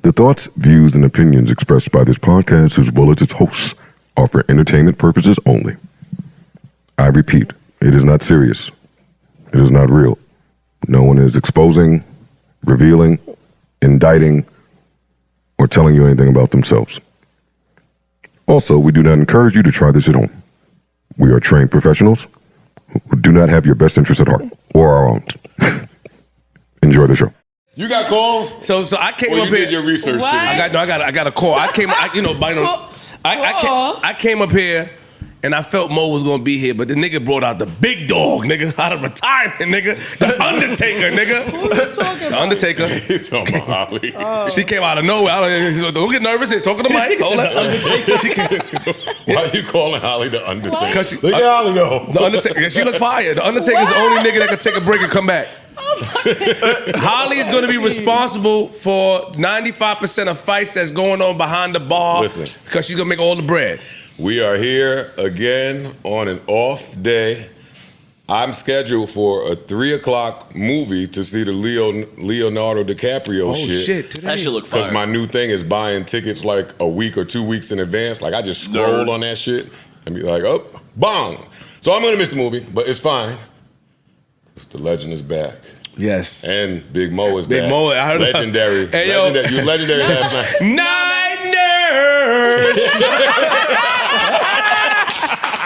The thoughts, views, and opinions expressed by this podcast, as well as its hosts, are for entertainment purposes only. I repeat, it is not serious. It is not real. No one is exposing, revealing, indicting, or telling you anything about themselves. Also, we do not encourage you to try this at home. We are trained professionals who do not have your best interests at heart, or our own. Enjoy the show. You got calls? So I came up you here. Did your research? What? I got a call. I came up here and I felt Mo was gonna be here, but the nigga brought out the big dog, nigga, out of retirement, nigga. The Undertaker, nigga. Who are you talking about? The Undertaker. He's talking about Holly. She came out of nowhere. Don't get nervous. Talking to Mike. Hold up. Why are you calling Holly the Undertaker? Because Look at Holly though. The Undertaker. She look fire. The Undertaker's the only nigga that can take a break and come back. Holly is going to be responsible for 95% of fights that's going on behind the bar. Listen. Because she's going to make all the bread. We are here again on an off day. I'm scheduled for a 3:00 movie to see the Leonardo DiCaprio shit. Oh shit, today. That should look fire. Because my new thing is buying tickets like a week or 2 weeks in advance. Like I just scroll on that shit and be like, oh, bong. So I'm gonna miss the movie, but it's fine. The legend is back. Yes. And Big Mo is Big back. Mo, I heard about- legendary. Hey, yo. You were legendary last night. Night nurse.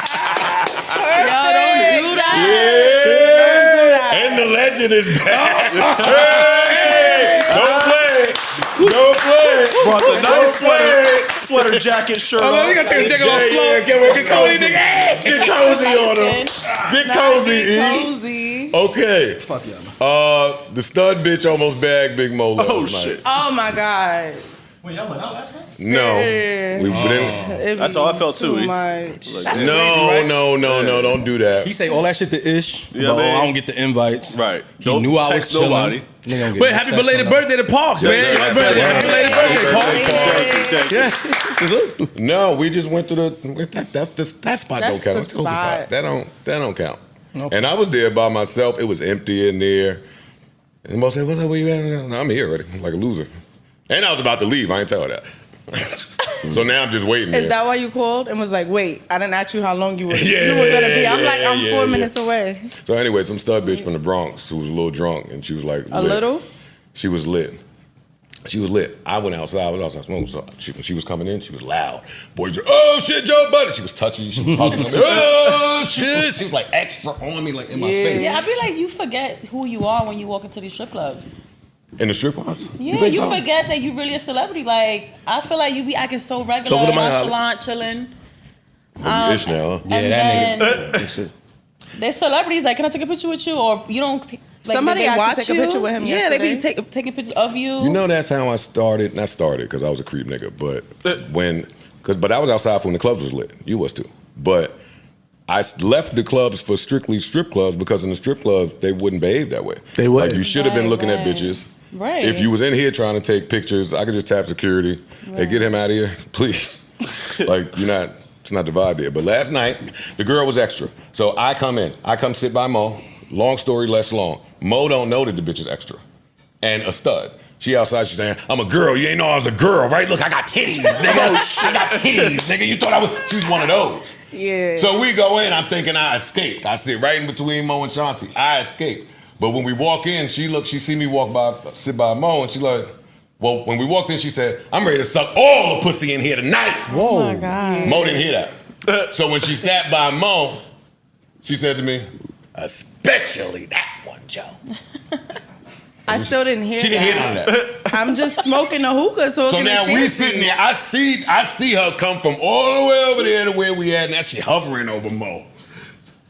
Yo, don't do that. Yeah. And the legend is back. Hey, don't play. Don't play. Brought the nice sweater jacket shirt on. You gotta take a jacket off slow. Get cozy. Get cozy on him. Get cozy, E. Cozy. Okay. Fuck yeah, man. The stud bitch almost bagged Big Mo last night. Shit. Oh my God. Wait, y'all went out last night? No. That's how I felt too, E. Much. No, don't do that. He say all that shit to Ish, Yeah, but man. I don't get the invites. Right. He Don't knew I was text chilling. nobody. Nigga don't get Wait, no happy text, belated no birthday to Parks, man. Yes, Happy belated birthday, Parks. No, we just went to that spot. That's don't count. the spot. That don't count. Okay. And I was there by myself. It was empty in there. And Mo said, "What's up? Where you at?" No, I'm here already. I'm like a loser. And I was about to leave. I ain't tell her that. So now I'm just waiting. Is there. that why you called and was like, wait, I didn't ask you how long you were, Yeah, you were gonna be. I'm like, I'm yeah, 4 yeah. minutes away. So anyway, some stud bitch from the Bronx who was a little drunk, and she was like, A lit. little? She was lit. She was lit. I went outside. I was outside smoking. So when she was coming in, she was loud. Boys were, oh shit, Joe Budden. She was touchy. She was hugging me. Oh shit. She was like extra on me, like in my space. Yeah, I feel like you forget who you are when you walk into these strip clubs. In the strip clubs? Yeah, think you so? forget that you really a celebrity. Like, I feel like you be acting so regular, Talking to my nonchalant, chilling. Ish now, huh? Yeah, And that then nigga. they're celebrities. Like, can I take a picture with you? Or you don't. Like, Somebody they asked to watch take a you? picture with him Yeah, they be yesterday. taking pictures of you. You know that's how I started. Not started because I was a creep nigga, but but I was outside when the clubs was lit. You was too. But I left the clubs for strictly strip clubs because in the strip clubs they wouldn't behave that way. They wouldn't. Like you should have been looking at Right. bitches. Right. If you was in here trying to take pictures, I could just tap security. Hey, get him out of here, please. Like it's not the vibe there. But last night the girl was extra, so I come in. I come sit by Mo. Long story less long. Mo don't know that the bitch is extra, and a stud. She outside, she's saying, I'm a girl. You ain't know I was a girl, right? Look, I got titties, nigga. I got titties, nigga. You thought I was... She was one of those. Yeah. So we go in, I'm thinking I escaped. I sit right in between Mo and Shanti. I escaped. But when we walk in, she see me sit by Mo, and she like, well, when we walked in, she said, I'm ready to suck all the pussy in here tonight. Oh my God. Mo didn't hear that. So when she sat by Mo, she said to me, especially that one, Joe. I still didn't hear She that. didn't hear none of that. I'm just smoking a hookah, so now we sitting there. I see her come from all the way over there to where we at, and now she hovering over Mo.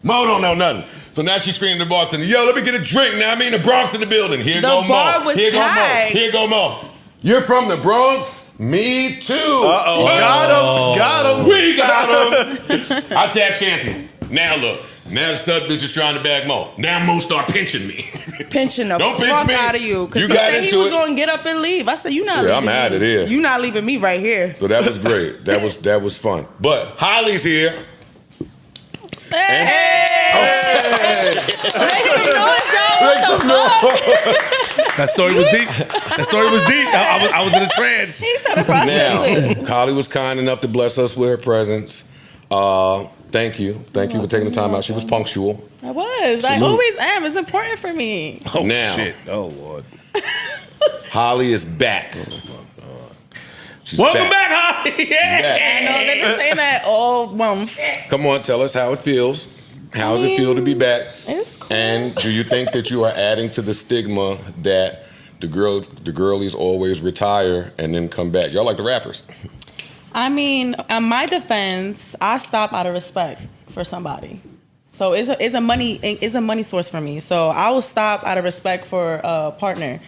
Mo don't know nothing. So now she's screaming to the bartender, yo, let me get a drink. Now I mean the Bronx in the building. Here go Mo. The bar was Here packed. go Mo. Here go Mo. You're from the Bronx? Me too. Uh-oh. Got him. We got him. I tap Shanty. Now look. Now the stud bitch is trying to bag Mo. Now Mo start pinching me. Pinching the Don't pinch fuck me. out of you. Because You he got said he into was it. going to get up and leave. I said, you not Yeah, leaving I'm me. out of there. You not leaving me right here. So that was great. That was fun. But Holly's here. Hey! Make some noise, Joe. That story was deep. That story was deep. I was in a trance. He's trying to process it. Now, Holly was kind enough to bless us with her presence. Thank you for taking the time out. She was punctual. I was. I always am. It's important for me. Oh Now. shit. Oh Lord. Holly is back. She's Welcome back, Holly. Yeah. Back. I know they've been saying that all month. Come on, tell us how it feels. How does it feel to be back? It's cool. And do you think that you are adding to the stigma that the girlies always retire and then come back? Y'all like the rappers. I mean, in my defense, I stop out of respect for somebody. So it's a money source for me. So I will stop out of respect for a partner.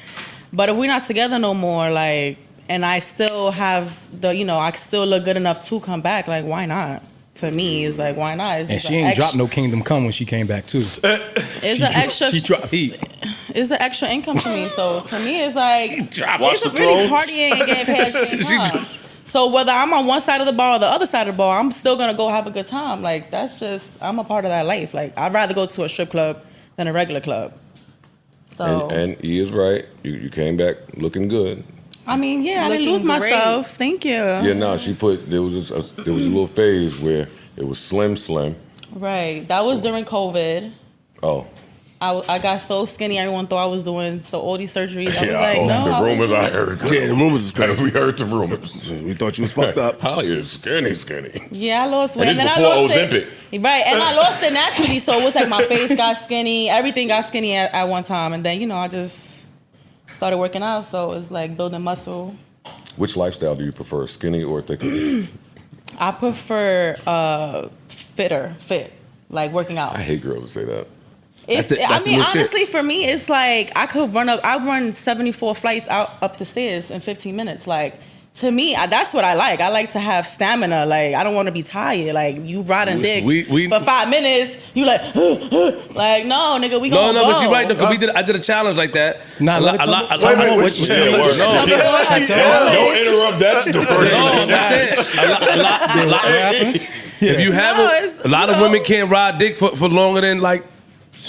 But if we're not together no more, like, and I still have I still look good enough to come back, like, why not? To me, it's like, why not? It's And just she ain't dropped no Kingdom Come when she came back too. It's an extra. She dropped heat. It's an extra income to me. So to me, it's like Watch it's the really Thrones. partying and getting paid at the same time. So whether I'm on one side of the bar or the other side of the bar, I'm still gonna go have a good time. Like I'm a part of that life. Like I'd rather go to a strip club than a regular club. So And he is right. You came back looking good. I mean, yeah, I didn't Looking lose great. myself. Thank you. Yeah, no, she put there was a little phase where it was slim. Right. That was during COVID. Oh. I got so skinny, everyone thought I was doing all these surgeries. I was like, no. the rumors I heard. Yeah, the rumors is crazy. We heard the rumors. We thought you was fucked up. Holly is skinny. Yeah, I lost weight. And this then before I lost Ozempic. it. Right, and I lost it naturally. So it was like my face got skinny. Everything got skinny at one time. And then, I just started working out. So it's like building muscle. Which lifestyle do you prefer, skinny or thicker? I prefer fit, like working out. I hate girls that say that. It's, That's the I mean, new shit. honestly, for me, it's like I run 74 flights up the stairs in 15 minutes. Like, to me, that's what I like. I like to have stamina. Like, I don't want to be tired. Like, you riding dick for 5 minutes, you like, like, no, nigga, we gonna go. No, but you're right. Because I did a challenge like that. Nah, a let lot. her tell- A lot. Wait, No, Don't interrupt that story. no, I'm saying a lot. If you have a lot of women can't ride dick for longer than like.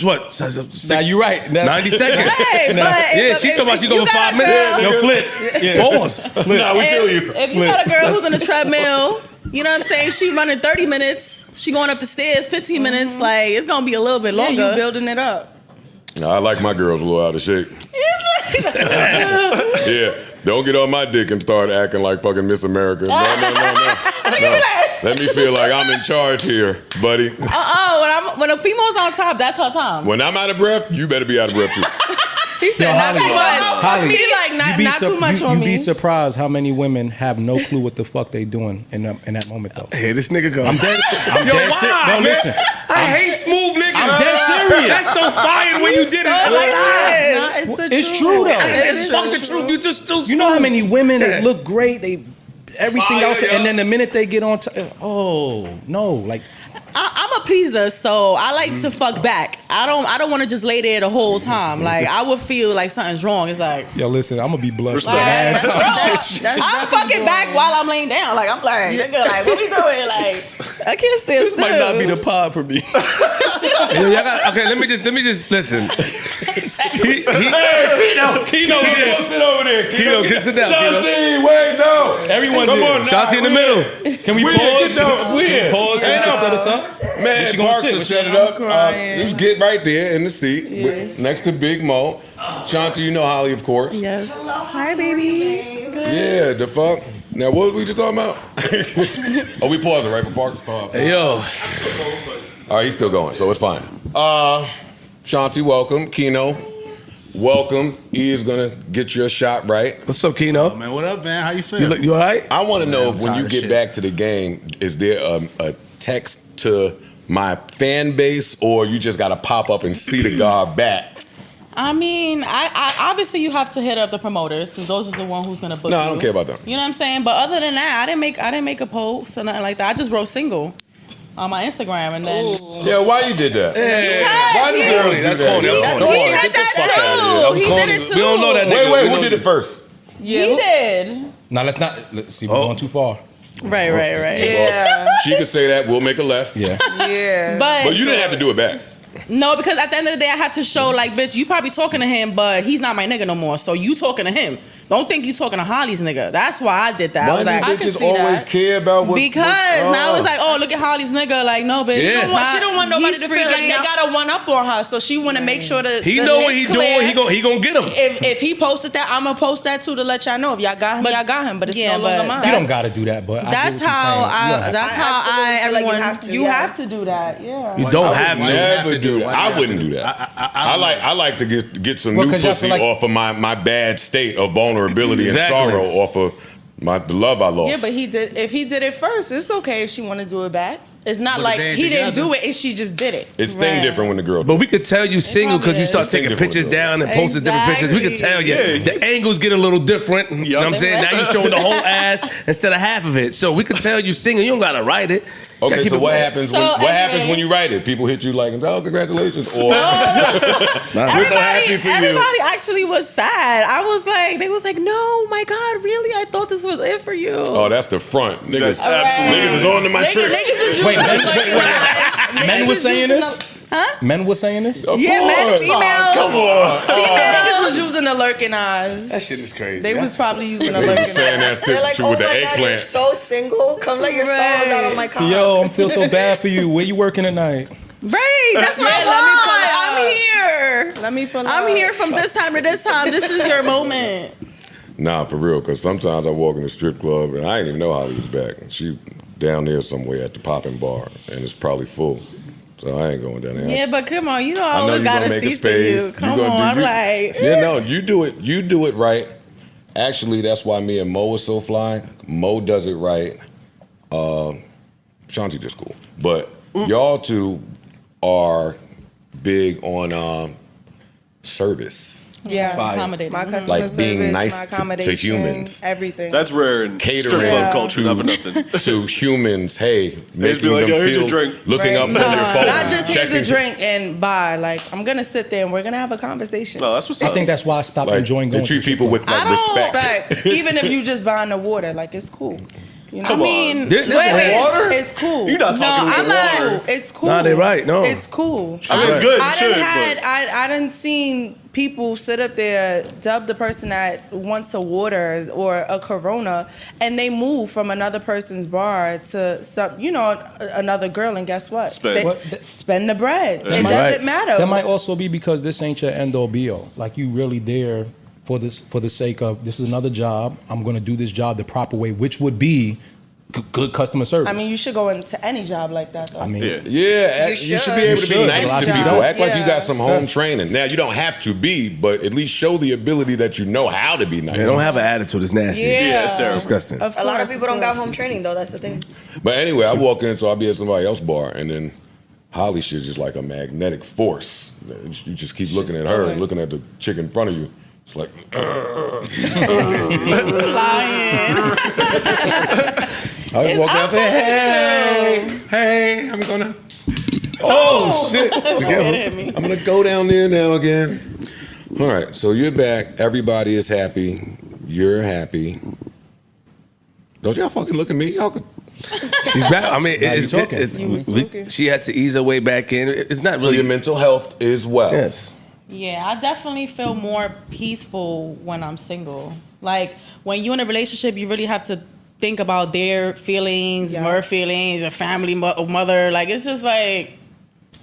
What? Now you're right. 90 seconds. Hey, but Yeah, she talking about she go for 5 minutes. Yo, flip. Yeah. Pause. Nah, we feel you. If you got a girl who's on the treadmill, you know what I'm saying? She running 30 minutes. She going up the stairs 15 minutes. Like, it's going to be a little bit longer. You building it up. I like my girls a little out of shape. Yeah, don't get on my dick and start acting like fucking Miss America. No. Let me feel like I'm in charge here, buddy. When a female's on top, that's her time. When I'm out of breath, you better be out of breath too. He said not too much. Holly, He like not too much on You'd be me. surprised how many women have no clue what the fuck they doing in that moment though. Here this nigga go. I'm dead. I'm Yo, dead why, serious. No, man? listen. I hate smooth niggas. I'm dead serious. That's so fire when you did it. Nah, it's the It's truth. true, though. It is Fuck the true. truth. You just still. You know how many women Yeah. that look great, they everything Fire, else, yo. and then the minute they get on, oh no, like I'm a pleaser, so I like to fuck back. I don't want to just lay there the whole time. Like, I would feel like something's wrong. It's like, yo, listen, I'm gonna be blushed. like, That's I'm definitely fucking going back on. while I'm laying down. Like, I'm like, nigga, like, what we doing? Like, I can't stand This still. might not be the pod for me. Yo, y'all got, okay, let me just listen. Kino, Sit over there. Kino, sit down. Kino. Shanti, wait, no. Everyone Come did. on now. Shanti in the middle. Can we We pause? in. Pause so you can set us up. Man, She gonna Parks sit to with set you. it up. crying. Just get right there in the seat next to Big Mo. Shanti, you know Holly, of course. Yes. Hi, baby. Yeah, the fuck. Now, what was we just talking about? Oh, we paused it right for Parks? Hey, yo. All right, he's still going, so it's fine. Shanti, welcome. Kino, welcome. He is gonna get your shot right. What's up, Kino? Man, what up, man? How you feeling? You all right? I want to know if I'm when tired you of get shit. back to the game, is there a text to my fan base, or you just got to pop up and see the guard back? I mean, I obviously you have to hit up the promoters because those are the one who's gonna book No, you. I don't care about them. You know what I'm saying? But other than that, I didn't make a post or nothing like that. I just wrote single on my Instagram and then. Yeah, why you did that? Why do girls do That's that? corny. That's Come corny. on, He get did the fuck that out of here. too. He corny. did it too. We don't know that nigga. Wait, We who know- did it first? He did. Now let's see. We're going too far. Right. Yeah. She could say that. We'll make a left. Yeah. Yeah. But But you didn't have to do it back. No, because at the end of the day, I have to show like, bitch, you probably talking to him, but he's not my nigga no more. So you talking to him. Don't think you talking to Holly's nigga. That's why I did that. I was like, I can bitches see always that. care about what Because now it's like, oh, look at Holly's nigga. Like, no, bitch. Yeah. She don't want nobody he's to feel like freaking they out. got a one up on her, so she want to make sure that He the know what hit's he clear. doing. He gonna get him. If he posted that, I'm gonna post that too to let y'all know. If y'all got him, y'all got him. But it's Yeah, no longer but mine. You don't got to do that, but That's how absolutely feel like you have to, You yes. have to do that. Yeah. You don't have to. Never do that. I wouldn't do that. I like to get some Well, new 'cause y'all pussy feel like- off of my bad state of vulnerability Exactly. and sorrow off of the love I lost. Yeah, but if he did it first, it's okay if she want to do it back. It's not But like they ain't he didn't together. do it and she just did it. It's thing Right. different when the girl. But we could tell you single because you start It's thing taking different pictures with girls. down and posting different pictures. We could tell you. The angles get a little different. You know what I'm saying? Now you showing the whole ass instead of half of it. So we could tell you single. You don't gotta write it. Okay, so what happens? happens when So what happens anyway. when you write it? People hit you like, "Oh, congratulations!" Or Everybody, so happy for you. everybody actually was sad. I was like, they was like, no, my God, really? I thought this was it for you. "Oh, that's the front." Niggas, Absolutely. niggas is on to my tricks. Niggas is Wait, using men was saying this? Huh? Men was saying this? Of Yeah, men, course. females. Come on. Niggas was using the lurking eyes. That shit is crazy. They was probably using the Niggas lurking saying eyes. that They're shit like, with oh the my God, you're eggplant. so single. Come let your sorrows out on my cock. Yo, I feel so bad for you. Where you working tonight? Right, that's my Yeah, let me pull it I'm up. here. Let me pull I'm up. here from this time to this time. This is your moment. Nah, for real. Because sometimes I walk in the strip club and I didn't even know Holly was back. And she down there somewhere at the popping bar, and it's probably full. So I ain't going down there. Yeah, but come on, you know I I know always you're got gonna a make a seat for you. space. Come You gonna on, do I'm you- like, Yeah, no, you do it. You do it right. Actually, that's why me and Mo are so fly. Mo does it right. Shanti just cool, but y'all two are big on service, Yeah. accommodating. My customer like service, being nice my to accommodation, humans. everything. That's rare in strip Catering club culture. Not for to, nothing. to humans. Hey, making be like, them "Yo, here's feel your drink." looking Right. up on their phone, Not just here's checking a drink and bye. Like I'm gonna sit there and we're gonna have a conversation. No, that's what's I up. think that's why I stopped Like enjoying they going treat to strip people clubs. with like I don't respect. Respect. Even if you just buying the water, like it's cool. You know? Come I on. mean, There- there's wait, water? It's cool. You're not talking No, about I'm not- water. It's cool. Nah, they right, no. It's cool. I mean, it's good. You I should. done had but I done seen people sit up there, dub the person that wants a water or a Corona, and they move from another person's bar to some, another girl, and guess what? Spend. They What? spend the bread. That's It right. doesn't matter. That might also be because this ain't your end all be all. Like you really there for the sake of this is another job. I'm gonna do this job the proper way, which would be good customer service. I mean, you should go into any job like that, though. I mean, yeah. Yeah, you should be able to be should. nice A lot to of people. people Act like you Yeah. got some home training. Now you don't have to be, but at least show the ability that you know how to be nice. They don't have an attitude. It's nasty. Yeah, it's terrible. Disgusting. A lot of course, people don't got course. home training though. That's the thing. But anyway, I walk in, so I'll be at somebody else's bar, and then Holly shit's just like a magnetic force. You just keep looking at her and looking at the chick in front of you. It's like, lying. I walk out there, hey, I'm gonna. Oh shit! Hit me. I'm gonna go down there now again. All right, so you're back. Everybody is happy. You're happy. Don't y'all fucking look at me. Y'all could. She's back. I mean, Now you talking. You was talking. she had to ease her way back in. It's not So really. your mental health is well. Yes. Yeah, I definitely feel more peaceful when I'm single. Like when you're in a relationship, you really have to think about their feelings, Yeah. her feelings, your family, mother. Like it's just like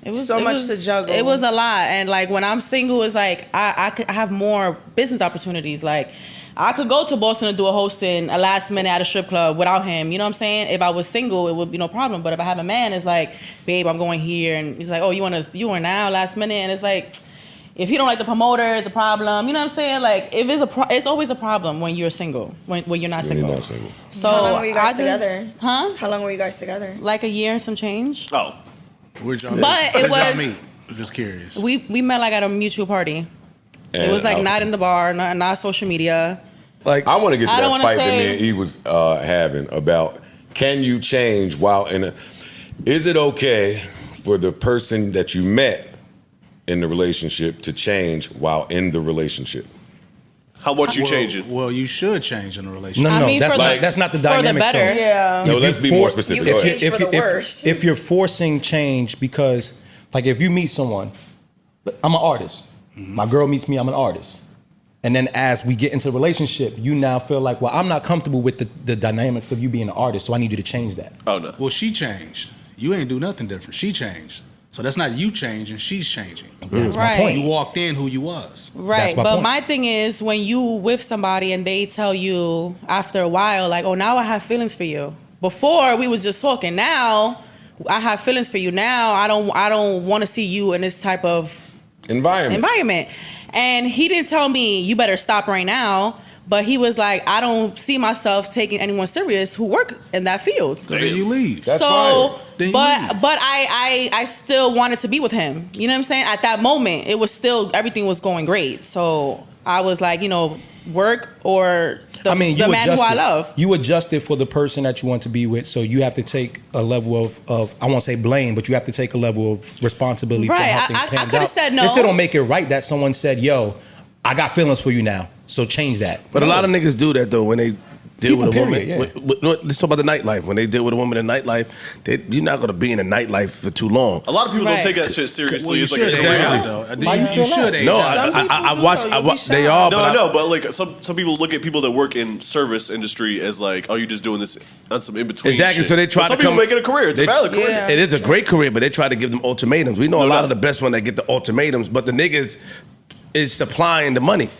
it was So it much was- to juggle. It was a lot, and like when I'm single, it's like I have more business opportunities. Like I could go to Boston and do a hosting a last minute at a strip club without him. You know what I'm saying? If I was single, it would be no problem. But if I have a man, it's like, babe, I'm going here, and he's like, oh, you want now last minute, and it's like. If you don't like the promoter, it's a problem. You know what I'm saying? Like, if it's it's always a problem when you're single, when you're not When single. you're not single. So How long were you guys I together? Huh? How long were you guys together? Like a year and some change. Oh, Where'd y'all But meet? it Where'd y'all was- meet? I'm just curious. We met like at a mutual party. It And was like I- not in the bar, not social media. Like I want to get to I don't that wanna fight that say- me and E was having about can you change while in a. Is it okay for the person that you met in the relationship to change while in the relationship? how much you changing? Well, you should change in a relationship. no, I mean, that's for not the- that's not the for the dynamic. better. though. Yeah. No, If let's you be more for- specific. You Go can ahead. change for the worse. If you're forcing change because Like if you meet someone, I'm an artist. My girl meets me, I'm an artist. And then as we get into a relationship, you now feel like, well, I'm not comfortable with the dynamics of you being an artist, so I need you to change that. Oh no. Well, she changed. You ain't do nothing different. She changed. So that's not you changing, she's changing. That's my Right. point. You walked in who you was. Right, That's my but point. my thing is when you with somebody and they tell you after a while, like, oh, now I have feelings for you. Before we was just talking. Now I have feelings for you. Now I don't want to see you in this type of environment. And he didn't tell me you better stop right now. But he was like, I don't see myself taking anyone serious who work in that field. So then you leave. That's so, fire. Then you but leave. but I still wanted to be with him. You know what I'm saying? At that moment, it was still everything was going great. So I was like, work or the man who I love. You adjusted for the person that you want to be with, so you have to take a level of I won't say blame, but you have to take a level of responsibility Right. for how things I panned could have out. said no. It still don't make it right that someone said, yo, I got feelings for you now, so change that. But a lot of niggas do that though when they deal Keep with a them, woman. period, Let's talk about the nightlife. When they deal with a woman in nightlife, you're not gonna be in the nightlife for too long. A lot of people Right. don't take that shit seriously. Well, you It's like should an age age out, out. though. Why you feel You should that? age No, out. I watch. They are. No, but I know, but like some people look at people that work in service industry as like, oh, you're just doing this on some in between. Exactly. Shit. So they try But to some people come- make it a career. It's a they- valid career. Yeah. It is a great career, but they try to give them ultimatums. We know a No lot doubt. of the best one that get the ultimatums, but the niggas is supplying the money.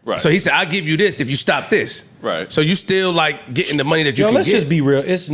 Right. So he said, "I'll give you this if you stop this." Right. So you still like getting the money that you Yo, can let's get. just be real. It's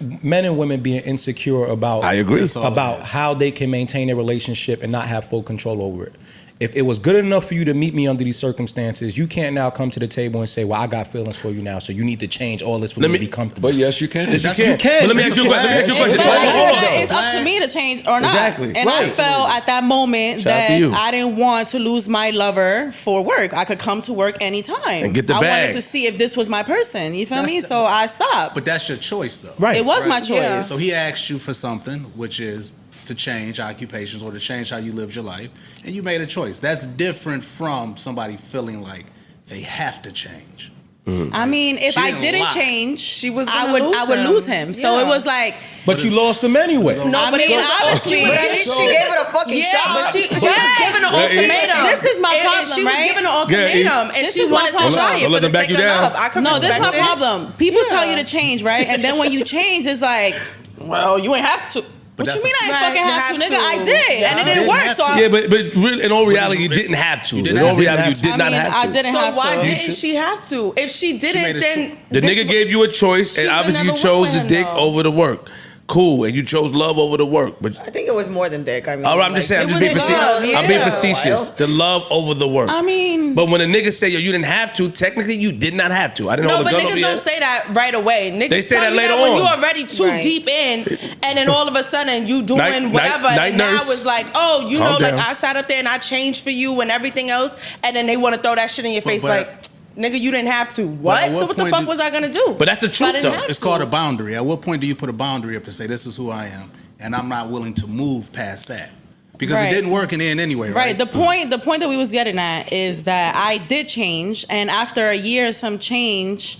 men and women being insecure about. I agree. That's all it about is. how they can maintain a relationship and not have full control over it. If it was good enough for you to meet me under these circumstances, you can't now come to the table and say, "Well, I got feelings for you now, so you need to change all this for me to be comfortable." But yes, you can. You can. But let me ask you a question. But like you said, it's up to me to change or not. Exactly. And I Right. felt at that moment Shout out to that you. I didn't want to lose my lover for work. I could come to work anytime. And get the I bag. wanted to see if this was my person. You feel That's me? the- So I stopped. But that's your choice, though. Right. It was my choice. Yeah. So he asked you for something, which is to change occupations or to change how you live your life, and you made a choice. That's different from somebody feeling like they have to change. I mean, if She I didn't didn't lie. change, She was I gonna would lose lose him. him. So Yeah. it was like, But you lost them anyway. No, I but mean, it was honestly, But at least she gave it a fucking Yeah, shot. but she was Right. given an ultimatum. This is my And problem, she was right? given an ultimatum, and This she is my wanted to problem. try Don't it let for the them back sake you of down. love. I could no, this is my respect it. problem. People tell Yeah. you to change, right? And then when you change, it's like, well, you ain't have to. What you that's mean a- I ain't Right, fucking you have to, have nigga? to. I did, Yeah. and it You didn't didn't work. have So to. I, Yeah, but really, in all reality, you didn't have to. You In didn't all have to. reality, you did I not mean, have I to. didn't So have why to. didn't she have to? If she made didn't, a then The this nigga wa- gave you a choice, She and would obviously you never chose went the with him, dick though. over the work. Cool, and you chose love over the work. But I think it was more than dick. I mean, all right, I'm just saying, I'm just being was facetious. love, I'm being yeah. facetious. The love over the work. I mean, But when a nigga say, yo, you didn't have to, technically you did not have to. I didn't No, hold a but gun over niggas your don't say that right away. Niggas They say tell that you later when on. you already too Right. deep in, and then all of a sudden you doing Night- whatever, night and now nurse. it's like, oh, you Calm know, like down. I sat up there and I changed for you and everything else, and then they want to throw that shit in your face but- like, nigga, you didn't have to. What? at So what what the point fuck do- was I gonna do? But that's the But I truth, didn't though. have It's to. called a boundary. At what point do you put a boundary up to say, this is who I am, and I'm not willing to move past that? Because Right. it didn't work in the end anyway, right? right. The point that we was getting at is that I did change, and after a year, some change.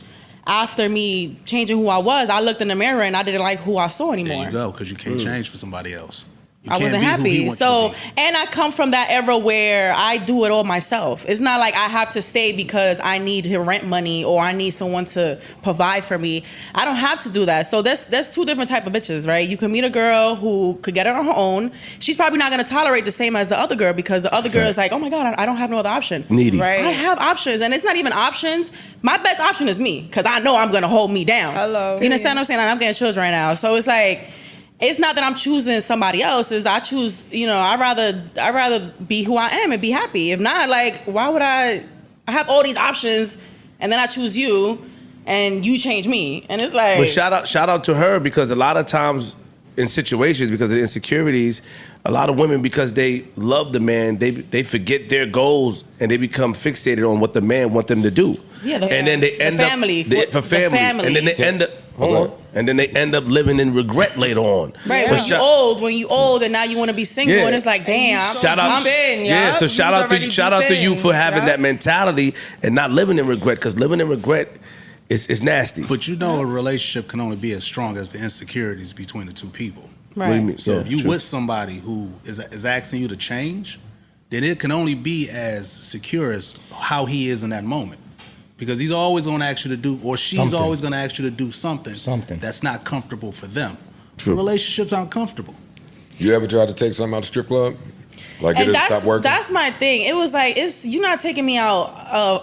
After me changing who I was, I looked in the mirror and I didn't like who I saw anymore. There you go, because you can't change for somebody else. You I can't wasn't be who he happy. wants So, you to be. and I come from that era where I do it all myself. It's not like I have to stay because I need rent money or I need someone to provide for me. I don't have to do that. So there's two different type of bitches, right? You can meet a girl who could get it on her own. She's probably not going to tolerate the same as the other girl because the other girl is like, oh my God, I don't have no other option. Needy. Right. I have options, and it's not even options. My best option is me because I know I'm going to hold me down. Hello. You understand what I'm saying? And I'm getting children right now. So it's like, it's not that I'm choosing somebody else. Is I choose, I'd rather be who I am and be happy. If not, like, why would I have all these options and then I choose you and you change me? And it's like, But shout out to her, because a lot of times in situations, because of the insecurities, a lot of women, because they love the man, they forget their goals and they become fixated on what the man want them to do. Yeah, and then they the end family, up for family, family. and then they end up and then they end up living in regret later on. right, So when you old and now you want to be single, Yeah. and it's like, damn, Shout out, I'm So shout out to you for having that mentality and not living in regret, because living in regret is nasty. But a relationship can only be as strong as the insecurities between the two people. What do you mean? So Yeah, if you true. with somebody who is asking you to change, then it can only be as secure as how he is in that moment. Because he's always going to ask you to do, or she's Something. always going to ask you to do something that's not comfortable for them. Relationships aren't comfortable. You ever tried to take something out of the strip club? Like get And it to stop working? that's my thing. It was like, you're not taking me out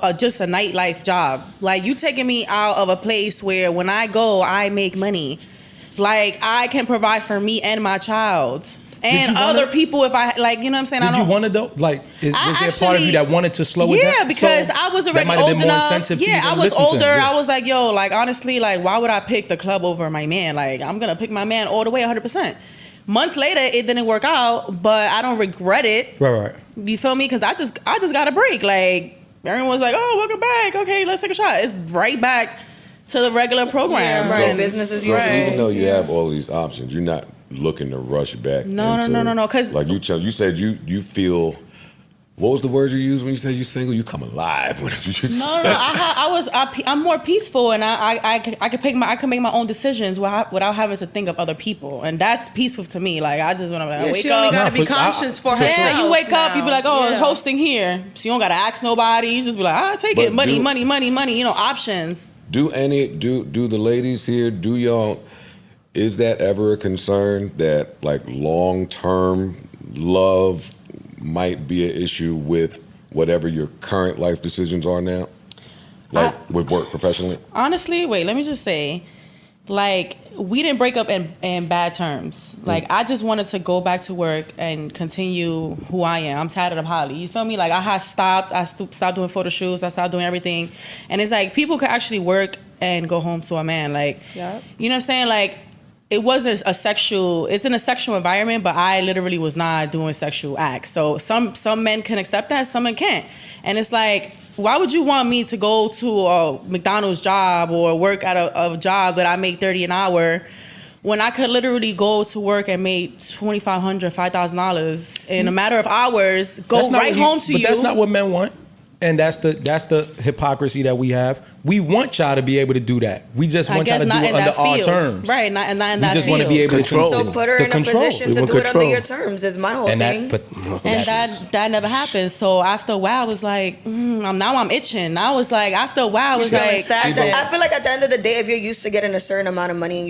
of just a nightlife job. Like, you taking me out of a place where when I go, I make money. Like, I can provide for me and my child. And other people, if I, like, you know what I'm saying? Did you want it though? Like, was there a part of you that wanted to slow it down? Yeah, because So I was that already might have old been more enough. incentive to Yeah, even I was listen to older. him, yeah. I was like, yo, like, honestly, like, why would I pick the club over my man? Like, I'm gonna pick my man all the way, 100%. Months later, it didn't work out, but I don't regret it. Right. You feel me? Because I just got a break. Like, everyone was like, oh, welcome back. Okay, let's take a shot. It's right back to the regular program. Yeah, right. And- Business as So usual. even though you have all these options, you're not looking to rush back. No, into, because like you said you feel. What was the word you used when you said you single? You come alive. I'm more peaceful, and I can make my own decisions without having to think of other people, and that's peaceful to me. Like, I just want to wake she up. only got to be conscious for herself. Yeah, you wake up, you be like, oh, Yeah. hosting here, so you don't gotta ask nobody. You just be like, I'll take But it, money. You know, options. Do the ladies here? Do y'all? Is that ever a concern that like long-term love might be an issue with whatever your current life decisions are now? Like with work professionally? Honestly, wait, let me just say, like, we didn't break up in bad terms. Like, I just wanted to go back to work and continue who I am. I'm tired of Holly. You feel me? Like, I had stopped. I stopped doing photo shoots. I stopped doing everything. And it's like, people could actually work and go home to a man. Like, Yep. you know what I'm saying? Like, it wasn't it's in a sexual environment, but I literally was not doing sexual acts. So some men can accept that, some men can't. And it's like, why would you want me to go to a McDonald's job or work at a job that I make $30 an hour when I could literally go to work and make $2,500, $5,000 in a matter of hours, go right home to you? But that's not what men want. And that's the hypocrisy that we have. We want y'all to be able to do that. We just want y'all to do it under our terms. Right, not in that We just want to be able to Control. So put her in a position to do it under your terms is my whole thing. And that never happened. So after a while, I was like, now I'm itching. I was like, after a while, I was like, I feel like at the end of the day, if you're used to getting a certain amount of money and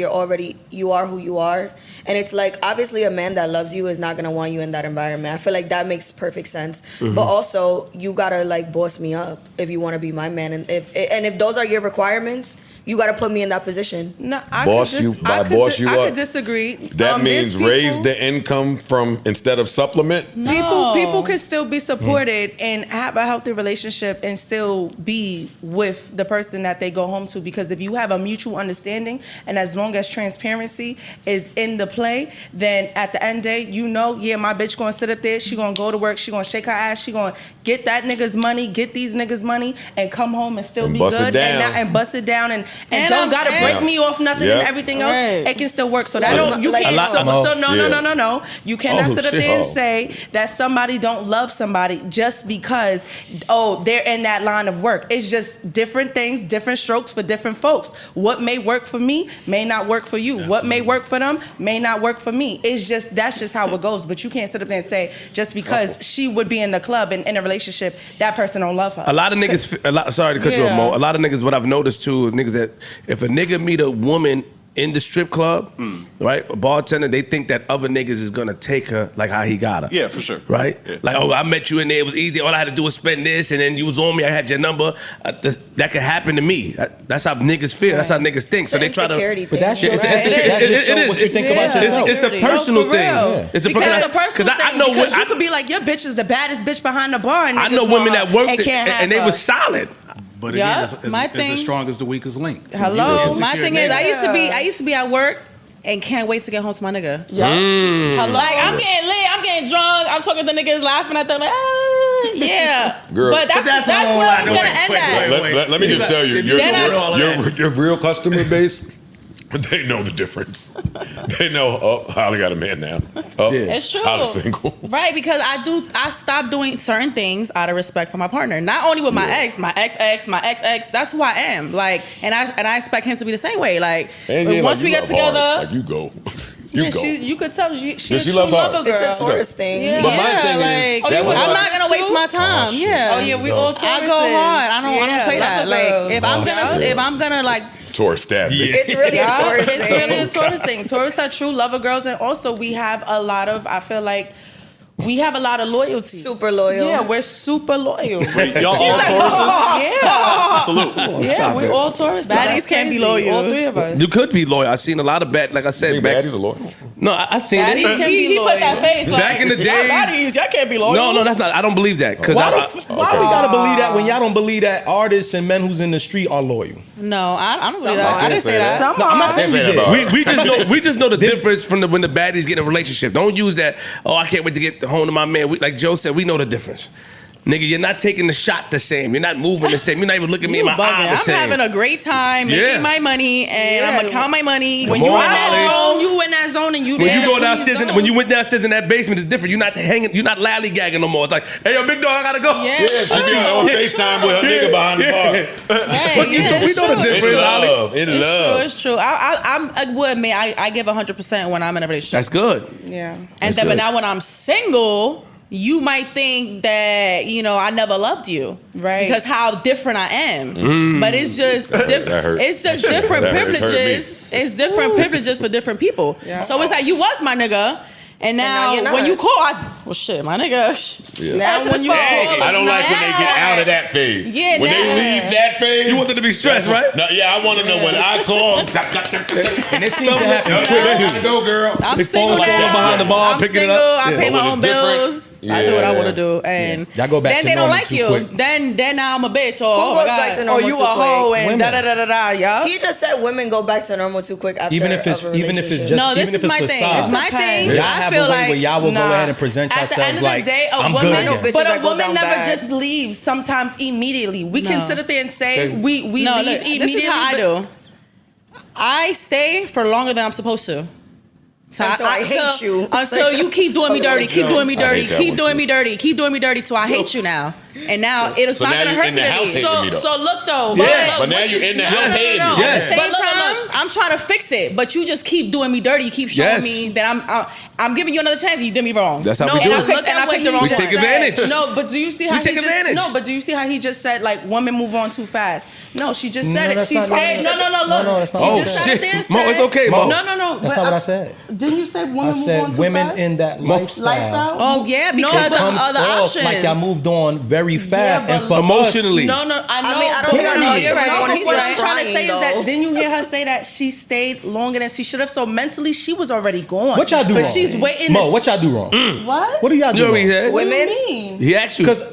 you are who you are, and it's like, obviously a man that loves you is not going to want you in that environment. I feel like that makes perfect sense. Mm-hmm. But also, you got to like boss me up if you want to be my man. And if those are your requirements, you got to put me in that position. No, I could disagree. That means raise the income from instead of supplement. People can still be supported and have a healthy relationship and still be with the person that they go home to, because if you have a mutual understanding and as long as transparency is in the play, then at the end of the day, you know, yeah, my bitch gonna sit up there, she gonna go to work, she gonna shake her ass, she gonna get that nigga's money, get these niggas money, and come home and still be good and bust it down and don't gotta break me off nothing and everything else. Right. It can still work. So that don't you can't. No. You cannot sit up there and say that somebody don't love somebody just because they're in that line of work. It's just different things, different strokes for different folks. What may work for me may not work for you. Absolutely. What may work for them may not work for me. That's just how it goes. But you can't sit up there and say just because she would be in the club and in a relationship, that person don't love her. A lot of niggas, sorry to cut you off, Mo. A lot of niggas, what I've noticed too, niggas that if a nigga meet a woman in the strip club, right, a bartender, they think that other niggas is gonna take her like how he got her. Yeah, for sure. Right? Yeah. Like, I met you in there, it was easy. All I had to do was spend this, and then you was on me, I had your number. That could happen to me. That's how niggas feel. Right. That's how niggas think. So they try to. But that's your that just show what you think about yourself. It's a personal thing. Yeah. It's a personal thing. Because you could be like, your bitch is the baddest bitch behind the bar. And I know women that worked and they her. was solid. But again, it's as strong as the weakest link. So hello. My thing is, I used to be at work and can't wait to get home to my nigga. Yeah. Hello. Like, I'm getting lit, I'm getting drunk, I'm talking to niggas laughing at them like, yeah. Girl. But that's where I'm gonna end at. Let me just tell you, your real customer base, they know the difference. They know, Holly got a man now. It's true. Holly's single. Right, because I stopped doing certain things out of respect for my partner. Not only with my ex, my ex-ex, my ex-ex, that's who I am. Like, and I expect him to be the same way. Like, once we get together. Like, you go. You Yeah, go. you could tell she Does a she true love her? lover girl. It's a Taurus thing. Yeah. But my thing is, like, that was I'm like- not gonna waste my time. shit. Yeah. Oh yeah, we all Tauruses. I go hard. I don't play that. lover girls. Like if I'm gonna like Taurus stabbed me. It's really a Taurus It's thing. really a Taurus thing. Taurus are true lover girls, and also we have a lot of. I feel like we have a lot of loyalty. Super loyal. Yeah, we're super loyal. Wait, y'all all Tauruses? Yeah, Salute. yeah, we're all Taurus. Baddies That's can't be crazy. loyal. All three of us. You could be loyal. I've seen a lot of like I said, Think back. baddies are loyal. No, I seen Baddies it. can be he put that loyal. face like, Back in the y'all days- baddies, y'all can't be loyal. No, that's not. I don't believe that because Why we gotta believe that when y'all don't believe that artists and men who's in the street are loyal? No, I don't believe Some that. are. I didn't say that. Some No, I'm not are. saying Say that that. about We just know the difference from when the baddies get in a relationship. Don't use that. Oh, I can't wait to get home to my man. Like Joe said, we know the difference. Nigga, you're not taking the shot the same. You're not moving the same. You're not even looking me in my You bugging. eye the I'm same. having a great time Yeah. making my money, and I'm gonna count my money. When Come you on, in that Molly. zone, you in that zone, and you When there. you go please downstairs, don't. when you went downstairs in that basement, it's different. You're not hanging. You're not lollygagging no more. It's like, hey, yo, big dog, I gotta go. Yeah, Yeah, she be on FaceTime with her nigga behind the bar. Hey, But we know the it's difference, true. Ollie. In It's love. true. It's true. I would admit I give 100% when I'm in a relationship. That's good. Yeah. And then, but now when I'm single, you might think that I never loved you, Right. Because how different I am. But it's just different. hurts. It's just different That hurt me. privileges. It's different privileges for different people. Yeah. So it's like you was my nigga. And now now, you're not. when you call, well, shit, my nigga. Yeah. Now That's when his you fault. I don't like when they get out of that phase. Yeah, when they nah. leave that phase. You want them to be stressed, right? No, yeah, I want to know when I call. And it seems to happen Gotta quick too. go, girl. I'm His single phone like now. behind the bar, I'm picking it single. up. I Yeah. pay But my when own it's different, bills. I do what I want to do, and Y'all go back then to they don't normal like too you. quick. Then now I'm a bitch. Or Who oh goes my back to god, or normal you too a hoe quick? and Women. da da da da da. Yeah. He just said women go back to normal too quick after Even if it's a even if it's relationship. just No, this even if is it's my thing. facade. My thing. Y'all I have a feel way like where y'all will go Nah. ahead and present At the yourselves end of like the day, a I'm woman, good. I know here. bitches but that a go woman down never bad. just leaves. Sometimes immediately, we can No. sit up there and say Okay. we no, leave look, immediately. this is how I but- do. I stay for longer than I'm supposed to. So Until I hate you. Until you keep doing me dirty, keep doing me I hate dirty, that keep one doing too. me dirty, keep doing me dirty till I hate you now. And now it's So not now gonna you hurt in me the to house leave. hating me, though. So look though. Yeah. But now what you're you- in the no, house no, no, hating no. me. At Yes. the same But look, time, look. I'm trying to fix it, but you just keep doing me dirty. You keep showing Yes. me that I'm giving you another chance. You did me wrong. That's how No, we do and I it. picked, and I picked the wrong We one. take advantage. No, but do you see how We take he just advantage. no? But do you see how he just said like women move on too fast? No, she just No, said it. that's She not what I said no, said. no, no. No, Look, no, that's not she what I just said. sat there and Mo, said, it's okay, Mo. No, no, no. That's but not what I said. Didn't you say women I move on said too women fast? in that lifestyle. Oh yeah, because but of comes other off options. like y'all moved on very fast but and for emotionally. No, no, I know. I mean, I don't but think I no, know. you're right. No, No, he's what just I'm trying to say trying, is that though. didn't you hear her say that she stayed longer than she should have? So mentally, she was already gone. What y'all do But wrong? she's waiting. Mo, to what y'all do wrong? What? What do y'all do You know what he wrong? said? What do you Women? mean? He asked you. Because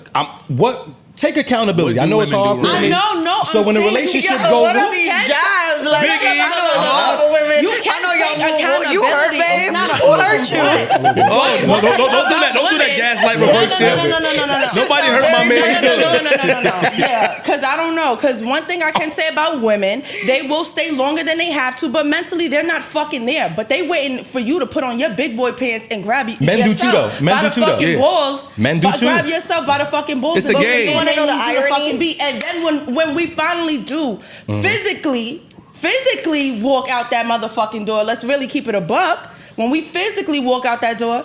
take accountability. What I do know it's women hard do for wrong? me. I know, So I'm when a saying- relationship Yo, go what are wrong, these jobs? Like, Biggie. I know it's hard for women. You I can't know y'all take move. You hurt, accountability. babe. It's not a Who hurt you? Oh, no, don't do that. Don't do that gaslight reverse shit. No. Nobody hurt my man. No. Yeah, because I don't know. Because one thing I can say about women, they will stay longer than they have to, but mentally they're not fucking there. But they waiting for you to put on your big boy pants and grab you. Men do yourself too, though. Men by do the too, though. fucking Yeah. balls. Men do But too. Grab yourself by the fucking balls. It's and a go game. to the You wanna know the irony? fucking beat. And then when we finally do physically walk out that motherfucking door, let's really keep it a buck. When we physically walk out that door,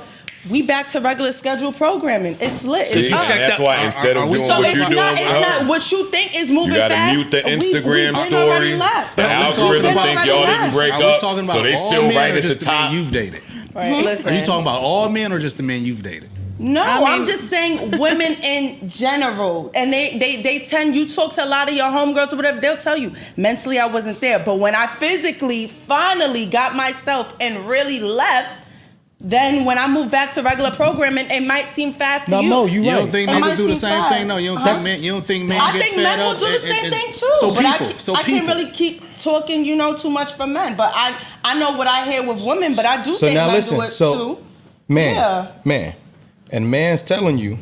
we back to regular scheduled programming. It's lit. See, It's up. check that's that- why instead are of we doing So what it's you're doing not, with it's her, not what you think is moving you gotta fast. mute the we Instagram been story. already left. The Are we algorithm talking think about- y'all didn't break Are we up, talking about so they all still men right or at the just the men top. you've dated? Listen. Are you talking about all men or just the men you've dated? No, I mean- I'm just saying women in general. And they tend, you talk to a lot of your homegirls or whatever, they'll tell you, mentally I wasn't there. But when I physically finally got myself and really left, then when I moved back to regular programming, it might seem fast to No, you. Mo, you You right. don't think It niggas might do the seem same fast. thing? No, you don't Huh? think men. You don't think men I get think set men will up do the and- same and- thing too. So but people. I can't really keep talking, too much for men. But I know what I hear with women, but I do So think now men listen. do it So too. man, Yeah. and man's telling you,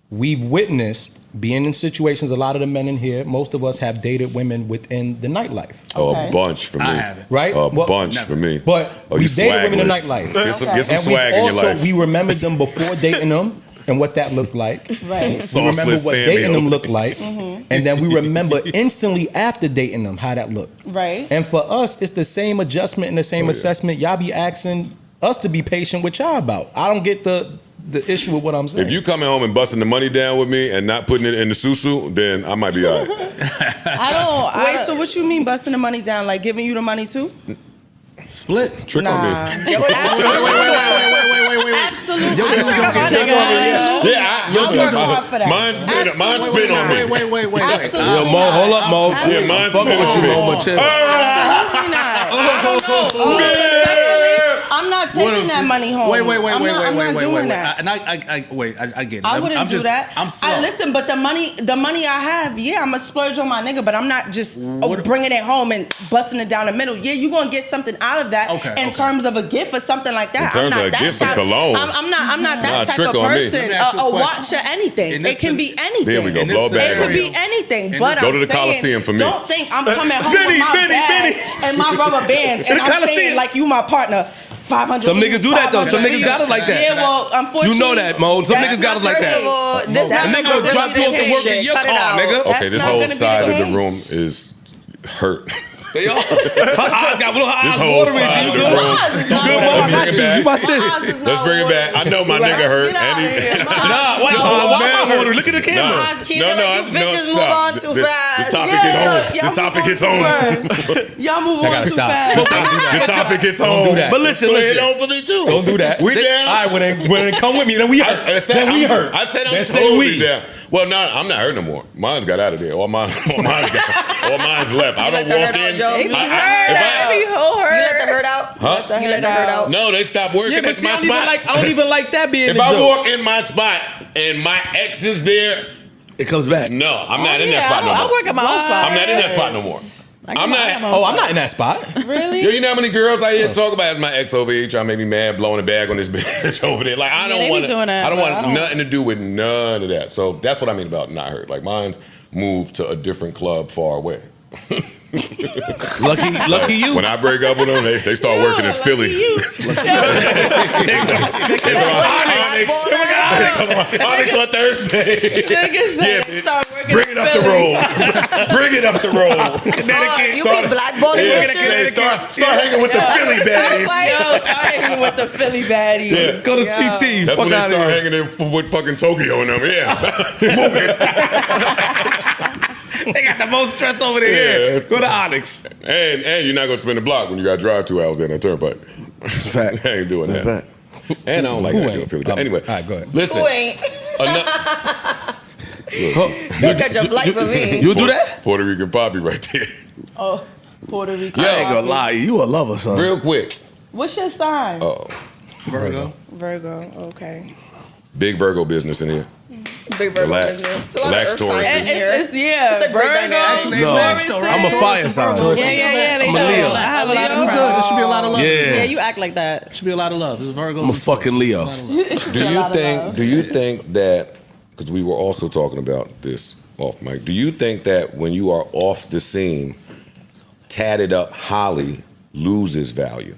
we've witnessed being in situations. A lot of the men in here, most of us have dated women within the nightlife, Oh, Okay. a bunch for me. I haven't. right? A Well, bunch never. for me. But Oh, we you dated women in the swagless. nightlife. Get some Okay. swag and in your life. we remembered them before dating them and what that looked like. Right. We remember Sauceless what Samuel. dating them looked like, and then we remember instantly after dating them how that looked. Right. And for us, it's the same adjustment and the same assessment. Y'all be asking us to be patient with y'all about. I don't get the issue with what I'm saying. If you coming home and busting the money down with me and not putting it in the susu, then I might be all right. Wait, so what you mean busting the money down? Like giving you the money too? Split. Trick on me. Wait. Absolutely. Mine's been on me. Wait. Yo, Mo, hold up, Mo. Yeah, mine's Fuck been with on you, me. Mo, but chill. Absolutely not. I don't know. I'm not taking that money home. Wait. I'm not doing that. And I get it. I wouldn't do that. I'm slow. Listen, but the money I have, yeah, I'm a splurge on my nigga, but I'm not just bringing it home and busting it down the middle. Yeah, you gonna get something out of that in terms of a gift or something like that. In terms of a gift, cologne. I'm not that type trick of on me. person. A watch or anything. It can be anything. There we go. Blow back. It could be anything. But Go I'm to the saying, Coliseum for me. don't think I'm coming home with my bag and my rubber bands and I'm saying like you my partner. 500. Some niggas do that though. Some niggas got it like that. Yeah, well, unfortunately, you know that, Mo. Some niggas got it like that. This nigga will drop you off to work in your car, nigga. Okay, this whole side of the room is hurt. They all. Her eyes got little eyes This whole watering. side You of the good? room. You good, Mo? I got you. You my city. Let's bring it back. I know my nigga hurt. Nah, why my water? Look at the camera. You bitches move on too fast. This topic hits home. This topic hits home. Y'all move on too fast. The topic hits home. Don't do that. But listen. Home for me too. Don't do that. We down. All right, when they come with me, then we hurt. I said Then we hurt. I said I'm Then say totally we. down. Well, no, I'm not hurt no more. Mine's got out of there. Or mine's left. I don't walk in. You let the hurt out? Huh? You let the hurt out? No, they stopped working Yeah, but at see, my I don't even spot. like. I don't even like that being If the I joke. walk in my spot and my ex is there, It comes back. no, I'm not in that spot no more. I work at my own spot. I'm not in that spot no more. I'm not. Oh, I'm not in that spot. Really? Yo, you know how many girls I hear talk about my ex over here trying to make me mad, blowing a bag on this bitch over there? Like I they don't be want to. doing that, I don't but want I don't- nothing to do with none of that. So that's what I mean about not hurt. Like mine's moved to a different club far away. Lucky you. When I break up with them, they start working in Philly. Onyx on Thursday. Yeah, bitch. Bring it up the road. Bring it up the road. Connecticut. You be blackballing bitches? Start hanging with the Philly baddies. Yo, start hanging with the Philly baddies. Yeah. Go to Yo. CT. That's Fuck when they out start of here. hanging in with fucking Tokyo and them. Yeah. Move it. They got the most stress over there. Yeah. Go to Onyx. And you're not going to spin the block when you got to drive 2 hours down that turnpike. Fact. I ain't doing that. Fact. And I don't like Who that ain't? Philly. Anyway, All right, go ahead. listen. Who ain't? Ano- Look at your flight for me. You do that? Puerto Rican poppy right there. Oh, Puerto Rico. I ain't gonna lie. You a lover, son. Real quick. What's your sign? Virgo. Virgo. Okay. Big Virgo business in here. Big Virgo Relax. business. A lot Relax, of earth signs Taurus. in here. It's a great dynamic. Actually, No, it's I'm a fire sign. Yeah. They I'm a know. Leo. I have a lot of We friends. good. There should be a lot of love. Yeah. Yeah, you act like that. Should be a lot of love. This is Virgo. I'm a fucking Leo. Do you think that, because we were also talking about this off mic, do you think that when you are off the scene, tatted up Holly loses value?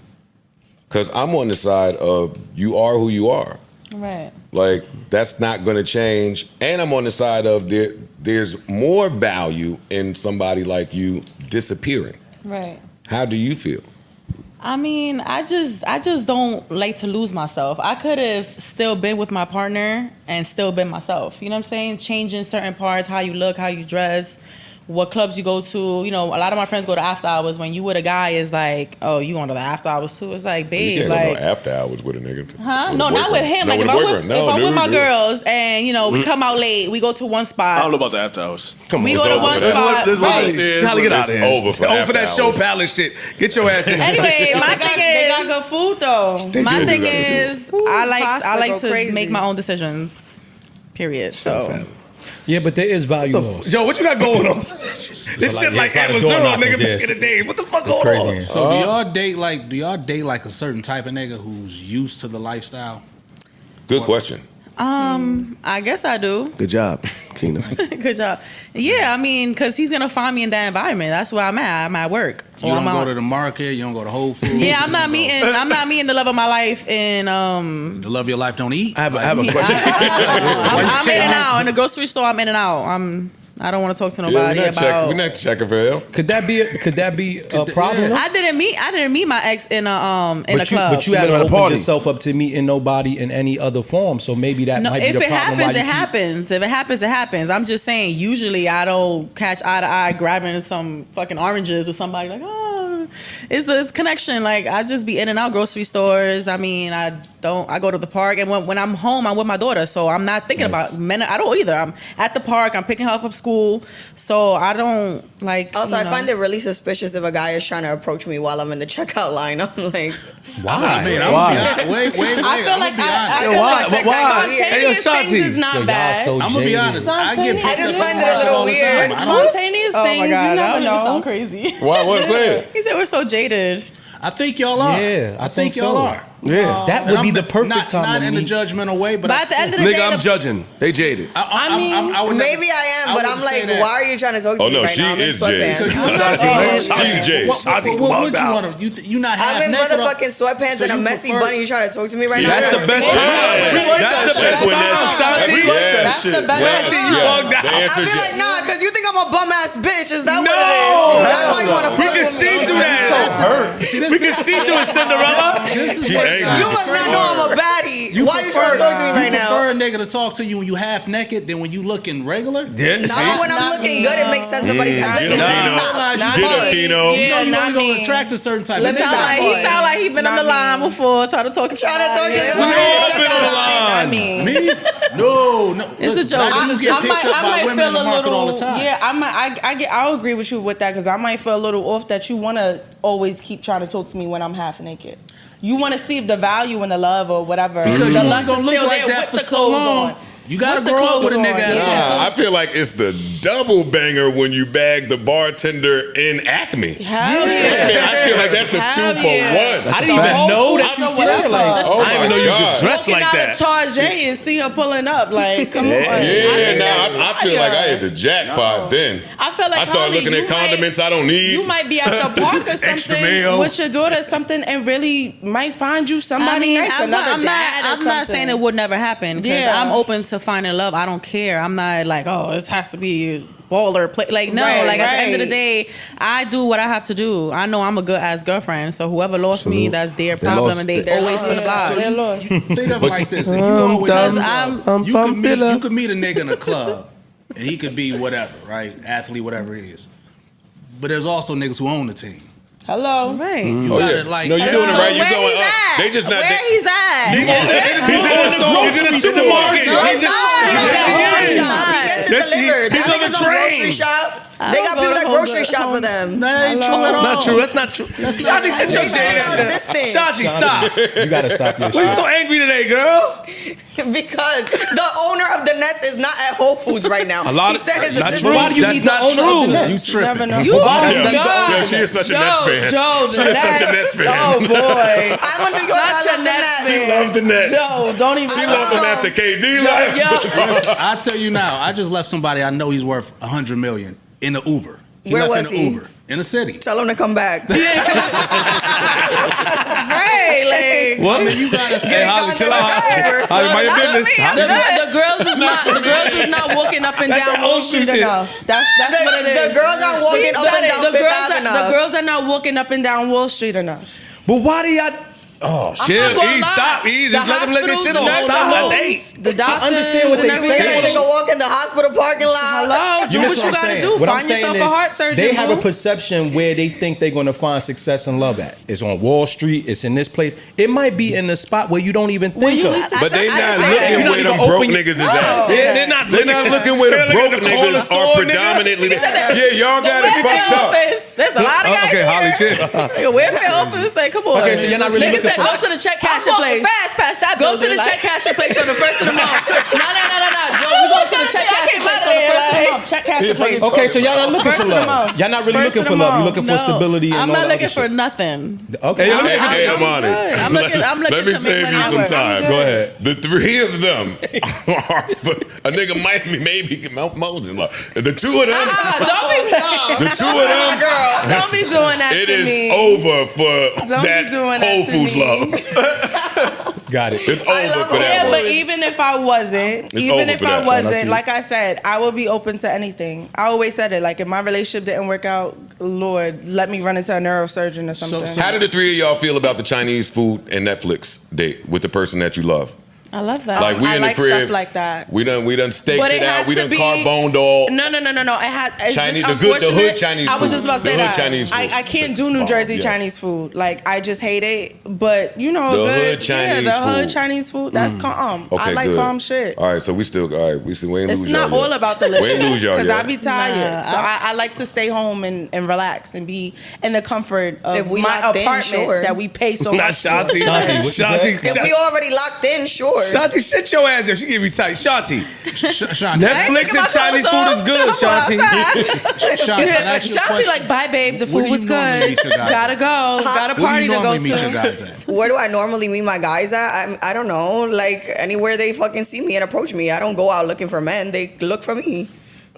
Because I'm on the side of you are who you are. Right. Like, that's not going to change. And I'm on the side of there's more value in somebody like you disappearing. Right. How do you feel? I mean, I just don't like to lose myself. I could have still been with my partner and still been myself. You know what I'm saying? Changing certain parts, how you look, how you dress, what clubs you go to. You know, a lot of my friends go to after hours. When you with a guy, is like, oh, you going to the after hours too? It's like, You babe, can't like, go no after hours with a nigga. huh? With a No, not with boyfriend. him. No, Like with if a I'm boyfriend. with, if I'm with my dude. girls and you know we come out late, we go to one I spot. don't know about the after hours. Come We on. go to over one for that. spot. There's right. limits here. Gotta get out of here. Over for Over that after show hours. palace shit. Get your ass in. Anyway, my They thing got good is, food though. my do thing got good is, food. I Pasta like go to crazy. make my own decisions. Period. So. Yeah, but there is value. Yo, what you got going on? This shit like it's a lot of Amazon, door knockers, nigga, back yes. in the day. What the fuck It's going crazy. on? Man. So do y'all date a certain type of nigga who's used to the lifestyle? Good question. I guess I do. Good job, Kino. Good job. Yeah, I mean, because he's gonna find me in that environment. That's where I'm at. I'm at work. You don't go to the market. You don't go to Whole Foods. Yeah, I'm not meeting the love of my life in The love of your life don't eat. I have a question. I'm in and out. In the grocery store, I'm in and out. I don't want to talk to Yeah, nobody about. we're not checking for help. Could that be a problem? I didn't meet my ex in a But club. you haven't opened yourself up to meeting nobody in any other form, so maybe that might be the problem. If it happens, it happens. I'm just saying, usually I don't catch eye to eye grabbing some fucking oranges with somebody like, oh, it's a connection. Like, I just be in and out grocery stores. I mean, I go to the park, and when I'm home, I'm with my daughter, so I'm not thinking about men. I don't either. I'm at the park, I'm picking her up from school, so I don't like. Also, I find it really suspicious if a guy is trying to approach me while I'm in the checkout line. I'm like, why? I mean, I'm gonna be honest. Wait. I feel like spontaneous things is not bad. So I'm gonna be honest. I just find it a little weird. Spontaneous things, you never know. Sound crazy. Why? What's that? He said we're so jaded. I think y'all are. Yeah, I think y'all so. are. Yeah. That would be the perfect time. Not to in a meet. judgmental way, but At the end of the day, Nigga, I'm judging. They jaded. I mean, maybe I am, but I'm like, why are you trying to talk to Oh, me no, right she now? I'm in is jaded. sweatpants. She's jaded. What would you want to? You not half I'm in naked? motherfucking sweatpants So and a you messy prefer- bunny. You trying to talk to me right now? That's the best time. That's the best time, Shanti. That's the best Shanti, you bugged out. I feel like, nah, because you think I'm a bum ass bitch. Is that what it No! is? That's why you want to We fuck can with see me. through that. We can see through it, Cinderella. She's angry. You must not know I'm a baddie. Why you trying to talk to me right You now? prefer a nigga to talk to you when you half naked than when you looking regular? Yeah, Not when I'm looking good. It makes sense. Somebody's Get listen. up, Kino. Stop. Get up, Kino. You know you not only gonna me. attract a certain type Let of me nigga. stop. He sound like he been on the line before, trying to talk to Trying to talk to somebody. somebody. We all been on the line. Me? No. It's a joke. Black dudes get picked up by women in the market all the time. Yeah, I'll agree with you with that because I might feel a little off that you want to always keep trying to talk to me when I'm half naked. You want to see if the value and the love or whatever. Because the you only lust gonna is look still like there that with for the so clothes long. on. You gotta With the grow up clothes with a on, nigga ass yeah. Nah, I feel like it's the double banger when you bag the bartender in Acme. Hell yeah. I feel like that's the Hell 2 for yeah. 1. I didn't even know that you you did did like. Oh I didn't even know you God. could dress Walking like out that. of Tarjay and see her pulling up. Like, come on. Yeah, nah, I feel like I hit did. the jackpot then. I feel like I start Holly, looking at you condiments I don't need. You might be at the park or Extra something mayo. with your daughter or something and really might find you somebody nice, another dad or I'm not something. saying it would never happen. Because Yeah. I'm open to finding love. I don't care. I'm not like, oh, it has to be baller play. Like, no. Right, like, at the end of the right. day, I do what I have to do. I know I'm a good ass girlfriend. So whoever lost me, that's their problem, lost- and they always for the block. They're lost. Think of it like this. If you always in the I'm- club, you could meet a nigga in a club and he could be whatever, right? Athlete, whatever he is. But there's also niggas who own the team. Hello. Right. You Oh, gotta yeah. like No, you're doing it right. You're Where going he's up. at? They just not. Where he's at? He's in the supermarket. He's in He's He's on the train. Shop. I They don't got go people to that Home grocery Goods. shop for them. That ain't true at all. Not true. That's not true. Shanti, sit your They got shit. assistants. Shanti, stop. You gotta stop your Why you shit. so angry today, girl? Because the owner of the Nets is not at Whole Foods right now. A lot He of said his not assistant- true. Why do you That's need the not owner of the true. Nets? You tripping. You are Yeah. God. Yeah, she is such a Nets fan. Joe, She is such a Nets fan. Oh boy. I'm a New York. I Such a love the Nets Nets. She loves the Nets. Joe, don't even. She loves them after KD left. Yo. I'll tell you now, I just left somebody I know he's worth $100 million in the Uber. He Where left was in he? the Uber. In the city. Tell him to come back. Right. Like, What? You gotta Hey, Holly, chill out. Holly, mind your business. The girls is not walking up and That's down that Wall old Street shit. enough. That's what it is. The girls aren't walking up and down Fifth Avenue. The girls are not walking up and down Wall Street enough. But why do y'all? Oh, I'm Chill, not gonna E, lie. stop, E. The Just let him lick his hospitals, shit the off. nursing Stop. That's homes, 8. the doctors, understand what and they You say. gotta everything. take a walk in the hospital parking lot. Hello, do what miss you I'm gotta saying. do. What I'm Find saying yourself a is, heart surgeon. They have a boo. perception where they think they're gonna find success and love at. It's on Wall Street. It's in this place. It might be in a spot where you don't even think of. But they I not say looking that. where You them don't broke even niggas is open at. Yeah, they're not Looking where the They're broke looking at the corner niggas store, are nigga. predominantly. Yeah, y'all got it fucked up. office. There's a lot of guys Okay, Holly, here. chill. Welfare office. Like, come on. Okay, so you're not really Niggas looking said for. go to the check cashing I'm place. walking fast past that Go to building, the like- check cashing place on the first of the month. No. We go to the check cashing place on the first of the month. Check cashing place. Okay, so y'all not looking First for of the love. month. Y'all not really First looking of for the love. You're month. looking for stability. And I'm all not that looking other for shit. nothing. Okay. Hey, Hey, I'm on it. I'm looking Let me to save make you money some at work. time. Go ahead. The 3 of them are a nigga might be maybe Mount Moses love. The 2 of them, the 2 of them, Don't be doing that it to is me. over for Don't be that doing that Whole to Foods me. love. Got it. It's over love for it. that Yeah, one. but even if I wasn't, over for that. like I said, I would be open to anything. I always said it. Like if my relationship didn't work out, Lord, let me run into a neurosurgeon or something. How did the three of y'all feel about the Chinese food and Netflix date with the person that you love? I love that. Like we I in like the crib, stuff like that. We done staked But it out. has We to done be- carboned all. No. It's Chinese- just the hood unfortunate. Chinese I was food. just about to The say hood that. Chinese food. I can't do New Bomb, Jersey yes. Chinese food. Like I just hate it. But you know, The good, hood Chinese the hood food. Chinese food. That's calm. I Okay, like good. calm shit. All right, so we still all right. We ain't It's lose not y'all all yet. about the We ain't list lose y'all because yet. I be tired. Nah, So I like to stay home and relax and be in the comfort of If we my locked in, apartment sure. that we pay so Not much for. Shanti. Shanti, what you said? If we already locked in, sure. Shanti, shit your ass there. She give me tight. Shanti, Shanti, Netflix and Chinese food is good, Shanti. Shanti, can I ask you a Shanti question? like, bye babe, the Where food do was you normally good. meet your guys Gotta at? go. Got a Where party do you to go normally meet your to. guys at? Where do I normally meet my guys at? I don't know. Like anywhere they fucking see me and approach me. I don't go out looking for men. They look for me.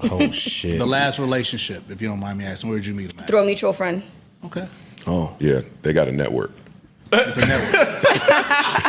Oh shit. The last relationship, if you don't mind me asking, where did you meet them at? Through a mutual friend. Okay. Oh, Yeah, they got a network. It's a network.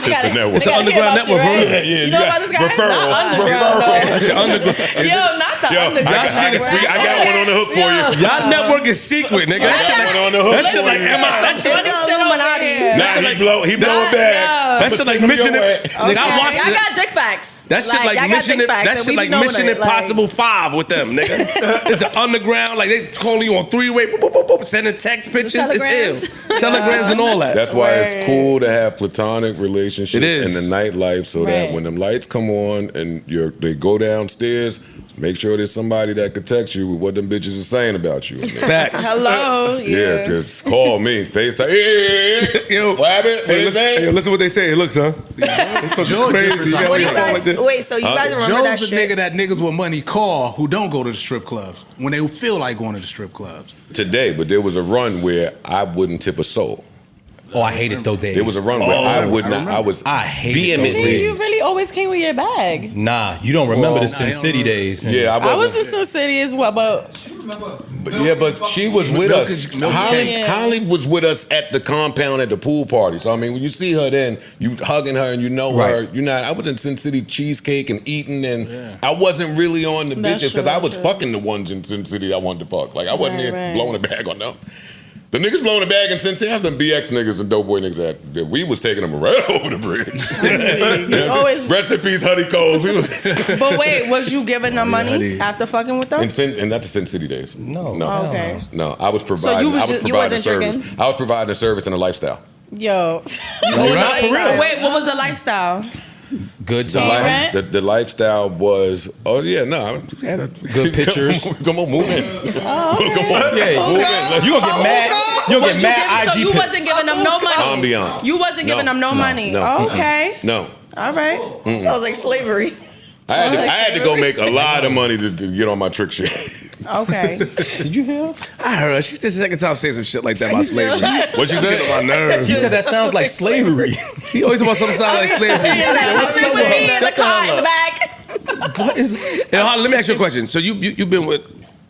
It's a network. It's an underground network, bro. Yeah, You you know got about this guy? referral. Not underground, though. That's your underground. Yo, not the Yo, underground. I got one on the hook for you. Y'all network is secret, nigga. I got one on the hook That shit for like you. MI. It's the Illuminati. Nah, he blowing back. That shit like Mission. Nigga, I watched Y'all it. got dick facts. That shit like y'all got Mission. dick facts, That and shit we like be knowing Mission it, like- Impossible 5 with them, nigga. It's an underground. Like they calling you on three-way, boop, boop, boop, boop, sending text pictures. It's telegrams? ill. Telegrams and all that. That's why it's cool to have platonic relationships It is. in the nightlife, so that Right. when them lights come on and they go downstairs, make sure there's somebody that could text you with what them bitches are saying about you. Facts. Hello. Yeah, because call me, FaceTime. Hey, Yo, what happened? What hey, they listen, saying? hey, listen what they say. It looks, huh? They talking Joe crazy. different. You got What do me you going guys? like this. Wait, so you guys remember that Joe's the shit? nigga that niggas with money call who don't go to the strip clubs when they feel like going to the strip clubs. Today, but there was a run where I wouldn't tip a soul. Oh, I hate it though, days. There was a run where I would not. I was I hate vehemently. it. You really always came with your bag. Nah, you don't remember Well, the Sin City days. Yeah, I was in Sin City as well, but but she was with us. Holly, Yeah. Holly was with us at the compound at the pool party. So I mean, when you see her, then you hugging her and you know her. Right. You're not. I was in Sin City cheesecake and eating, and I wasn't really on the That's bitches because true, I was true. fucking the ones in Sin City I wanted to fuck. Like I wasn't Right, there right. blowing a bag on them. The niggas blowing a bag in Sin City, I have them BX niggas and dope boy niggas that we was taking them right over the bridge. always- Rest in peace, Honey Cole. We was But wait, was you giving them money honey. after fucking with them? and that's the Sin City days. No. no, hell Okay. no. I was providing. you was I was just- you providing wasn't service. tricking? I was providing a service and a lifestyle. yo, Wait, what was the lifestyle? Good The, time. li- Rent? the lifestyle was, I had a Good pictures. Come on, move in. Come on, Yeah, move in. Let's you gonna get mad. You'll Was get you mad so IG you pics. wasn't giving them no money. ambiance. You wasn't giving them no money. no. Okay. No, All right. Sounds like slavery. I had to go make a lot of money to get on my trick shit. Okay. Did you hear? I heard her. She's the second time saying some shit like that about slavery. What you Get say? on my nerves. She said that sounds like slavery. She always about something sound like slavery. with me in the Shut the car hell in the up. back. What is? Hey, Holly, let me ask you a question. So you've been with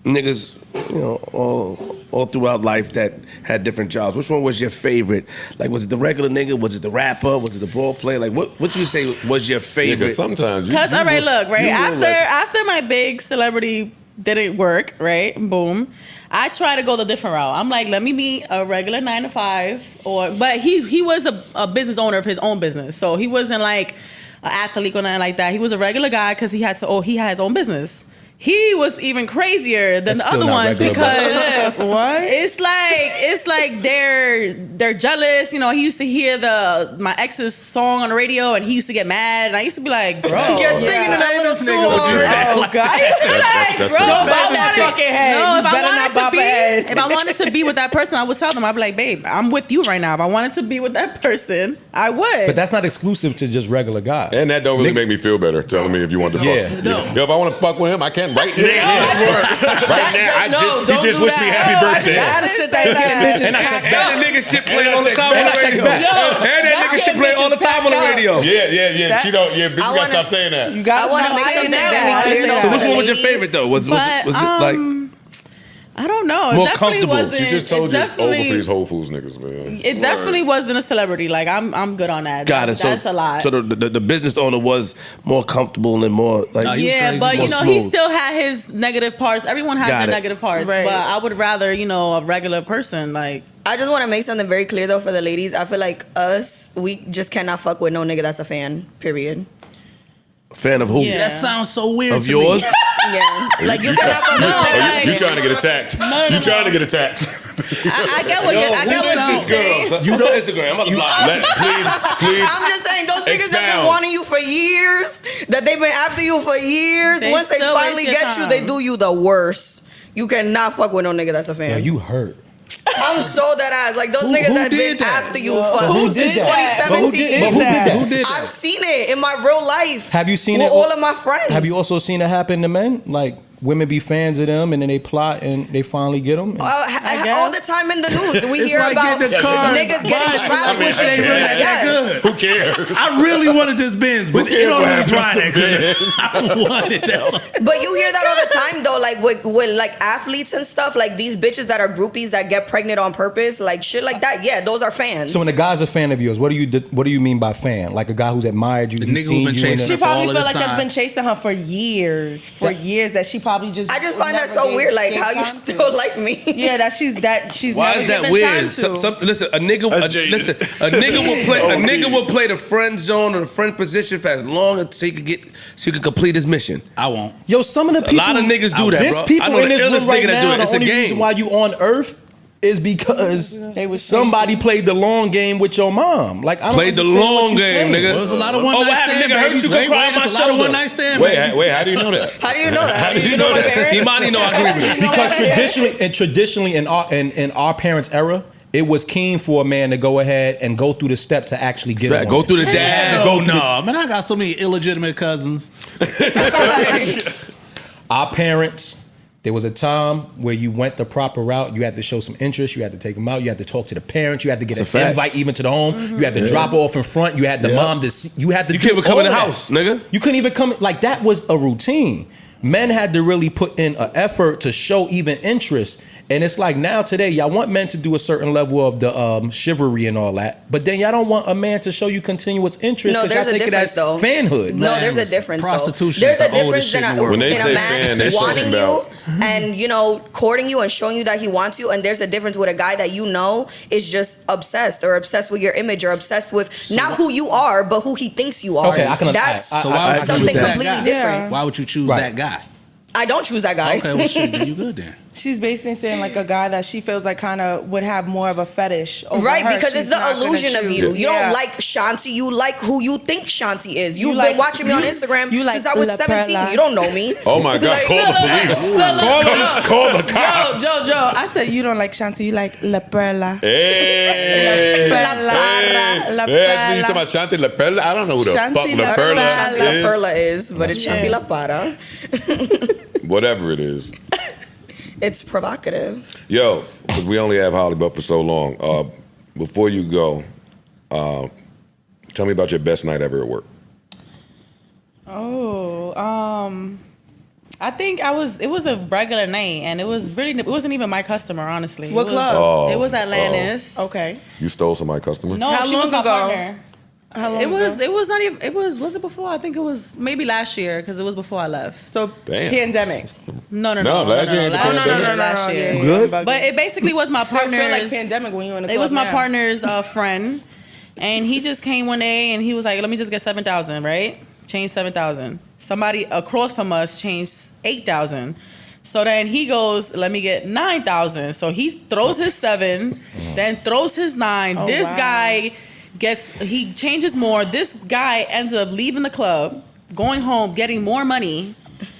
niggas, you know, all throughout life that had different jobs. Which one was your favorite? Like, was it the regular nigga? Was it the rapper? Was it the ball player? Like, what do you say was your favorite? Because sometimes you. Cause all right, look, right you after like- after my big celebrity didn't work, right? Boom. I try to go the different route. I'm like, let me meet a regular 9 to 5, but he was a business owner of his own business, so he wasn't like an athlete or nothing like that. He was a regular guy because he had his own business. He was even crazier than That's the still other not ones regular, because What? it's like they're jealous. You know, he used to hear my ex's song on the radio and he used to get mad, and I used to be like, bro, You're singing in a little This nigga was school. Oh, God. I used to be like, that's bro, the- if I Bow that wanted- fucking head. No, You if I better not wanted bob to be, ahead. if I wanted to be with that person, I would tell them. I'd be like, babe, I'm with you right now. If I wanted to be with that person, I would. But that's not exclusive to just regular guys. And that don't really make me feel better telling me if you want to fuck. Yeah. Yo, if I want to fuck with him, I can right now. Right now, No, he don't just do wished me that. happy birthday. That's the shit that's getting bitches And I packed text up. And that nigga shit play all the time And on I the text radio. back. And that nigga shit play all the time on the radio. Yeah. She don't. Yeah, bitch, you gotta wanna- stop saying that. You guys I want to stop make saying something that. very clear though. So for which the one was your ladies. favorite though? Was it like? I don't know. It More definitely comfortable. wasn't. She just told it you it's over definitely- for these Whole Foods niggas, man. It definitely wasn't a celebrity. Like I'm good on that. Got it. That's a lot. So the business owner was more comfortable and more like. Nah, he was Yeah, crazy. but More you know, he smooth. still had his negative parts. Everyone has Got their it. negative parts, Right. but I would rather, you know, a regular person. Like, I just want to make something very clear though for the ladies. I feel like we just cannot fuck with no nigga that's a fan. Period. Fan of who? Yeah. That sounds so weird Of to yours? me. Yeah, like you cannot fuck with No, no like- nigga. You trying to get attacked? no, You no. trying to get attacked? I get what Yo, you're. I get who what is you're this girl? saying. So, you know Instagram. I'm about to block her. Please. I'm just saying, those niggas that Expound. been wanting you for years, that they've been after you for years. They Once they still finally waste your get you, time. they do you the worst. You cannot fuck with no nigga that's a fan. Yo, you hurt. I'm so that ass. Like those Who- niggas who that been did that? after you for Who since did that? But who did 2017. Who did I've that? seen it in my real life. Have you seen with it? all of my friends? Have you also seen it happen to men? Like women be fans of them and then they plot and they finally get them. guess. all the time in the news, we It's hear like about getting the car. niggas getting But trapped. I wish it ain't really that Yes. good. Who cares? I really wanted this Benz, but it don't really drive that good. I wanted that. But you hear that all the time though, like with like athletes and stuff, like these bitches that are groupies that get pregnant on purpose, like shit like that. Yeah, those are fans. So when a guy's a fan of yours, what do you mean by fan? Like a guy who's admired you, The who's nigga who seen been you in chasing a- She her for all probably of feel this like that's time. been chasing her for years. That she probably just. I just find that never so gave- weird. Like gave how you time still to. like me. Yeah, that she's Why never is that given weird? time to. Listen, a nigga will play a nigga will play the friend zone or the friend position for as long as he could complete his mission. I won't. Yo, some of the A people. lot of niggas do that, There's bro. I people know in the this illest room right nigga that do now. it. The It's a only game. reason why you on Earth is because They was somebody chasing. played the long game with your mom. Like I don't Played the understand what long you game, saying. nigga. Well, there's a lot of one Oh, night what happened, stand nigga? Hurt babies. you can cry on my There's a lot of shoulder. one night stand Wait, babies. how do you know that? How do you know that? How do you know my that? parents? Imani know I agree with you. Because traditionally in our parents' era, it was keen for a man to go ahead and go through the steps to actually get Right, a go woman. through the dad. Oh no, man! I got so many illegitimate cousins. Our parents, there was a time where you went the proper route. You had to show some interest. You had to take them out. You had to talk to the parents. You had to get It's an a fact. invite even to the home. You had to drop off in front. You had the Yeah. mom to see. You had to. You do can't even come all in the of that. house, nigga. You couldn't even come. Like that was a routine. Men had to really put in an effort to show even interest. And it's like now today, y'all want men to do a certain level of the chivalry and all that, but then y'all don't want a man to show you continuous interest. No, 'cause there's y'all a take it difference as though. fanhood. No, there's a difference. Prostitution Though. is There's the a oldest difference shit in in a, the world. When they in a say man fan, they wanting talking you about- and courting you and showing you that he wants you, and there's a difference with a guy that is just obsessed with your image or obsessed with not who you are but who he thinks you are. Okay, I can. That's So why would you something choose that completely guy? different. Why would you choose Right. that guy? I don't choose that guy. Okay, well, shit, then you good then. She's basically saying like a guy that she feels like kind of would have more of a fetish over Right, her. because She's it's the not gonna illusion of choose. you. You Yeah. don't like Shanti. You like who you think Shanti is. You've like- been watching me on you- Instagram you like since I was La 17. Perla. You don't know me. Oh my God! Like- Call the police. Call the cops. Joe, I said you don't like Shanti. You like La Perla. Hey. La Perla. La Hey, you talking Perla. about Shanti La Perla? I don't know who the Shanti fuck La La I don't know what Perla Shanti La is. Perla is, but it's Yeah. Shanti La Para. Whatever it is. It's provocative. Yo, because we only have Holly but for so long. Before you go, tell me about your best night ever at work. I think it was a regular night, and it wasn't even my customer, honestly. What It was- club? Oh, It was Atlantis. Okay. You stole somebody's customer? No, How she was long my ago? partner. How long It was ago? not even was it before? I think it was maybe last year because it was before I left. So Damn. pandemic. No, last year ain't the last year, pandemic. last year. yeah, Good. I'm bugging. But it basically was my Still feel partner's. like pandemic when you in the It was club my now. partner's friend, and he just came one day and he was like, "Let me just get 7,000, right? Change 7,000." Somebody across from us changed 8,000. So then he goes, "Let me get 9,000." So he throws his 7, then throws his 9. Oh, This wow. guy he changes more. This guy ends up leaving the club, going home, getting more money,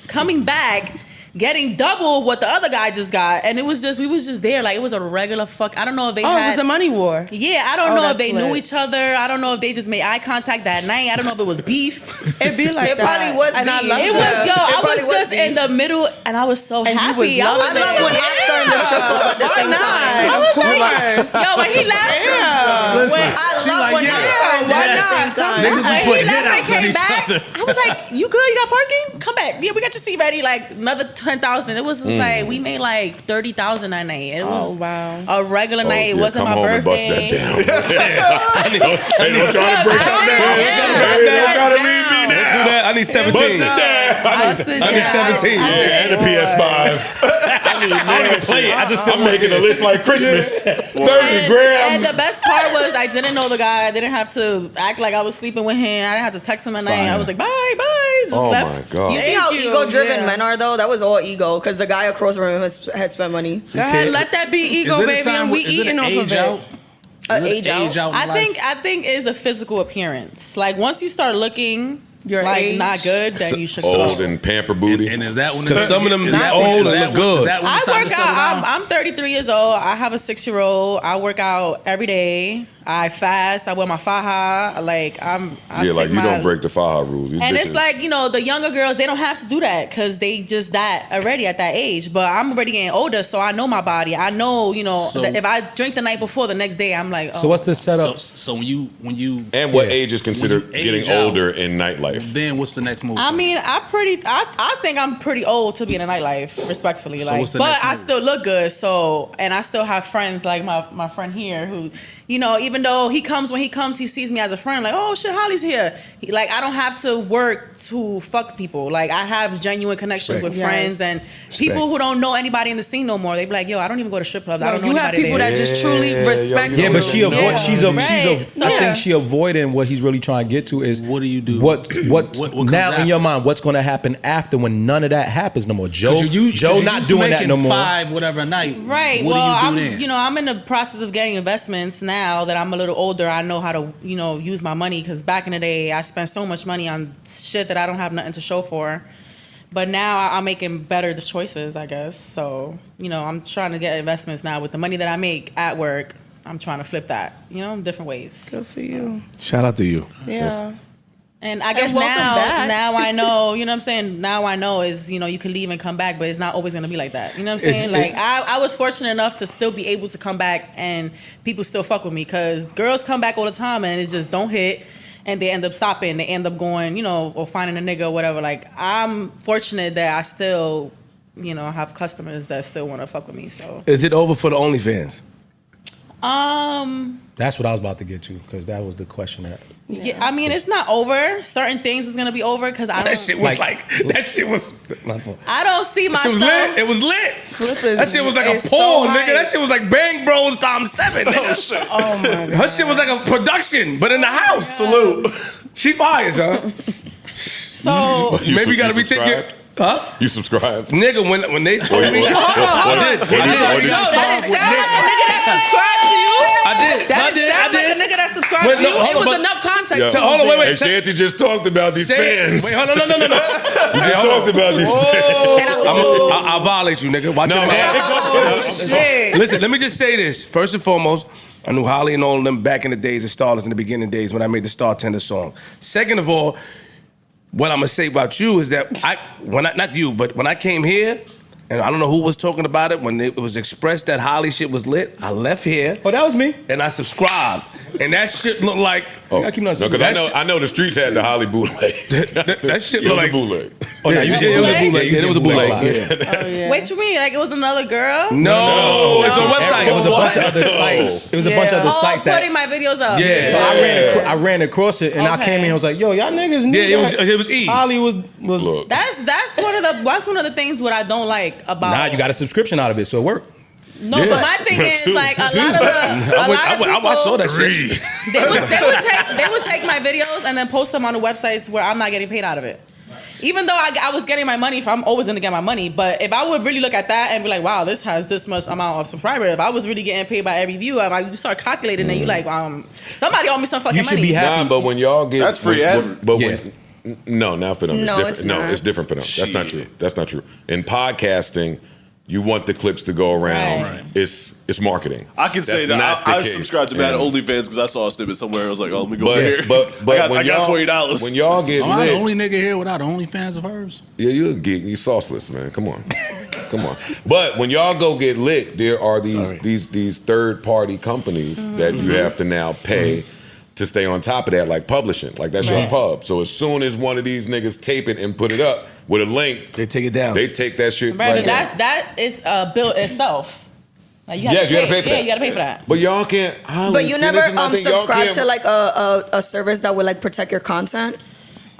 coming back, getting double what the other guy just got, and we was just there like it was a regular fuck. I don't know if they Oh, had. it was a money war. Yeah, I don't Oh, know if that's they knew lit. each other. I don't know if they just made eye contact that night. I don't know if it was beef. It be like It that. probably was and I beef. love It that. was It I probably was was just beef. in the middle, and I was so And you happy. was I I love when acts are in the strip club at the same time. I was like, yo, when he laughed, Listen, I she love like, when yeah. I'm friends at the same time. Niggas just put hit outs on came each back. other. I was like, "You good? You got parking? Come back. Yeah, we got your seat ready." Like another 10,000. It was just like we made like 30,000 that night. It was a regular night. It wasn't my birthday. Come home and bust that down. Hey, don't try to break that down. Hey, don't try to leave me Do now. that. I need 17. Bust it down. I need 17. Yeah, and a PS5. I need play it. I just I'm making a list like Christmas. 30 grand. And the best part was I didn't know the guy. I didn't have to act like I was sleeping with him. I didn't have to text him at night. I was like, bye, bye. Just left. my God. You see how Thank you. ego-driven Yeah. men are, though? That was all ego, because the guy across from him had spent money. Go ahead, let that be ego, Is it a baby, time and we is it eating an off age of out? it. Is it Age out? in I life? think it's a physical appearance. Like once you start looking Your like age. not good, then you should Old go. and pamper booty. And is that when Because some of them is is that old when- and is that look when- good. Is that when I it's time to work settle out. down? I'm 33 years old. I have a 6-year-old. I work out every day. I fast. I wear my faja. Like I Yeah, like take you my- don't break the Faja rules. These And it's bitches- like, the younger girls, they don't have to do that because they just that already at that age. But I'm already getting older, so I know my body. I know, So- that if I drink the night before, the next day, I'm like, oh. So what's the setup? So when you and what age is considered When you age getting out, older in nightlife? then what's the next move? I mean, I think I'm pretty old to be in the nightlife, respectfully. So Like, what's the but next I move? still look good. So, and I still have friends like my friend here who, even though when he comes, he sees me as a friend. Like, oh shit, Holly's here. Like, I don't have to work to fuck people. Like, I have genuine connections Respect. with Yes. friends and people who don't know anybody in the scene no more. They be like, yo, I don't even go to strip clubs. I don't know You have anybody people there. that just truly respect Yeah, you. but she avoid. Yeah. Right. I Yeah. think she avoiding what he's really trying to get to is What do you do? What comes now after? in your mind? What's going to happen after when none of that happens no more? Joe Joe not doing that no more. 5 whatever a night. Right. What Well, do you do then? I'm in the process of getting investments now that I'm a little older. I know how to, use my money because back in the day, I spent so much money on shit that I don't have nothing to show for. But now I'm making better choices, I guess. So, I'm trying to get investments now with the money that I make at work. I'm trying to flip that, different ways. Good for you. Shout out to you. Yeah. And I guess welcome back. now I know, you know what I'm saying? Now I know is, you can leave and come back, but it's not always going to be like that. You know what I'm saying? Like, I was fortunate enough to still be able to come back and people still fuck with me because girls come back all the time and it just don't hit and they end up stopping. They end up going, or finding a nigga or whatever. Like, I'm fortunate that I still, have customers that still want to fuck with me. So, Is it over for the OnlyFans? That's what I was about to get to because that was the question that. yeah, I mean, it's not over. Certain things is going to be over because I That don't. shit was that shit was. My fault. I don't see That shit myself. was lit. It was lit. Flip is, That shit was like a is so porn, nigga. hype. That shit was like Bang Bros times 7, nigga. Oh shit. Oh my God. Her shit was like a production, but in the house. Salute. She fires, huh? So Maybe you gotta rethink subscribed? it. Huh? You subscribed? Nigga, when they told me, I did. That didn't sound like a nigga that subscribed to you. I did. That I didn't did. sound like a nigga that subscribed Wait, to no, you. hold It on, was but- enough context. Yeah. to Hold on, it. wait. Hey, Shanty just talked about these fans. Wait, hold on, no. You just talked about these fans. I'll violate you, nigga. Watch your mouth. Shit. Listen, let me just say this. First and foremost, I knew Holly and all of them back in the days of Starless in the beginning days when I made the Star Tender song. Second of all, what I'm gonna say about you is that not you, but when I came here, and I don't know who was talking about it, when it was expressed that Holly shit was lit, I left here. Oh, that was me. And I subscribed. And that shit looked like I keep on No, because I know the streets had the Holly bootleg. that shit It looked was a like bootleg. Oh, no, you it was a bootleg. bootleg. Yeah, It was a bootleg. bootleg. Yeah. Wait, you mean like it was another girl? No, it's on website. It was a bunch of other sites. It was a bunch of other sites that. putting my videos up. Yeah. So I ran across it and I Okay. came in and was like, yo, y'all niggas knew Yeah, that it was E. Holly was Look. That's one of the things what I don't like about. Nah, you got a subscription out of it, so it worked. No, Yeah. but my thing is like a lot of people. I saw that shit. They would take my videos and then post them on the websites where I'm not getting paid out of it. Even though I was getting my money, I'm always gonna get my money. But if I would really look at that and be like, wow, this has this much amount of subscribers. If I was really getting paid by every view, you start calculating and you like, somebody owe me some fucking You should money. be happy. Nah, but when y'all get That's free ad. But Yeah. when no, not for them. It's No, different. it's No, not. it's different for them. That's not true. That's not true. In podcasting, you want the clips to go around. Right. It's marketing. I can say That's that not the I case. subscribed to Bad And- OnlyFans because I saw a snippet somewhere. I was like, oh, let me go But over here. but I when got y'all $20. when y'all get So I'm the lit, only nigga here without OnlyFans of hers. yeah, you're a geek. You sauceless, man. Come on. Come on. But when y'all go get lit, there are these third party companies that you have to now pay to stay on top of that, like publishing. Like that's your pub. So as soon as one of these niggas tape it and put it up with a link, they take it down. They take that shit Brandon, right that is a bill itself. Like you Yes, you gotta pay for that. Yeah, you gotta pay for that. But y'all can't. But you never subscribe to like a service that would like protect your content.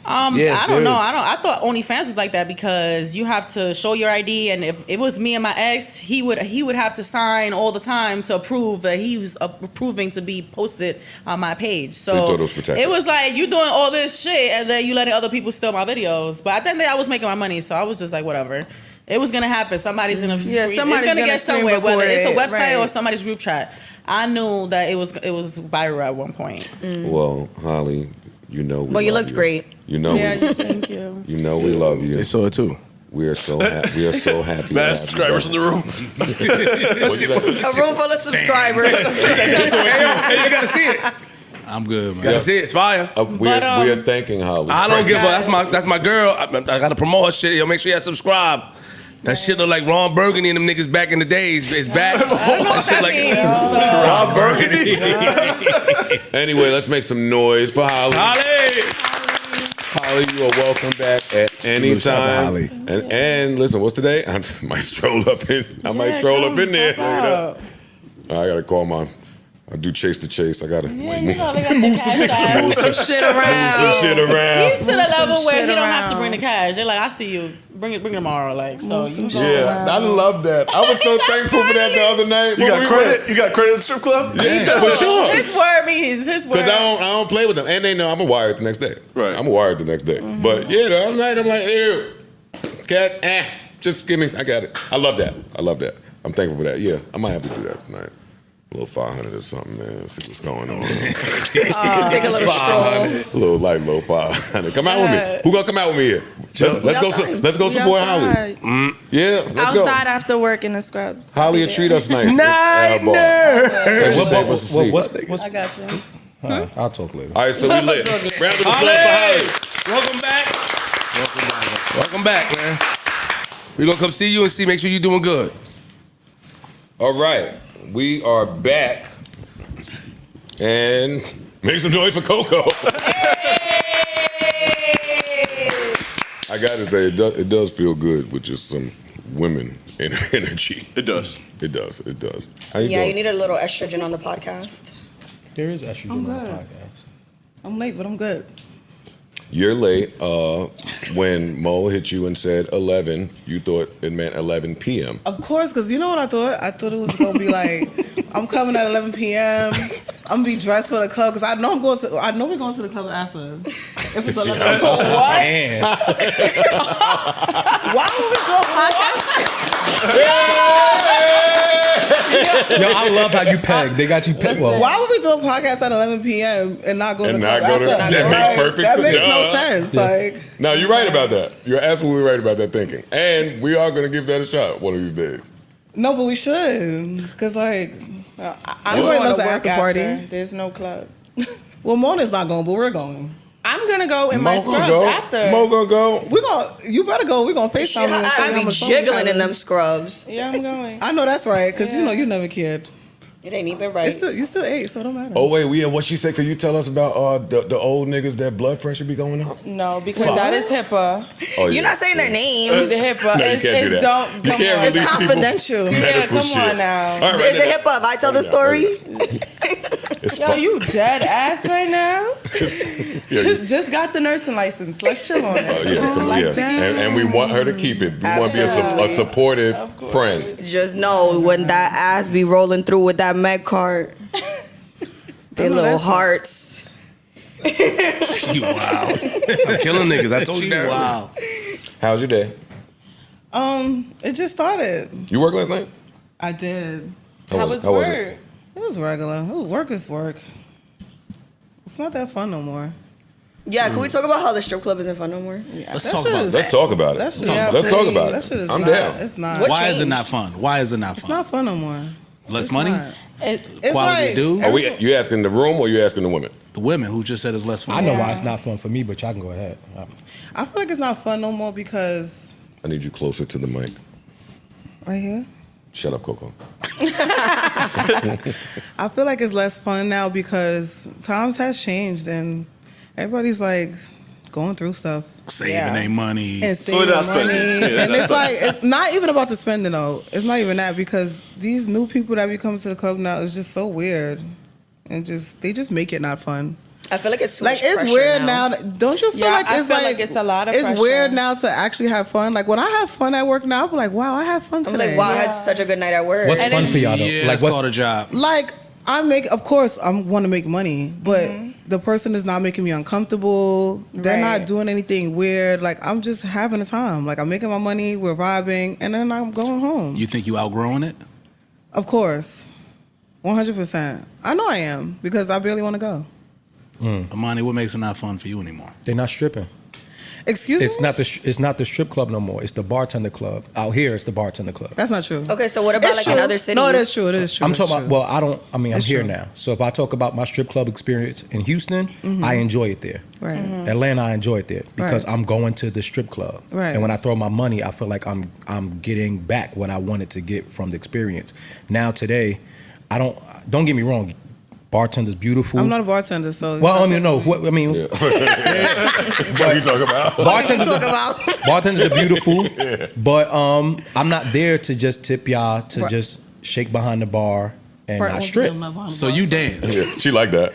Yes, I don't know. there is. I thought OnlyFans was like that because you have to show your ID, and if it was me and my ex, he would have to sign all the time to approve that he was approving to be posted on my page. So you thought it was protected. It was like you doing all this shit, and then you letting other people steal my videos. But at the end of the day, I was making my money, so I was just like, whatever. It was gonna happen. Somebody's gonna somebody's it's gonna gonna get screen somewhere, whether it's a record it, website or right. somebody's group chat. I knew that it was viral at one point. Well, Holly, you know. Well, you looked great. You know. Thank you. You know we love you. They saw it too. We are so happy. Mad subscribers in the room. A room full of subscribers. Hey, you gotta see it. I'm good, man. Gotta see it. It's fire. We are thanking Holly. I don't give a. That's my girl. I gotta promote her shit. Yo, make sure you subscribe. That shit look like Ron Burgundy and them niggas back in the days. It's back. That shit like Ron Burgundy. Anyway, let's make some noise for Holly. Holly, you are welcome back at any time. And listen, what's today? I might stroll up in. I might stroll up in there. I gotta call my. I do chase the chase. I gotta move some shit around. Move some shit around. He's to the level where he shit don't have to around. bring the cash. They're like, I see you. Bring it tomorrow. Like, so you Yeah, I love that. I was so thankful for that the other night. You got credit? You got credit at the strip club? Yeah, for sure. His word means his word. Because I don't play with them, and they know I'm a wired the next day. Right. I'm a wired the next day. But yeah, the other night I'm like, ew, cat, just give me. I got it. I love that. I'm thankful for that. Yeah, I might have to do that tonight. A little 500 or something, man. See what's going on. Take a little stroll. A little 500. Come out with me. Who gonna come out with me here? Let's go support Holly. Yeah, let's go. Outside after work in the scrubs. Holly will treat us nice. Niner. Hey, I got you. I'll talk later. All right, so we lit. Round of applause for Holly. Welcome back. Welcome back, man. We gonna come see you and make sure you're doing good. All right, we are back, and make some noise for Coco. I gotta say, it does feel good with just some women energy. It does. It does. How you Yeah, doing? you need a little estrogen on the podcast. There is estrogen on the podcast. I'm late, but I'm good. You're late. When Mo hit you and said 11, you thought it meant 11 p.m. Of course, because you know what I thought? I thought it was going to be like, I'm coming at 11 p.m. I'm going to be dressed for the club because I know we're going to the club after. If it's 11 p.m. What? Why would we do a podcast? Yo, I love how you peg. They got you pegged. Well, Why would we do a podcast at 11 p.m. and not go to the And club not go to- after? that makes perfect That sense. makes no Duh. sense. Like, No, you're right about that. You're absolutely right about that thinking. And we are going to give that a shot one of these days. no, but we should. Because, like, I'm everybody going loves to an work after party. after. There's no club. Well, Mona's not going, but we're going. I'm gonna go in my Mo gonna scrubs go. after. Mo gonna go. You better go. We're going to FaceTime you and see I how be much fun we jiggling in having. them scrubs. Yeah, I'm going. I know that's right, because you know you never cared. It ain't even right. You still 8, so it don't matter. Oh, wait, what she said? Could you tell us about the old niggas that blood pressure be going up? No, because that is HIPAA. Oh, You're not saying their name. The HIPAA. No, you can't do that. Don't You come can't on. release It's confidential. Yeah, medical come shit. on now. All right, Is it hip hop? I tell the story. It's Yo, fun. you dead ass right now? Yeah, you- Just got the nursing license. Let's chill on it. yeah, come on, yeah. And we want her to keep it. We want to be a Absolutely. supportive friend. Just know when that ass be rolling through with that med cart, they know little that's right. hearts. She wow. I'm killing niggas. I told you that. Wow. How's your day? It just started. You work last night? I did. How was how was work? it? It was regular. Work is work. It's not that fun no more. Yeah, can we talk about how the strip club isn't fun no more? Let's That talk shit about is- that. Let's talk about it. That shit- Let's talk about That shit it. is I'm not, down. It's not. What Why is it changed? not fun? Why is it not It's fun? not fun no more. Less It's money? not. It's Quality like dude? Are you asking the room or you asking the women? The women who just said it's less fun. I know why it's not fun for me, but y'all can go ahead. I feel like it's not fun no more because I need you closer to the mic. Right here. Shut up, Coco. I feel like it's less fun now because times has changed and everybody's like going through stuff. Saving their money. And So they're not saving money. spending. Yeah, And it's like, it's not even about the spending though. It's not even that because these new people that be coming to the club now is just so weird. And they just make it not fun. I feel like it's too Like much it's pressure weird now. don't you feel Yeah, like I it's feel like, like it's a lot of it's pressure. weird now to actually have fun. Like when I have fun at work now, I'm like, wow, I have fun I'm today. like, wow, I had such a good night at work. What's fun for y'all though? Yeah, Like that's what's called a job. Like of course I want to make money, but the person is not making me uncomfortable. They're Right. not doing anything weird. Like I'm just having a time. Like I'm making my money, we're vibing, and then I'm going home. You think you outgrowing it? Of course, 100%. I know I am because I barely want to go. Amani, what makes it not fun for you anymore? they're not stripping. Excuse me. It's not the strip club no more. It's the bartender club. Out here, it's the bartender club. That's not true. Okay, so what about It's like true. in other cities? No, it is true. It is true. I'm It's talking true. about. I'm It's here true. now. So if I talk about my strip club experience in Houston, I enjoy it there. Right. Atlanta, I enjoy it there because Right. I'm going to the strip club. Right. And when I throw my money, I feel like I'm getting back what I wanted to get from the experience. Now today, don't get me wrong, bartender's beautiful. I'm not a bartender, so. Well, I mean, no. I mean, What are you talking about? bartenders are beautiful, but I'm not there to just tip y'all to Right. just shake behind the bar and not strip. So you dance. Yeah, she like that.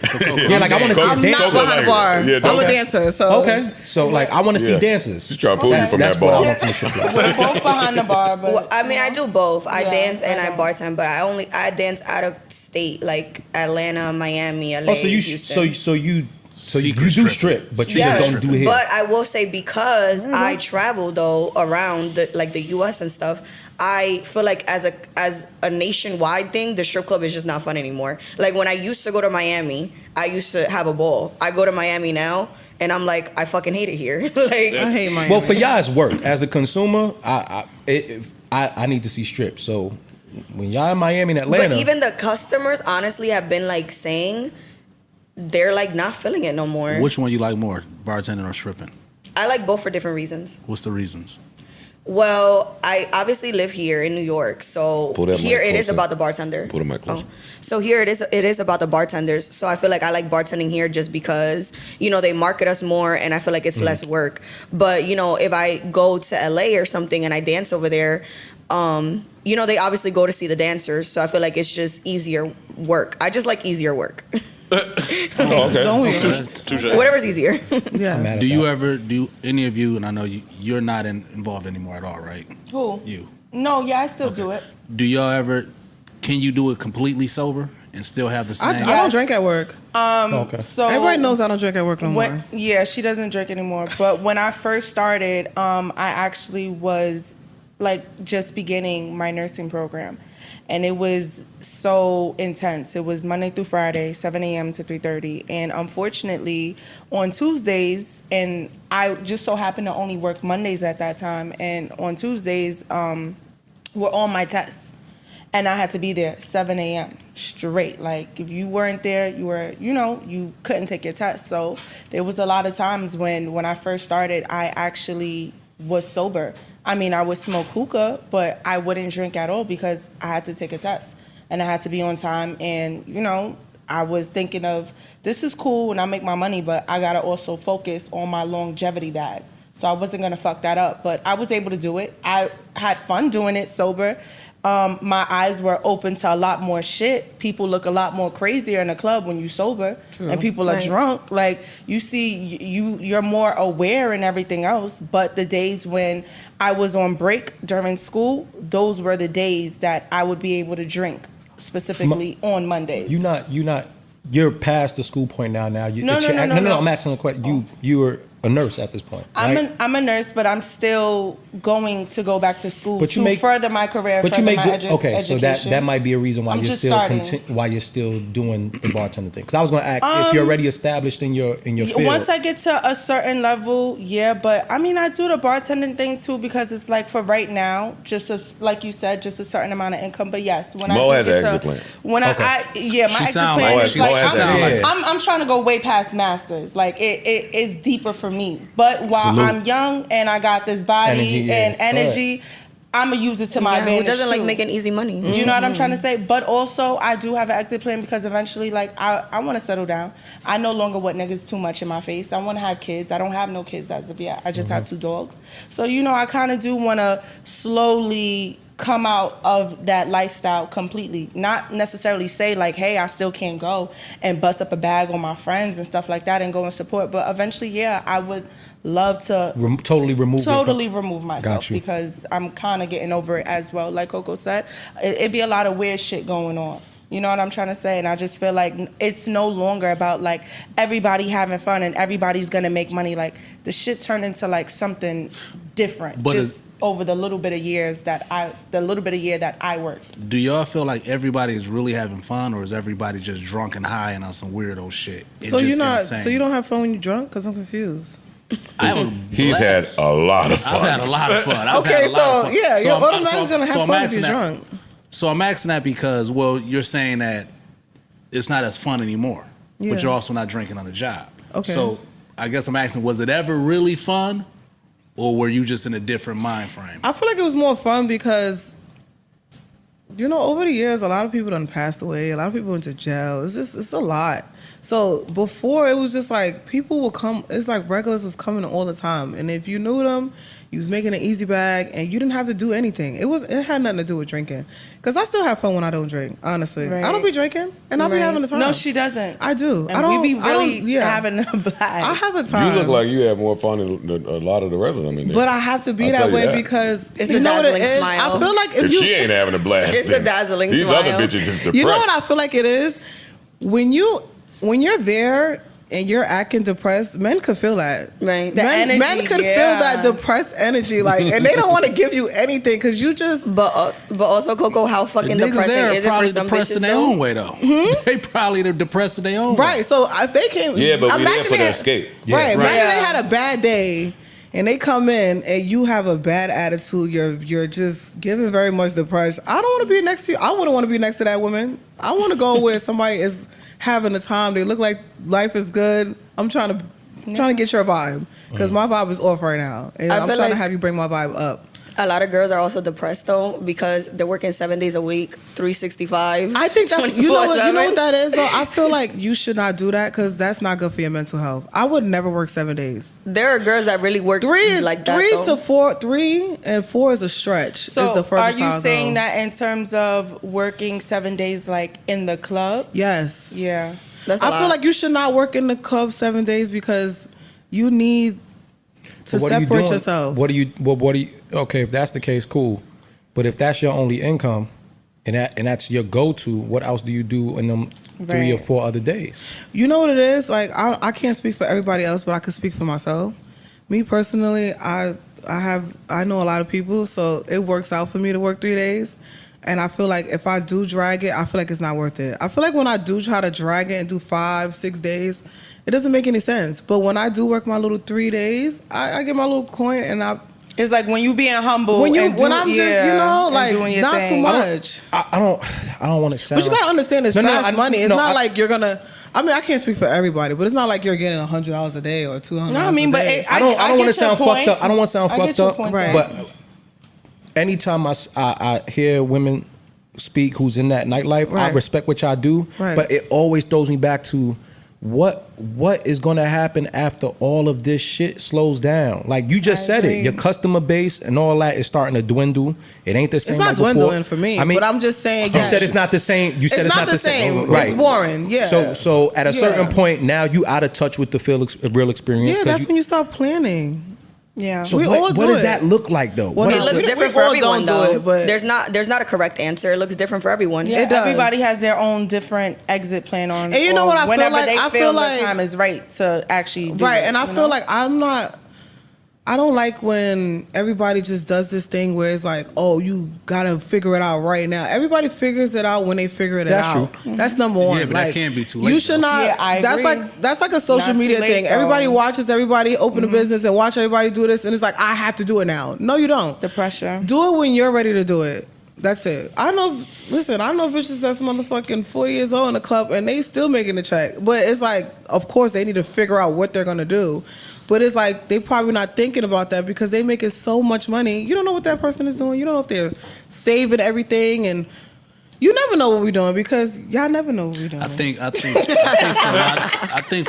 Yeah, like I want to see I'm not dancers. behind the bar. Yeah, I'm a okay. dancer, so. Okay, so like I want to see Yeah. dancers. She's trying to pull you from That's that what I bar. want from the strip club. We're both behind the bar, but Well, I mean, I do both. I Yeah, dance and I I don't. bartend, but I dance out of state, like Atlanta, Miami, LA, Oh, so you Houston. so you Secret do stripper. strip, but you Yes, just don't do it here. but I will say because I travel though around the U.S. and stuff, I feel like as a nationwide thing, the strip club is just not fun anymore. Like when I used to go to Miami, I used to have a ball. I go to Miami now, and I'm like, I fucking hate it here. Like I hate Miami. Well, for y'all, it's work. As a consumer, I need to see strips. So when y'all in Miami and Atlanta, But even the customers honestly have been like saying they're like not feeling it no more. Which one you like more, bartending or stripping? I like both for different reasons. What's the reasons? Well, I obviously live here in New York, so Pull that here mic it is closer. about the bartender. Pull the mic closer. So here it is about the bartenders. So I feel like I like bartending here just because, you know, they market us more and I feel like it's less work. But, you know, if I go to LA or something and I dance over there, you know, they obviously go to see the dancers. So I feel like it's just easier work. I just like easier work. Oh, okay. Don't we? Touche. Whatever's easier. Yes. Do any of you, and I know you're not involved anymore at all, right? who? You. No, yeah, I still do it. Do y'all ever, can you do it completely sober and still have the same? I don't drink at work. okay. So Everybody knows I don't drink at work no more. Yeah, she doesn't drink anymore. But when I first started, I actually was like just beginning my nursing program. And it was so intense. It was Monday through Friday, 7 a.m. to 3:30. And unfortunately, on Tuesdays, and I just so happened to only work Mondays at that time. And on Tuesdays, were on my tests. And I had to be there 7 a.m. straight. Like, if you weren't there, you couldn't take your test. So there was a lot of times when I first started, I actually was sober. I mean, I would smoke hookah, but I wouldn't drink at all because I had to take a test. And I had to be on time. And, you know, I was thinking of, this is cool when I make my money, but I got to also focus on my longevity bag. So I wasn't going to fuck that up. But I was able to do it. I had fun doing it sober. My eyes were open to a lot more shit. People look a lot more crazier in a club when you sober. True. And people are Right. drunk. Like, you see, you're more aware and everything else. But the days when I was on break during school, those were the days that I would be able to drink, specifically on Mondays. You're past the school point now. No. I'm asking a question. You were a nurse at this point. Right? I'm a nurse, but I'm still going to go back to school But you to make- further my career, But further you make my good, okay, education. so that might be a reason why I'm you're just still starting. doing the bartender thing. Because I was going to ask if you're already established in your field. Once I get to a certain level, yeah, but I mean, I do the bartending thing too because it's like for right now, just as like you said, just a certain amount of income. But yes, when Mo I has do an get exit to, plan. when Okay. my She exit sound plan like is she like sound like- I'm trying to go way past masters. Like it is deeper for me. But while Salute. I'm young and I got this body Energy, yeah. and energy. I'm gonna use it to my advantage. Who doesn't like too. making easy money? You know what I'm trying to say? But also, I do have an exit plan because eventually, like, I want to settle down. I no longer want niggas too much in my face. I want to have kids. I don't have no kids as of yet. I just have 2 dogs. So, you know, I kind of do want to slowly come out of that lifestyle completely. Not necessarily say, like, hey, I still can't go and bust up a bag on my friends and stuff like that and go and support. But eventually, yeah, I would love to Totally remove myself Got you. because I'm kind of getting over it as well. Like Coco said, it'd be a lot of weird shit going on. You know what I'm trying to say? And I just feel like it's no longer about like everybody having fun and everybody's gonna make money. Like the shit turned into like something different. But just over the little bit of year that I worked. Do y'all feel like everybody is really having fun, or is everybody just drunk and high and on some weirdo shit? It's So just you're not. insane. So you don't have fun when you're drunk? Because I'm confused. He's had a lot of fun. I've had a lot of fun. I've Okay, had a lot so of fun. yeah, you're I'm- automatically gonna have I'm fun if asking you're that- drunk. So I'm asking that because, well, you're saying that it's not as fun anymore, Yeah. but you're also not drinking on the job. Okay. So I guess I'm asking, was it ever really fun, or were you just in a different mind frame? I feel like it was more fun because, you know, over the years, a lot of people done passed away. A lot of people went to jail. It's a lot. So before, it was just like people would come. It's like regulars was coming all the time, and if you knew them, you was making an easy bag, and you didn't have to do anything. It had nothing to do with drinking. Cause I still have fun when I don't drink. Honestly, Right. I don't be drinking, and I'll be having a time. No, she doesn't. I do. And I don't. we be I don't- really yeah. having a blast. I have a time. You look like you have more fun than a lot of the rest of them in there. But I have to be I'll that tell you way that. because It's you a know what it dazzling is. smile. I feel like if If you she ain't having a blast, It's a then dazzling these smile. other bitches is depressed. You know what I feel like it is? When you're there and you're acting depressed, men could feel that. Right. The Men energy, could yeah. feel that depressed energy, like, and they don't want to give you anything because you just. But also, Coco, how The fucking niggas depressing there is are it for probably some depressed bitches in their though? own way, though. They probably depressed in their own way. Right. So if they came, Yeah, but we there imagine for they the had- escape. Right. Imagine Yeah. they had a bad day. And they come in and you have a bad attitude. You're just giving very much depressed. I don't want to be next to you. I wouldn't want to be next to that woman. I want to go where somebody is having a time. They look like life is good. I'm trying to get your vibe because my vibe is off right now, and I I'm feel trying to like- have you bring my vibe up. A lot of girls are also depressed though because they're working 7 days a week, 365. I think that's you know what 24/7. that is though. I feel like you should not do that because that's not good for your mental health. I would never work 7 days. There are girls that really work Three is like that. three though. to four. 3 and 4 is a stretch. So is the are furthest you I'll saying go. that in terms of working 7 days like in the club? Yes. Yeah. That's a I lot. feel like you should not work in the club 7 days because you need to What are you separate doing? yourself. What do you? Okay, if that's the case, cool. But if that's your only income, and that's your go-to, what else do you do in them 3 or Right. 4 other days? You know what it is? Like I can't speak for everybody else, but I can speak for myself. Me personally, I know a lot of people, so it works out for me to work 3 days. And I feel like if I do drag it, I feel like it's not worth it. I feel like when I do try to drag it and do 5-6 days, it doesn't make any sense. But when I do work my little 3 days, I get my little coin and I. It's like when you being humble. When and I'm just, you know, like doing your not thing. too much. I don't want to sound. But you gotta understand, it's No, no, fast I- money. It's no, not I- like you're gonna. I mean, I can't speak for everybody, but it's not like you're getting $100 a day or $200. No, I mean, a but day. I don't get want your to sound point. fucked up. I don't want to sound I get fucked your up. point, Right. But anytime I hear women speak who's in that nightlife, I Right. respect what y'all do. Right. But it always throws me back to what is going to happen after all of this shit slows down. Like you just said agree. it, your customer base and all that is starting to dwindle. It ain't the same. It's not like before. dwindling for me. I mean, but I'm just saying. you yes. said it's not the same. You said it's not the same. Right. It's boring. Yeah. So at a certain Yeah. point now you out of touch with the real experience. Yeah, 'cause that's you, when you start planning. Yeah. so we all what do does it. that look like though? Well, What no, It is looks the- different we for all everyone, don't do though. it, but- there's not a correct answer. It looks different for everyone. Yeah, It does. everybody has their own different exit plan on. And you know or what I feel whenever like? they I feel feel the like- time is right to actually do Right, it, and I you feel know? like I don't like when everybody just does this thing where it's like, oh, you gotta figure it out right now. Everybody figures it out when they figure it That's out. true. That's number one. Yeah, but that can't be too late, You should though. not. Yeah, I that's agree. like a social Not too media late, thing. though. Everybody watches everybody open a business and watch everybody do this, and it's like I have to do it now. No, you don't. the pressure. Do it when you're ready to do it. That's it. I know bitches that's motherfucking 40 years old in the club and they still making the check. But it's like, of course, they need to figure out what they're going to do. But it's like, they probably not thinking about that because they making so much money. You don't know what that person is doing. You don't know if they're saving everything, and you never know what we're doing because y'all never know what we're doing. I think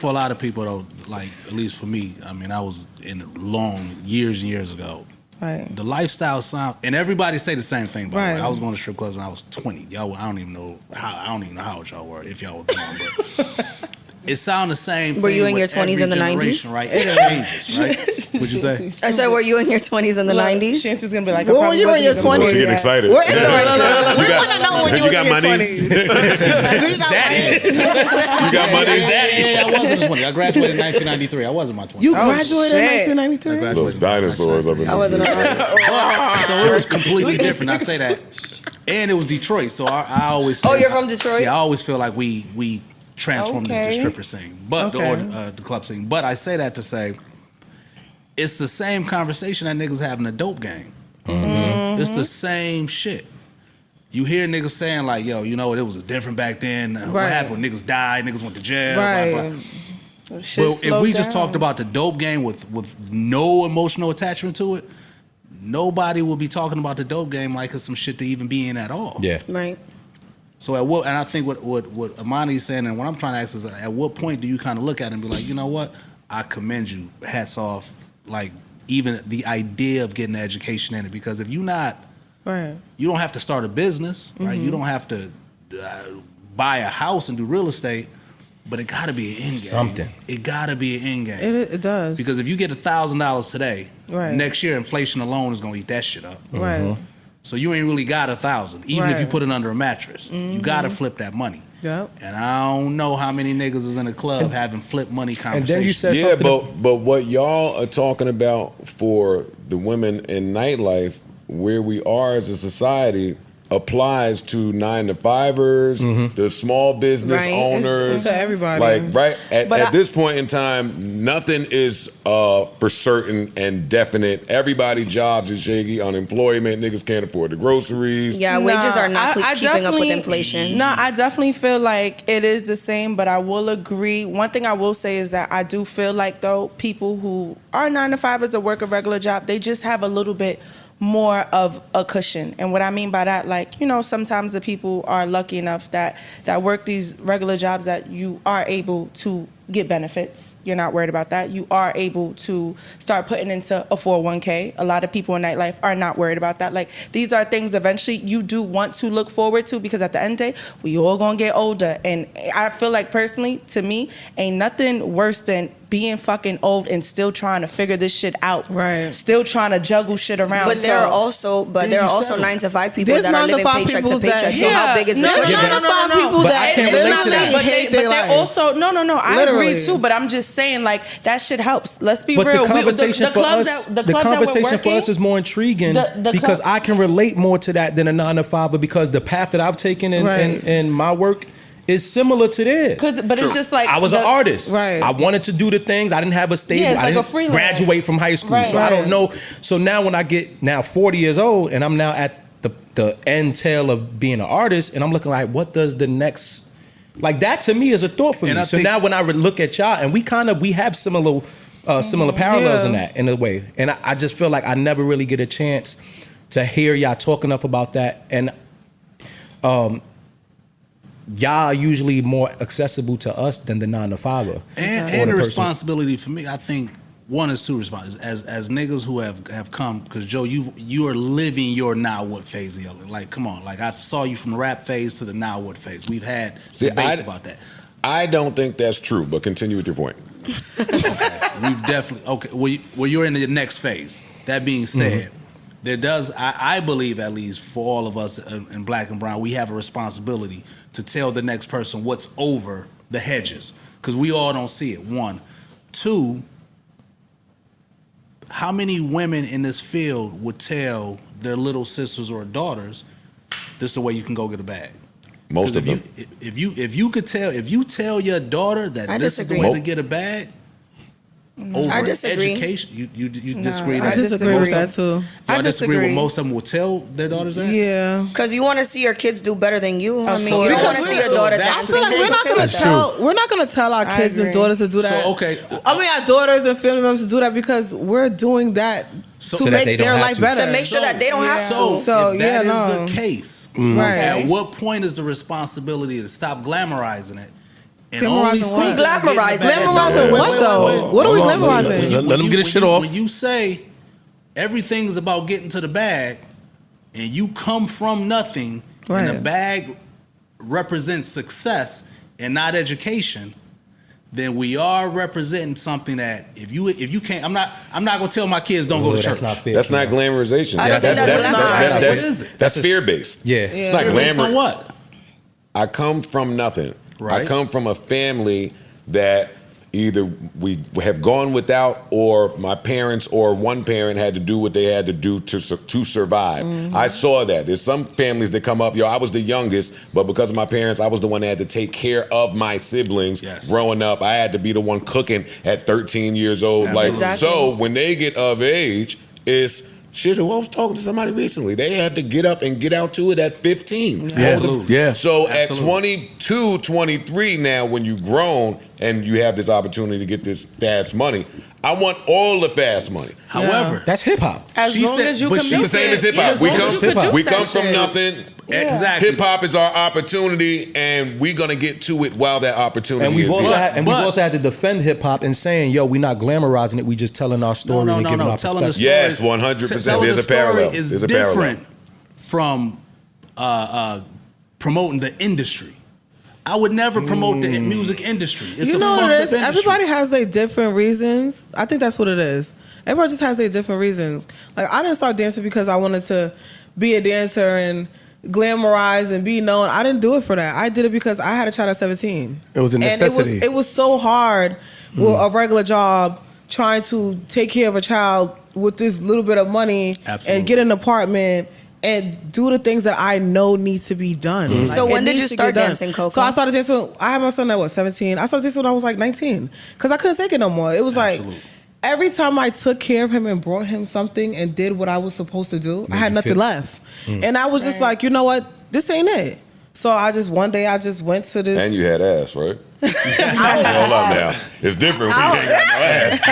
for a lot of people though, like at least for me, I mean, I was in years and years ago. Right. The lifestyle sound, and everybody say the same thing. By the Right. way, I was going to strip clubs when I was 20. Y'all, I don't even know how old y'all were, if y'all were born, but it sounded the same. Were thing you in with your 20s every in the 90s? generation, right? It changes, right? What'd you say? I said, were you in your 20s in the 90s? Shanty's gonna be like, When were you in your 20s? She getting excited. We're interested. We want to know when you was got in your money? 20s. Do you got money? You got money? Yeah, I was in the 20s. I graduated in 1993. I was in my 20s. You graduated in shit. 1993? I Little graduated dinosaurs up in I wasn't around. So it was completely different. I say that, and it was Detroit. So I always. Oh, you're from Detroit? Yeah, I always feel like we transformed the Okay. stripper scene, but the club scene. But I say that to say, it's the same conversation that niggas have in the dope game. Mm-hmm. It's the same shit. You hear niggas saying like, "Yo, you know, it was different back then. What Right. happened? Niggas died. Niggas went to jail." Right. Blah, blah. Shit Well, if slowed we just down. talked about the dope game with no emotional attachment to it, nobody will be talking about the dope game like it's some shit to even be in at all. Yeah. Right. So and I think what Amani's saying, and what I'm trying to ask is, at what point do you kind of look at it and be like, you know what, I commend you, hats off, like even the idea of getting an education in it, because if you not, Right. you don't have to start a business, right? You don't have to buy a house and do real estate, but it got to be an end game. Something. It got to be an end game. It does. Because if you get $1,000 today, Right. next year inflation alone is gonna eat that shit up. Right. So you ain't really got 1,000, even if you Right. put it under a mattress. You gotta flip that money. Yep. And I don't know how many niggas is in the club having flip money conversations. then you said Yeah, something. but what y'all are talking about for the women in nightlife, where we are as a society, applies to 9-to-5ers, the small business Right. owners, To everybody. Like right But at this point in time, nothing is for certain and definite. Everybody jobs is shaky. Unemployment, niggas can't afford the groceries. Yeah, wages are not I keeping up with definitely- inflation. No, I definitely feel like it is the same, but I will agree. One thing I will say is that I do feel like, though, people who are 9-to-5ers or work a regular job, they just have a little bit more of a cushion. And what I mean by that, like, you know, sometimes the people are lucky enough that work these regular jobs that you are able to get benefits. You're not worried about that. You are able to start putting into a 401k. A lot of people in nightlife are not worried about that. Like, these are things eventually you do want to look forward to, because at the end of the day, we all gonna get older. And I feel like, personally, to me, ain't nothing worse than being fucking old and still trying to figure this shit out. Right. Still trying to juggle shit around. But there are So- also, Then there are you also settle. 9-to-5 people There's that are living 9-to-5 paycheck to people that- paycheck. So how big is the no, cushion? There's 9-to-5 people But that I can't it's relate not to they that. But hate they're their life. also no. I Literally. agree too. But I'm just saying, like, that shit helps. Let's be But real. the conversation the for clubs us, that, the clubs that we're conversation for working, us is more intriguing The because club- I can relate more to that than a 9-to-5, because the path that I've taken Right. in my work is similar to this. But it's just like I was an artist. Right. I wanted to do the things. I didn't have a stable. Yeah, it's I like a didn't freelance. graduate from high school. Right. So I Right. don't know. So now when I get now 40 years old and I'm now at the end tail of being an artist, and I'm looking like, what does the next, like, that to me is a thought for And me. I So think- now when I look at y'all, and we have similar parallels in Yeah. that, in a way. And I just feel like I never really get a chance to hear y'all talk enough about that. And y'all are usually more accessible to us than the 9-to-5er. And Or the person. responsibility for me, I think one is two responsibilities. As niggas who have come, because Joe, you are living your now what phase of your life. Like, come on, like I saw you from the rap phase to the now what phase. We've had debates about that. I don't think that's true, but continue with your point. We've definitely well you're in the next phase. That being said, there does I believe, at least for all of us in Black and Brown, we have a responsibility to tell the next person what's over the hedges, because we all don't see it. One, two. How many women in this field would tell their little sisters or daughters, "This is the way you can go get a bag"? Most of them. If you tell your daughter that I this is the disagree. way to get a bag, over I disagree. education. You disagree? I that disagree with that too. I disagree with disagree. most of them will tell their daughters that. Yeah. Because you want to see your kids do better than you. I mean, course. you don't want to Because see your daughter that's I dance. feel like we're not gonna tell our kids and agree. daughters to do that. So okay, I mean, our daughters and family members to do that because we're doing that So to that make they don't their have life to. better. To make sure that they don't have to. So, if yeah, that is no. the case, Right. at what point is the responsibility to stop glamorizing it? And Glamorizing only what? see that getting Glamorizing. the bag? Glamorizing what though? What are we Hold on, glamorizing? let him get his shit off. When you say everything's about getting to the bag, and you come from nothing, and the Right. bag represents success and not education, then we are representing something that if you can't, I'm not gonna tell my kids don't go to church. That's not fair. That's not glamorization. I don't think that's glamorizing. What is it? That's fear-based. Yeah. It's not Based glamour. on what? I come from nothing. Right. I come from a family that either we have gone without, or my parents or one parent had to do what they had to do to survive. I saw that. There's some families that come up, I was the youngest, but because of my parents, I was the one that had to take care of my siblings growing up. I had to be the one cooking at 13 years old. Like, Exactly. so when they get of age, it's shit. I was talking to somebody recently. They had to get up and get out to it at 15. Yeah. Absolutely. Yeah. So Absolutely. at 22, 23 now, when you've grown and you have this opportunity to get this fast money, I want all the fast money. However, That's hip hop. As She long said- as you but can she's It's the same as hip hop. As long as you produce We that come from shit. nothing. exactly. Hip hop is our opportunity, and we're gonna get to it while that opportunity And we've is also here. had, we've also had to defend hip hop and saying, yo, we're not glamorizing it. We just telling our story and giving our Telling the perspective. story, Yes, 100%. telling There's the a parallel. story is There's a parallel. different from promoting the industry. I would never promote the music industry. It's You a know what fucked it up is? industry. Everybody has their different reasons. I think that's what it is. Everybody just has their different reasons. Like, I didn't start dancing because I wanted to be a dancer and glamorize and be known. I didn't do it for that. I did it because I had a child at 17. It was a necessity. And it was so hard with a regular job trying to take care of a child with this little bit of money Absolutely. and get an apartment and do the things that I know need to be done. Like, So when it did needs you to start get done. dancing, Coco? So I started dancing. I had my son at 17. I started dancing when I was like 19 because I couldn't take it no more. It was Absolutely. like every time I took care of him and brought him something and did what I was supposed to do, I had you nothing feel- left. And I was just like, you know what? This ain't it. So one day I just went to this. And you had ass, right? Hold up now. It's different when you ain't got no ass.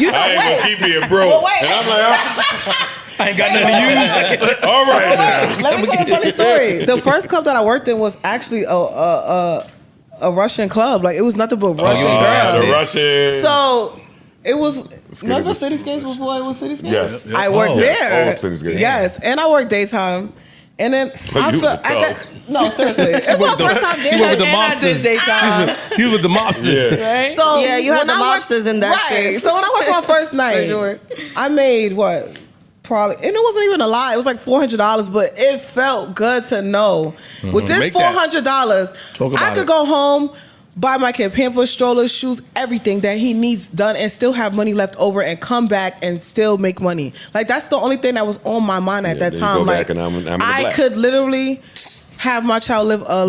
You know, I ain't wait. gonna keep being broke. Well, wait. And I'm like, I ain't got nothing to use. all right now. Let me tell you a funny story. The first club that I worked in was actually a Russian club. Like, it was nothing but Russian girls. So Russian. So it was. good. Remember Cityscapes before it was Cityscapes? Yes. I worked there. Oh, Cityscapes. Yes, and I worked daytime. And then I you feel was a thug. no, seriously. It was my first time She went with the dancing. And I did mobsters. daytime. She was with the mobsters. Right? So Yeah, you had when the I worked- mobsters in that right. shit. So when I worked my first night, I made what? Probably, and it wasn't even a lot. It was like $400, but it felt good to know with this Make that. $400, Talk about I could it. go home, buy my kid Pampers, strollers, shoes, everything that he needs done, and still have money left over, and come back and still make money. Like, that's the only thing that was on my mind at that then you time. go Like, back and I'm in the I black. could literally have my child live a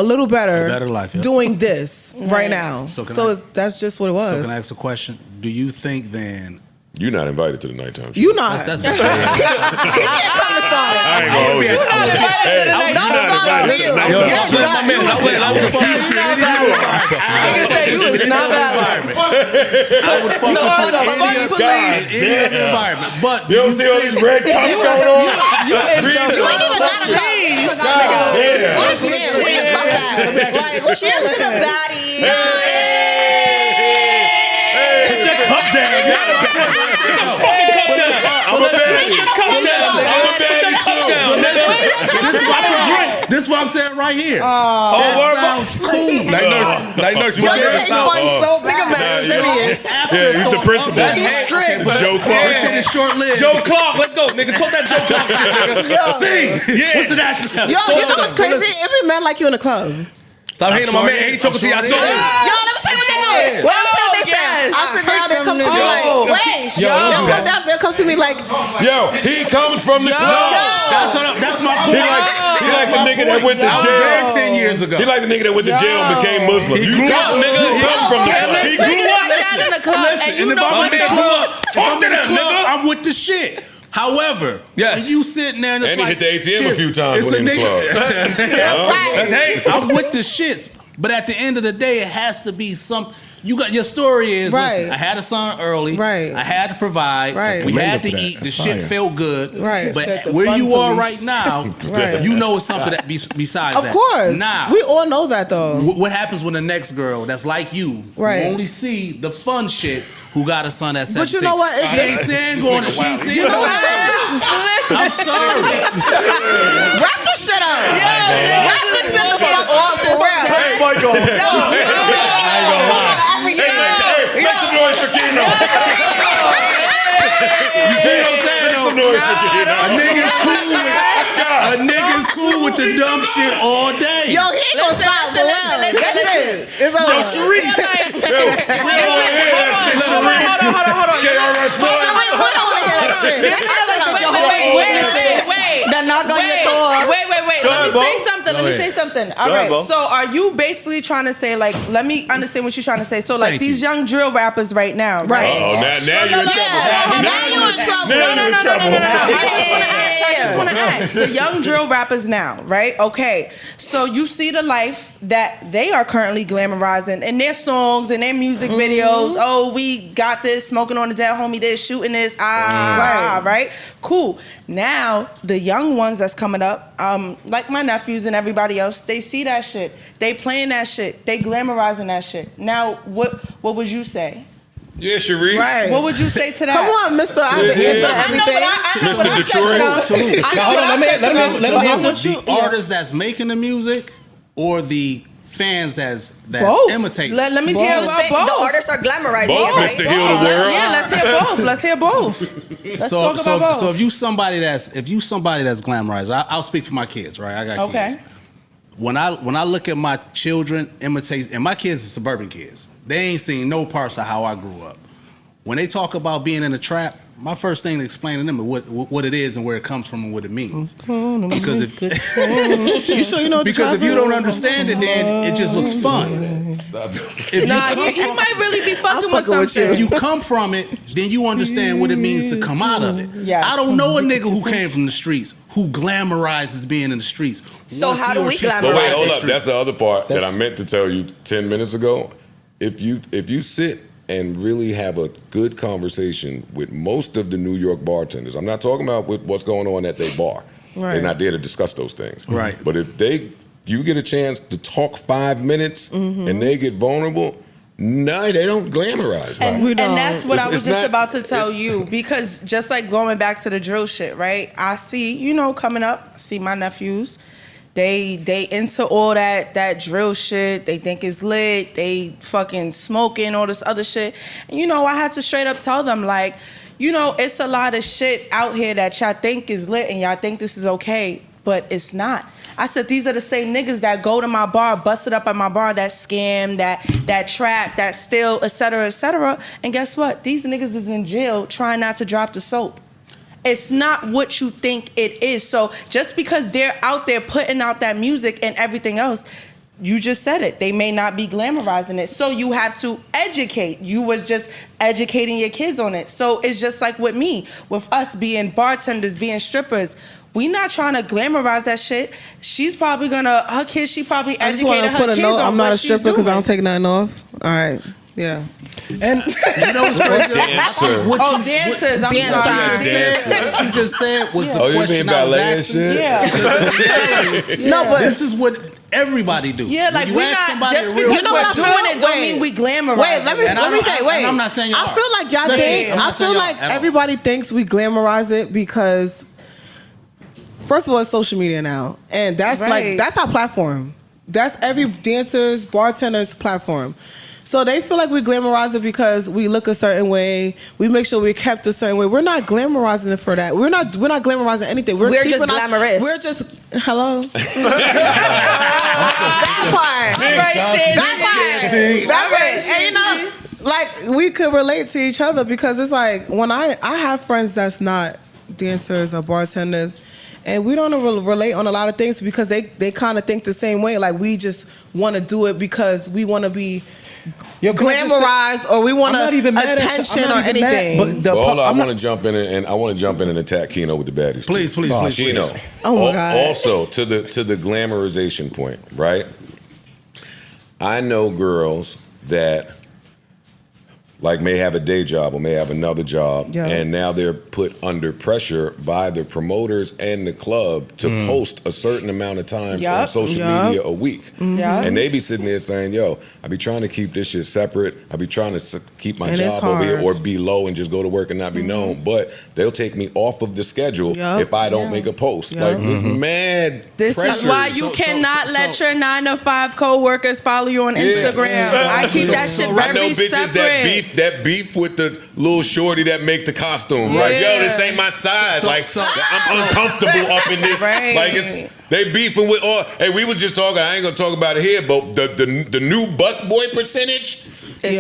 little better, A better life, yes. doing this right now. So So, can I- that's just what it was. So can I ask a question? Do you think then? You're not invited to the nighttime show. You not. That's He can't come to start it. I ain't gonna hold you. You're not invited to the Hey, night. you're not Not invited to the you. night Yeah, talk. you My got- man, I was confused. Nigga said you was not valid. I would fuck with you in the any fuck other police. in any other environment. But You don't see all these red cups going on? You ain't even got a cup. Yeah. Like, cheers to the baddie. Put your cup down. I'm a baddie. Cup down. I'm a baddie too. this is what I'm saying right here. Oh, word Sounds cool. Night nurse. Night nurse. You Yo, want this to ain't fun so bad. Nah, Nigga, serious. Yeah, he's the principal. He's strict. Joe Clark. Shit is short-lived. Joe Clark, let's go, nigga. Talk that Joe Clark shit, nigga. Sing. Yeah. What's the national? Yo, you know what's crazy? It be men like you in the club. Stop hating on my man. He talking to you. I saw him. Yo, let me tell you what they do. Let me tell you what they say. I sit down, they come to me like, wait. They'll come to me like, Yo, he comes from the club. That's my He point. like the nigga that went to I was there jail. 10 years ago. He like the nigga that went to jail and became Muslim. He You grew up, come nigga. from the club. He grew up. in the club, Listen, and and you if know shit. However, when you sitting there and it's And he like, hit the ATM a shit, few times it's when he in the nigga- club. That's right. I'm with the shits. But at the end of the day, it has to be something. You got your story is listen, I had a son early. Right. I had to provide. Right. We had to for that. eat. The That's shit fire. felt good. Right. But Set the where fun you are police. right now, Right. you know it's something that besides Of that. course. Now, We all know that though. what happens when the next girl that's like you, Right. you only see the fun shit who got a son that's 17. But you know what? It's She ain't saying going to, she ain't saying know going what? to. I'm sorry. Wrap the shit up. Wrap the shit the fuck off this shit. Hey, Michael. Make some noise for Kino. You see what I'm saying? Make some noise for Kino. A nigga's cool with the dumb shit all day. Yo, he ain't gonna stop for real. That's it. It's over. Yo, Sharif. Yo, we don't want to hear that shit, Sharif. Hold on. KRS One. Sharif, we don't wanna hear that shit. Wait. That knock on your door. Wait. Go Let ahead, me say Bo. something. Let me say something. All Go ahead, right. Bo. So are you basically trying to say, like, let me understand what you're trying to say. So, like, Thank these you. young drill rappers right now, right? Oh, now you're in trouble. Now you in trouble. Now you're in trouble. I just want to ask the young drill rappers now, right? Okay, so you see the life that they are currently glamorizing in their songs and their music videos. Oh, we got this, smoking on the dead homie, this, shooting this, right? Cool. Now the young ones that's coming up, like my nephews and everybody else, they see that shit, they playing that shit, they glamorizing that shit. Now, what would you say? Yeah, Sharif. Right. What would you say to that? Come on, Mister. I have to answer everything. Mr. Detroit. Hold on, let me answer. The artist that's making the music or the fans that's Both. imitating? Let me hear about both. The artists are glamorizing. Both, it, right? Mr. Heal the World. Yeah, let's hear both. Let's hear both. Let's talk about both. So if you somebody that's glamorized, I'll speak for my kids, right? I got kids. When I look at my children imitate, and my kids are suburban kids, they ain't seen no parts of how I grew up. When they talk about being in a trap, my first thing to explain to them is what it is and where it comes from and what it means. Because if You sure you know what the because if trap you is? don't understand it, then it just looks fun. If He might really be fucking with something. if you come from it, then you understand what it means to come out of it. Yes. I don't know a nigga who came from the streets who glamorizes being in the streets. So Once how he do or we she glamorize But wait, starts hold in up. the That's the streets. other part that I meant to tell you 10 minutes ago. If you sit and really have a good conversation with most of the New York bartenders, I'm not talking about with what's going on at their bar. Right. They're not there to discuss those things. Right. But if you get a chance to talk 5 minutes and they get vulnerable, no, they don't glamorize. And, We and don't. that's what I was It's just not- about to tell you, because just like going back to the drill shit, right? I see, coming up, I see my nephews. They into all that drill shit. They think it's lit. They fucking smoking all this other shit. And I had to straight up tell them, like, it's a lot of shit out here that y'all think is lit and y'all think this is okay, but it's not. I said, these are the same niggas that go to my bar, bust it up at my bar, that scam, that trap, that steal, et cetera, et cetera. And guess what? These niggas is in jail trying not to drop the soap. It's not what you think it is. So just because they're out there putting out that music and everything else, you just said it. They may not be glamorizing it. So you have to educate. You was just educating your kids on it. So it's just like with me, with us being bartenders, being strippers. We not trying to glamorize that shit. She's probably her kids, she probably I just want educated to her put a kids note. on I'm not what a she's stripper because I doing. don't take nothing off. All right. Yeah. And You know what's crazy? Dancer. Oh, dancers. I'm sorry. What you just said was the Oh, you mean question I was ballet and asking. shit? Yeah. No, but This is what everybody do. Yeah, like When we're you ask not somebody just a because real You know what we're I doing feel? it don't Wait. mean we glamorize. Wait, let me And say. and Wait, I'm not saying you I are. feel like y'all Especially- think. I'm I not saying feel y'all like at all. everybody thinks we glamorize it because, first of all, it's social media now, and that's Right. that's our platform. That's every dancer's, bartender's platform. So they feel like we glamorize it because we look a certain way. We make sure we're kept a certain way. We're not glamorizing it for that. We're not glamorizing anything. We're just keeping glamorous. We're just hello. that part. That part. And like we could relate to each other because it's like when I have friends that's not dancers or bartenders, and we don't relate on a lot of things because they kind of think the same way. Like we just want to do it because we want to be glamorized or we want attention or anything. Hold on, I want to jump in and attack Kino with the baddies. Please. Kino. Oh my God. Also, to the glamorization point, right? I know girls that like may have a day job or may have another job, and now they're put under pressure by the promoters and the club to post a certain amount of times on social media a week. And they be sitting there saying, yo, I be trying to keep this shit separate. I be trying to keep my job over here or be low and just go to work and not be known. But they'll take me off of the schedule if I don't make a post. Like, this mad This pressure. is why you cannot let your 9-to-5 co-workers follow you on Instagram. I keep that shit I know very bitches separate. that beef with the little shorty that make the costume. Like, yo, this ain't my size. I'm uncomfortable up in this. Right. Like, they beefing with all. Hey, we was just talking. I ain't gonna talk about it here, but the new busboy percentage is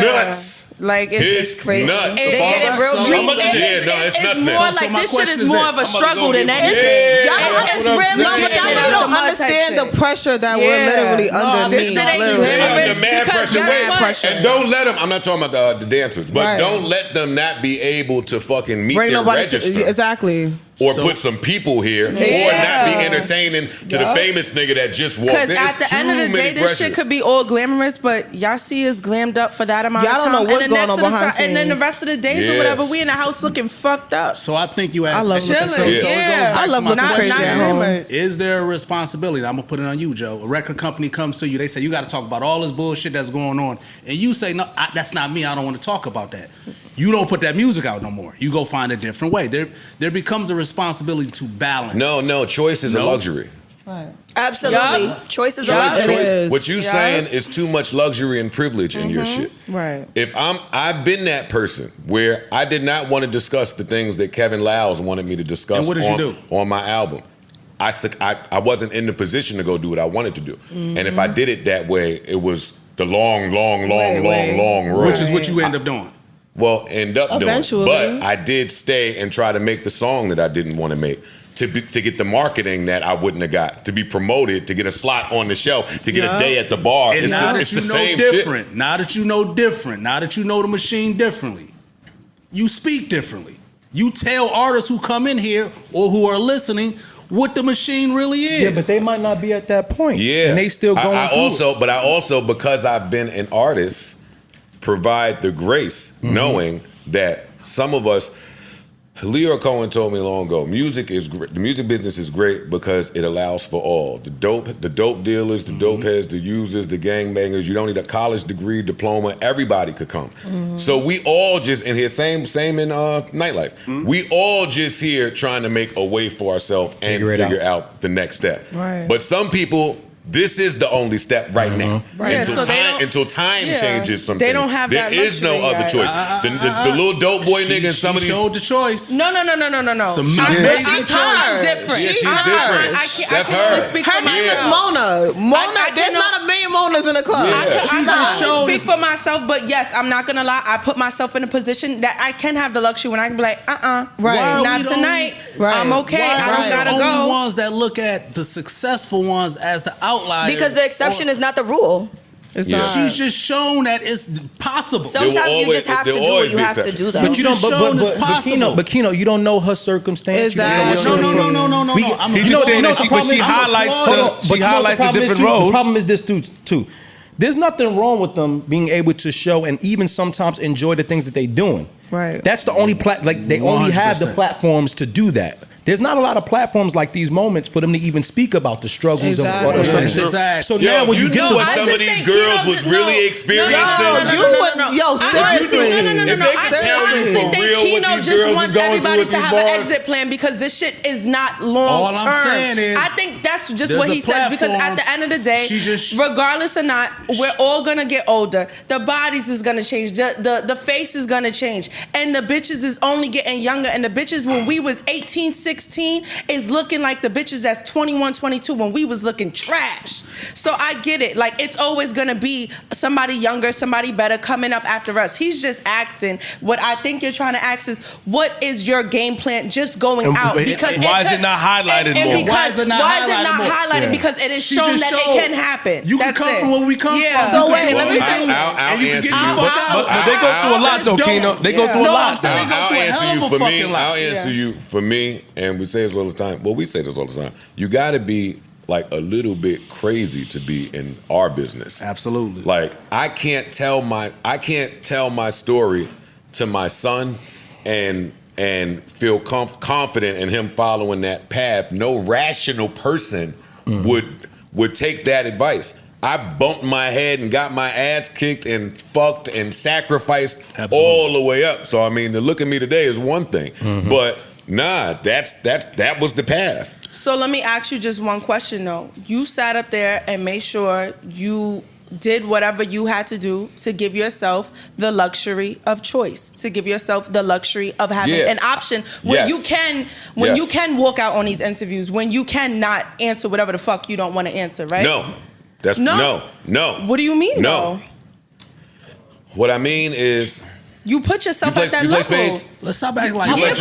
nuts. Like it's crazy. Nuts. They get it real it's nuts now. More like this shit is more of a struggle than anything. It's real. Y'all don't understand the pressure that we're literally under. This shit ain't Under mad glamorous pressure. And don't let them. I'm not talking about the dancers, but don't let them not be able to fucking meet their register. Exactly. Or put some people here, or not be entertaining to the famous nigga that just walked in. Because at the end of the day, this shit could be all glamorous, but y'all see us glammed up for that amount of time. Y'all don't know what's going on behind scenes. And then the rest of the days or whatever, we in the house looking fucked up. So I think you. I love looking so it goes back I love to my looking crazy question. at home. Is there a responsibility? I'm gonna put it on you, Joe. A record company comes to you. They say you got to talk about all this bullshit that's going on, and you say no, that's not me. I don't want to talk about that. You don't put that music out no more. You go find a different way. There becomes a responsibility to balance. No, choice is a luxury. Right. Absolutely. Choice is a luxury. What you saying is too much luxury and privilege in your shit. Right. If I've been that person where I did not want to discuss the things that Kevin Lyles wanted me to discuss and what did you do? On my album. I wasn't in the position to go do what I wanted to do. And if I did it that way, it was the long road. Which is what you end up doing. Well, end up Eventually. doing. But I did stay and try to make the song that I didn't want to make. To get the marketing that I wouldn't have got, to be promoted, to get a slot on the shelf, to get a day at the bar. And It's the same different. shit. Now that you know different, now that you know the machine differently, you speak differently. You tell artists who come in here or who are listening what the machine really is. Yeah, but they might not be at that point. Yeah, and they still going I also, because I've been an artist, provide the grace, knowing that some of us. Leo Cohen told me long ago, music is great. The music business is great because it allows for all. The dope dealers, the dope heads, the users, the gangbangers. You don't need a college degree, diploma. Everybody could come. So we all just in here, same in nightlife. We all just here trying to make a way for ourselves and figure out the next step. Right. But some people, this is the only step right now. Right. Until time changes something. They don't have there that is no luxury other yet. choice. The little dope boy nigga and some of these showed the choice. No. Some She's her. different. Yeah, she's different. I That's can her. only speak for Her name is myself. Mona. There's not a million Monas in the club. I can showed only speak for myself, but yes, I'm not gonna lie. I put myself in a position that I can have the luxury when I can be like, Right. not tonight. Right. I'm okay. I don't gotta the only go. ones that look at the successful ones as the outliers. Because the exception is not the rule. It's not. She's just shown that it's possible. Sometimes you just have to do what you have to do, though. But you don't. shown it's possible. But Kino, you don't know her circumstance. Exactly. No. He's just saying that she highlights the different roles. The problem is this too. There's nothing wrong with them being able to show and even sometimes enjoy the things that they're doing. Right. That's the only they only have the 100%. platforms to do that. There's not a lot of platforms like these moments for them to even speak about the struggles Exactly. of certain shit. Exactly. So now when you get know the what some of these girls was really experiencing. Seriously. If they could tell you for real what Kino these just girls wants is going everybody through to at have these an bars. exit plan because this shit is not long term. All I'm saying is, I think that's just there's what a he says because at platform. the end of the day, She just- regardless or not, we're all gonna get older. The bodies is gonna change. The face is gonna change, and the bitches is only getting younger. And the bitches when we was 18, 16. 16 is looking like the bitches that's 21, 22 when we was looking trash. So I get it. Like, it's always gonna be somebody younger, somebody better coming up after us. He's just asking. What I think you're trying to ask is, what is your game plan just going out? Because why is it not highlighted more? Why is it not highlighted more? Because it is shown that it can happen. You can come from where we come from. So wait, let me say. I'll answer you. But they go through a lot, though, Kino. They go through a lot. I'll answer you for me, and we say this all the time. Well, we say this all the time. You got to be like a little bit crazy to be in our business. Absolutely. Like, I can't tell my story to my son and feel confident in him following that path. No rational person would take that advice. I bumped my head and got my ass kicked and fucked and sacrificed all the way up. So I mean, to look at me today is one thing, but nah, that was the path. So let me ask you just one question though. You sat up there and made sure you did whatever you had to do to give yourself the luxury of choice, to give yourself the luxury of having an option when you can walk out on these interviews, when you cannot answer whatever the fuck you don't want to answer, right? No. That's no. What do you mean no? What I mean is, you put yourself at that level. Let's stop acting like you play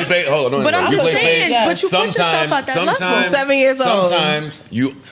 spades. Hold on, but I'm just saying. But you put yourself at that level. 7 years old.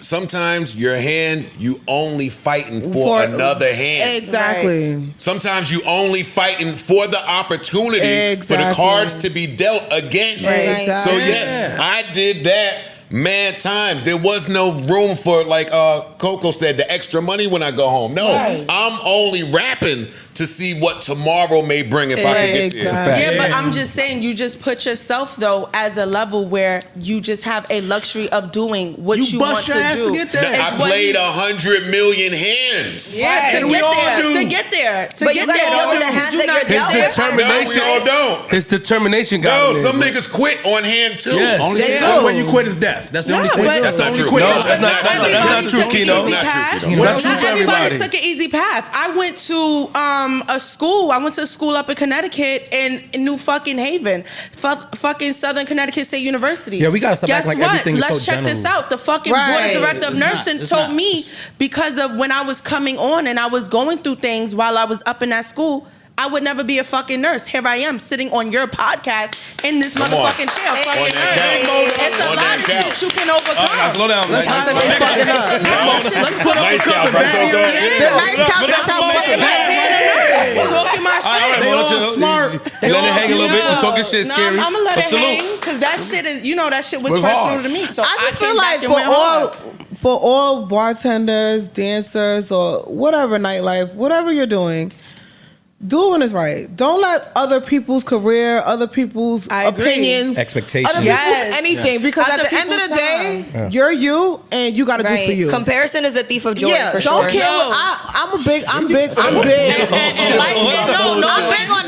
Sometimes your hand, you only fighting for another hand. Exactly. Right. Sometimes you only fighting for the opportunity for the cards to be dealt again. Right. Exactly. So yes, I did that. Man, times there was no room for, like Coco said, the extra money when I go home. No, I'm only rapping to see what tomorrow may bring if I can get there. Yeah, but I'm just saying, you just put yourself though as a level where you just have a luxury of doing what you want to do. To get there. I played 100 million hands. Yeah, and we all do. To get there. But you gotta deal with the hand that you're dealt with. We all don't. His determination got No, some niggas quit on hand too. Yes. Only way you quit is death. That's the only quit. That's not true. No, that's not true, Kino. That's not true. Not true Not for everybody everybody. took an easy path. I went to a school. I went to a school up in Connecticut in New fucking Haven, fucking Southern Connecticut State University. Yeah, we gotta stop acting like everything is so Let's check general. this out. The fucking board of director of nursing told me, because of when I was coming on and I was going through things while I was up in that school, I would never be a fucking nurse. Here I am sitting on your podcast in this motherfucking chair. Fucking nurse. It's a lot of shit you can overcome. Slow down. Let's Let's put up a couple barriers. The nice couch that's how fucking Talking my shit. They all smart. Let it hang a little bit. We're talking shit, scary. I'm gonna let it Salute. hang because that shit is, that shit was We're personal hard. to me. So I just feel came like back and went hard. for all bartenders, dancers, or whatever nightlife, whatever you're doing, do it when it's right. Don't let other people's career, other people's opinions, expectations, other people's anything. Because Other at the end of the day, time. you're you, and you got to do for you. Comparison is a thief of joy. Yeah, for don't sure. care. I'm big. And like, I'm big on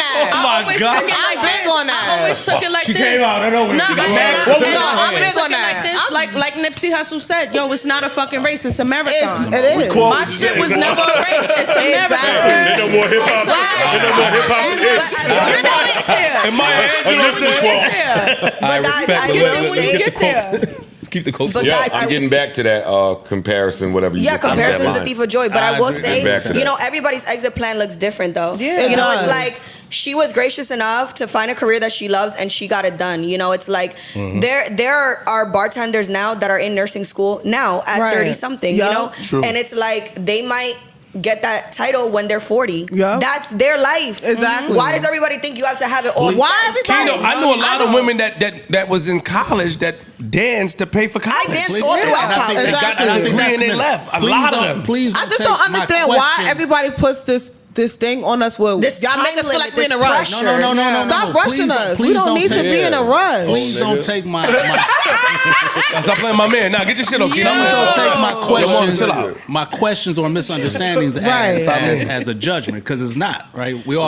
that. I'm big on that. I always took it like this. I'm big on that. Like Nipsey Hussle said, yo, it's not a fucking race, it's a marathon. It is. My shit was never a race, it's a marathon. Ain't no more hip hop. Ain't no more hip hop. And Maya Angelou said, But guys, I will say, Let's keep the quotes. But Yeah, guys, I'm getting back to that comparison, whatever you yeah, just comparison is a thief of joy. But I will say, Back to that. everybody's exit plan looks different though. Yeah. You know, It it's does. like she was gracious enough to find a career that she loves and she got it done. You know, it's like there are bartenders now that are in nursing school now at Right. 30 something, Yeah. you know? True. And it's like they might get that title when they're 40. Yeah. That's their life. Exactly. Why does everybody think you have to have it all Why set in everybody- stone? I know a lot of women that was in college that danced to pay for college. I danced all throughout college. They got a degree and they left. A lot of them. Please I just don't understand why everybody puts this thing on us where This y'all make time us feel limit, like we're in a this rush. pressure. No. Stop rushing us. We please don't need to take- be in a rush. Please don't take my Stop playing my man. Now get your shit on, Kino. Please don't take my questions, chill out. my questions or misunderstandings Right. as a judgment, because it's not, right? We're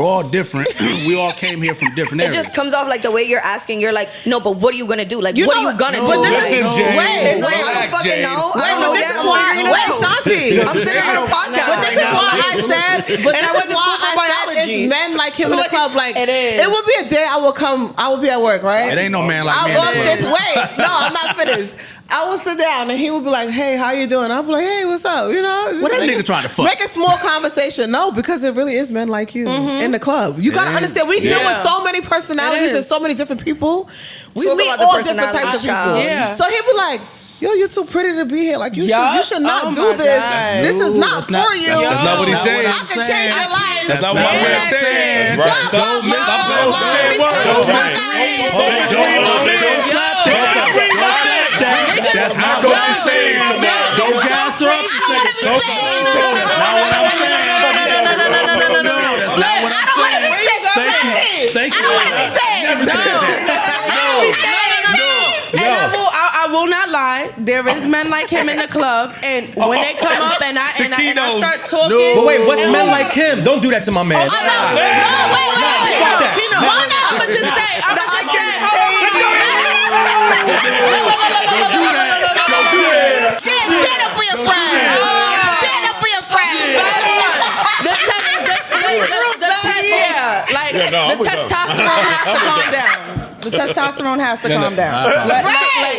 all different. We all came here from different It areas. just comes off like the way you're asking. You're like, no, but what are you gonna do? Like, what are you gonna do? Listen, Jay. It's like, I don't fucking know. I don't know This yet. is I'm why, figuring it out. Shanti. I'm sitting on a podcast But right this is now. why I said said, but And I this went is to why school for I said biology. it's men like him in the club. Like It is. It would be a day I would be at work, right? It ain't no man like I'll me. go in the upstairs. club. Wait, no, I'm not finished. I would sit down and he would be like, "Hey, how you doing?" I'd be like, "Hey, what's up?" You know, just What that make nigga it- trying to fuck? Make a small conversation. No, because it really is men like you in the club. You gotta understand. We deal with so many personalities It is. and so many different people. We Talk meet about the all different types of personality, people. child. Yeah. So he'd be like, "Yo, you're too pretty to be here. Like you Yup. should not Oh do my this. God. This is not that's not- for you. That's not what he's saying. I can change your life. That's not what I'm That's saying. it. Right. Blah, blah, blah, blah, That's not what I'm saying. Don't gas her up. That's not what I'm saying. No, that's not what I'm saying. Thank you. And I will not lie. There is men like him in the club, and when they come up and I start talking. But wait, what's men like him? Don't do that to my man. Wait. Kino. I'ma just say. Stand up for your friend. Stand up for your friend. The testosterone has to calm down. The testosterone has to calm down.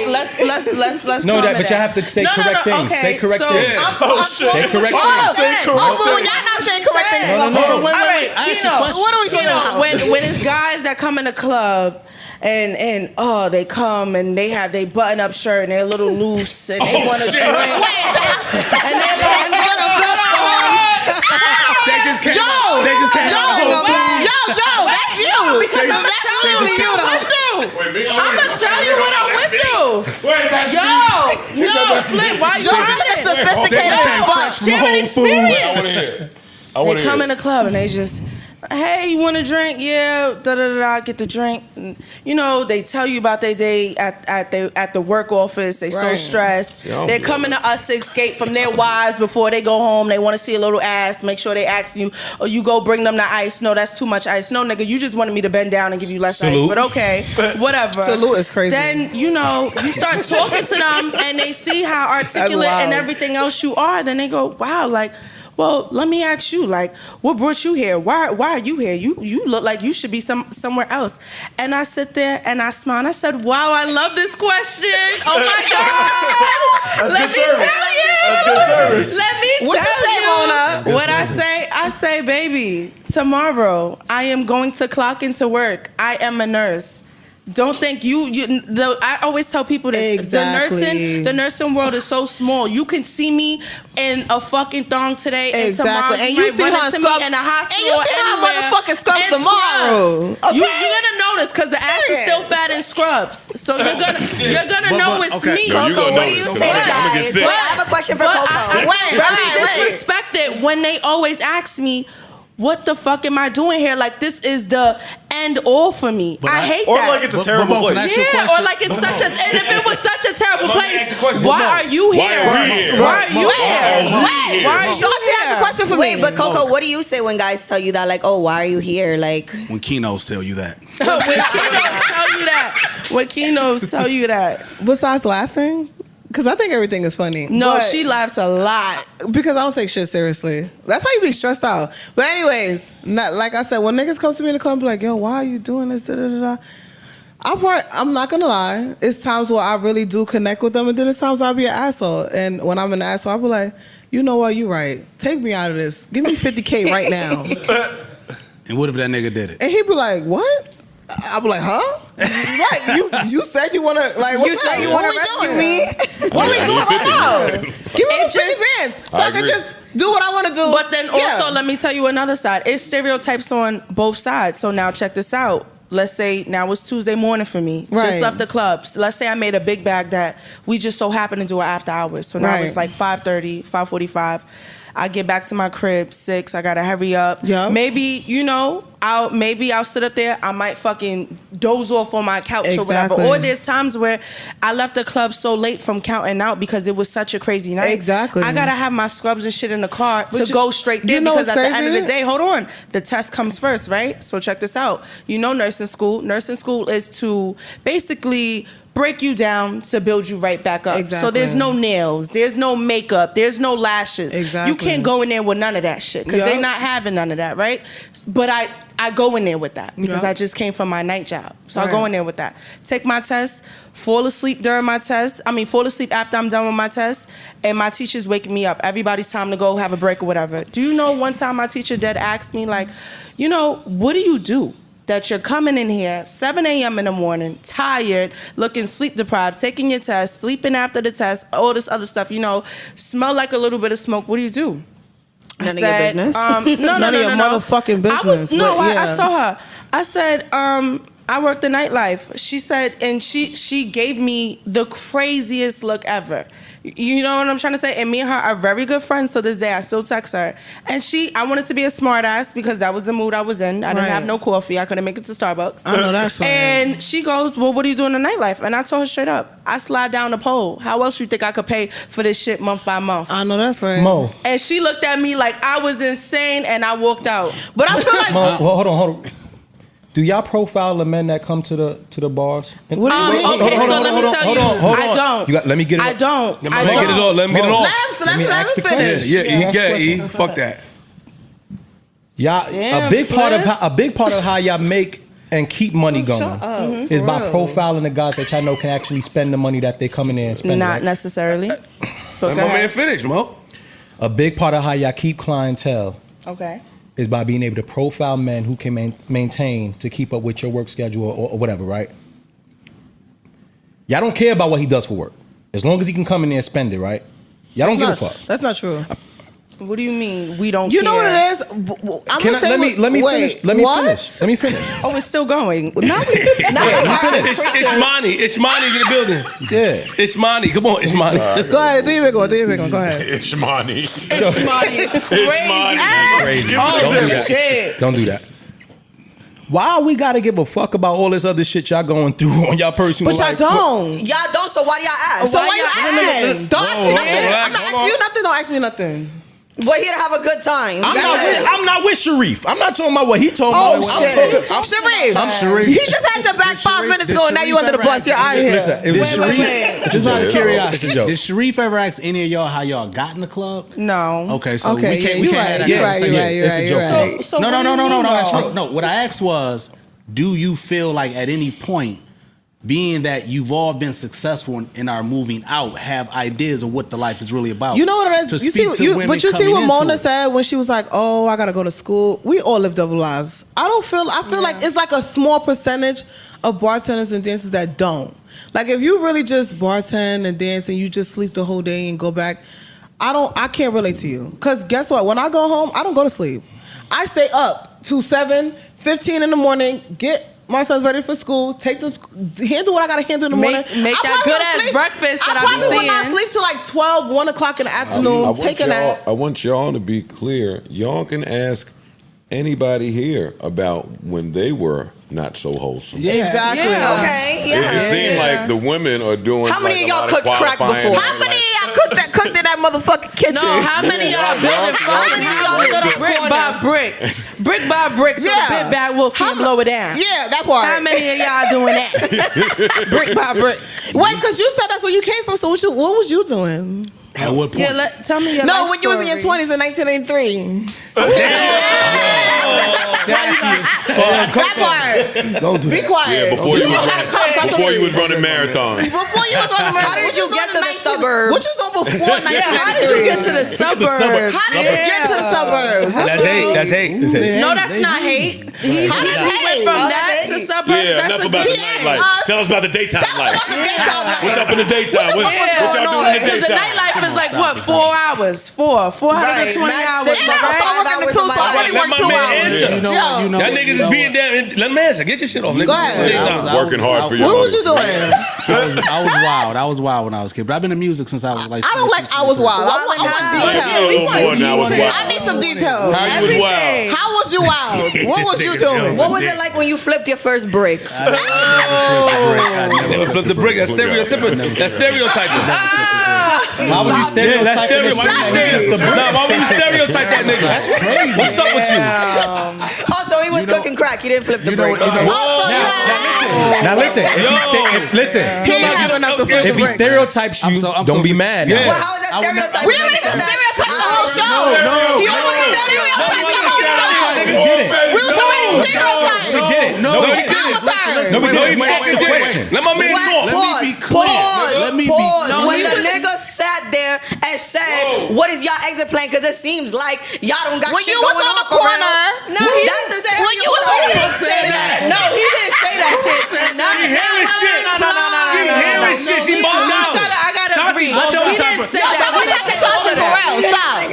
Let's No, calm that, it but you down. have to say No, correct things. okay, Say correct so things. Say correct things. Oh, boo, y'all not saying correct things. No, no, no. Hold on, wait, All right, I asked Kino, a question. What are we talking about? when it's guys that come in the club and they come and they button up shirt and they're a little loose and they want to drink and they're like, They just came. Joe, They just came. Joe, that's you. because I'm gonna tell you what I went through. I'm gonna tell you what I went through. Yo, Slim, why you Joe, hiding? this is sophisticated They as came fuck. fresh from Share an Whole experience. Foods. I want to hear. I want They to come hear. in the club and they just, hey, you want a drink? Yeah, get the drink. And, you know, they tell you about their day at the work office. They so Right. stressed. Yeah, They're coming to us to escape from their wives before they go home. They want to see a little ass. Make sure they ask you, or you go bring them the ice. No, that's too much ice. No, nigga, you just wanted me to bend down and give you less ice. But okay, whatever. Salute is crazy. Then, you know, you start talking to them and they see how articulate wild. and everything else you are. Then they go, wow, like, well, let me ask you, like, what brought you here? Why are you here? You look like you should be somewhere else. And I sit there and I smile and I said, wow, I love this question. Oh my God. Let me tell you. That's good service. Let me What you tell say, you. Mona? What I say? I say, baby, tomorrow I am going to clock into work. I am a nurse. Don't think I always tell people this. Exactly. The nursing world is so small. You can see me in a fucking thong today, and tomorrow Exactly. And you you might see run her into scrub- me in a hospital. and you see her anywhere motherfucking scrubs in tomorrow. scrubs. Okay? You're gonna notice because the ass is still fat in scrubs. So you're gonna know it's okay. me. No, you Coco, gonna what do notice, you come say on, to I'm gonna get guys? sick. Wait, I have a question for But Coco. I disrespect it when they always ask me, what the fuck am I doing here? Like, this is the end all for me. But I hate Or that. like it's a terrible Can I place. ask you a Yeah, question? or like it's such a, and if it was such a terrible Let me place, ask you a question. why No. are you Why here? are we here? Why are you Why here? are we here? Why are you Shorty has a here? question for Wait, me. but Coco, what do you say when guys tell you that? Like, oh, why are you here? Like, When Kinos tell you that. When Kinos tell you that. When Kinos tell you that. Besides laughing, because I think everything is funny. No, But- she laughs a lot. because I don't take shit seriously. That's how you be stressed out. But anyways, like I said, when niggas come to me in the club, be like, yo, why are you doing this? Da, da, da, da. I'm not gonna lie. It's times where I really do connect with them, and then it's times I'll be an asshole. And when I'm an asshole, I'll be like, you know what, you right. Take me out of this. Give me $50K right now. And what if that nigga did it? And he'd be like, what? I'll be like, huh? Like, you said you wanna, like, what's you said up? you What want we to rescue doing? me? What are we I doing need right 50. now? Give me the 50 bands so I can agree. just do what I want to do. But then also, Yeah. let me tell you another side. It's stereotypes on both sides. So now check this out. Let's say now it's Tuesday morning for me. Right. Just left the clubs. Let's say I made a big bag that we just so happened to do it after hours. So now Right. it's like 5:30, 5:45. I get back to my crib 6. I gotta hurry up. Yup. Maybe I'll sit up there. I might fucking doze off on my couch or whatever. Exactly. Or there's times where I left the club so late from counting out because it was such a crazy night. Exactly. I gotta have my scrubs and shit in the car to you- go straight there you know because what's at the end of crazy? the day, hold on, the test comes first, right? So check this out. You know, nursing school is to basically break you down to build you right back up. Exactly. So there's no nails, there's no makeup, there's no lashes. Exactly. You can't go in there with none of that shit because they're not having none of that, right? But I go in there with that because I just came from my night job. So I go in there with that. Take my test, fall asleep during my test. Fall asleep after I'm done with my test, and my teacher's waking me up. Everybody's time to go have a break or whatever. Do you know one time my teacher dead asked me, like, you know, what do you do that you're coming in here 7 a.m. in the morning, tired, looking sleep deprived, taking your test, sleeping after the test, all this other stuff, you know, smell like a little bit of smoke. What do you do? None of your business. None of your motherfucking business. I told her. I said, I work the nightlife. She said, and she gave me the craziest look ever. You know what I'm trying to say? And me and her are very good friends to this day. I still text her. And I wanted to be a smart ass because that was the mood I was in. I didn't have no coffee. I couldn't make it to Starbucks. I know that's right. And she goes, well, what do you do in the nightlife? And I told her straight up, I slide down the pole. How else you think I could pay for this shit month by month? I know that's right. Mo. And she looked at me like I was insane and I walked out. But I feel like... Mo, hold on. Do y'all profile the men that come to the bars? What do you mean? Okay, so let me tell you, I don't. Let me get it. I don't. Let me get it all. Let me get it off. Let me finish. Yeah. Fuck that. Y'all, Damn, a big part of how y'all make and keep money going is by profiling the guys that y'all know can actually spend the money that they come in there and spend. Not necessarily. Let my man finish, Mo. A big part of how y'all keep clientele Okay. is by being able to profile men who can maintain to keep up with your work schedule or whatever, right? Y'all don't care about what he does for work. As long as he can come in there and spend it, right? Y'all don't give a fuck. That's not true. What do you mean we don't You care? know what it is? Let me finish. Oh, it's still going. Ishmani's in the building. Yeah. Ishmani, come on, Ishmani. Let's Go ahead, do your big one. Go ahead. Ishmani. Ishmani is crazy. Oh, shit. Don't do that. Why we gotta give a fuck about all this other shit y'all going through on y'all personal But life? y'all don't. Y'all don't, so why do y'all ask? So why you ask? Don't ask me nothing. I'm not asking you nothing. Don't ask me nothing. We're here to have a good time. I'm not with Sharif. I'm not talking about what he told me. Sharif. I'm Sharif. He just had your back 5 minutes ago, and now you under the bus. You're out of here. Listen, it was Sharif. Just out of curiosity, did Sharif ever ask any of y'all how y'all got in the club? No. Okay, so Okay, we can't you're have that right, conversation. you're right. So No, what do you mean, that's though? true. No, what I asked was, do you feel like at any point, being that you've all been successful and are moving out, have ideas of what the life is really about? You know what it is? To You speak to see, women but you see coming what into Mona it. said when she was like, "Oh, I gotta go to school." We all live double lives. I feel like it's like a small percentage of bartenders and dancers that don't. Like if you really just bartend and dance and you just sleep the whole day and go back, I can't relate to you. Cause guess what? When I go home, I don't go to sleep. I stay up to 7:15 in the morning, get my son's ready for school, handle what I gotta handle in the morning. Make that good ass breakfast that I be probably will not seeing. sleep till like 12, 1 o'clock in the afternoon, take a nap. I want y'all to be clear. Y'all can ask anybody here about when they were not so wholesome. Yeah. Exactly. Yeah, okay, yeah. It seemed like the women are doing. How many like of a y'all lot cooked crack qualifying, before? How many of y'all cooked in that motherfucking kitchen? No, how many of y'all building y'all- brick by brick? Brick by brick, so Yeah. the big bad wolf can blow it down. Yeah, that part. How many of y'all doing that? Brick by brick. Wait, because you said that's where you came from, so what was you doing? At what point? Yeah, tell me your No, life when you was in your story. 20s in 1983. That part. Don't do Be that. quiet. before you was running marathons. Before you was running around, How did you get to the suburbs? What you doing before 1993? How did you get to the suburbs? How did you get to the suburbs? That's hate. No, that's not hate. He How did went from that to suburbs. Yeah, That's enough a about the different- nightlife. Tell us about the daytime life. What's up in the daytime? What y'all doing in the Because the daytime? nightlife is like what, 4 hours? 420 hours. And I start working until so I only Let work my 2 man hours. answer. You know what? You know Y'all what? niggas You is know being what? there. Let me answer. Get your shit off, nigga. Go ahead. Daytime. Working hard for you. What was you doing? I was wild. I was wild when I was a kid, but I've been in music since I was like. I don't like I was wild. I want details. I need some details. How you was wild? How was you wild? What was you doing? What was it like when you flipped your first brick? Never flip the brick. That's stereotyping. That's stereotyping. Why would you stereotype? That's stereotyping. Nah, why would you stereotype that nigga? That's crazy. What's up with you? Oh, so he was was cooking crack. He didn't flip the break. Now listen. If he stereotypes you, don't be mad. Well, how is that stereotype? We already got stereotypes the whole show. He already stereotyped the whole show. We was already stereotyped. Let my man talk. Pause. When the nigga sat there and said, "What is y'all exit plan?" Because it seems like y'all don't got shit going on for real. No, he didn't say when you was on the corner. No, he didn't say that shit. She hearing shit. She hearing shit. She bugged out. I gotta agree. He didn't say that. We didn't say something for real. Stop.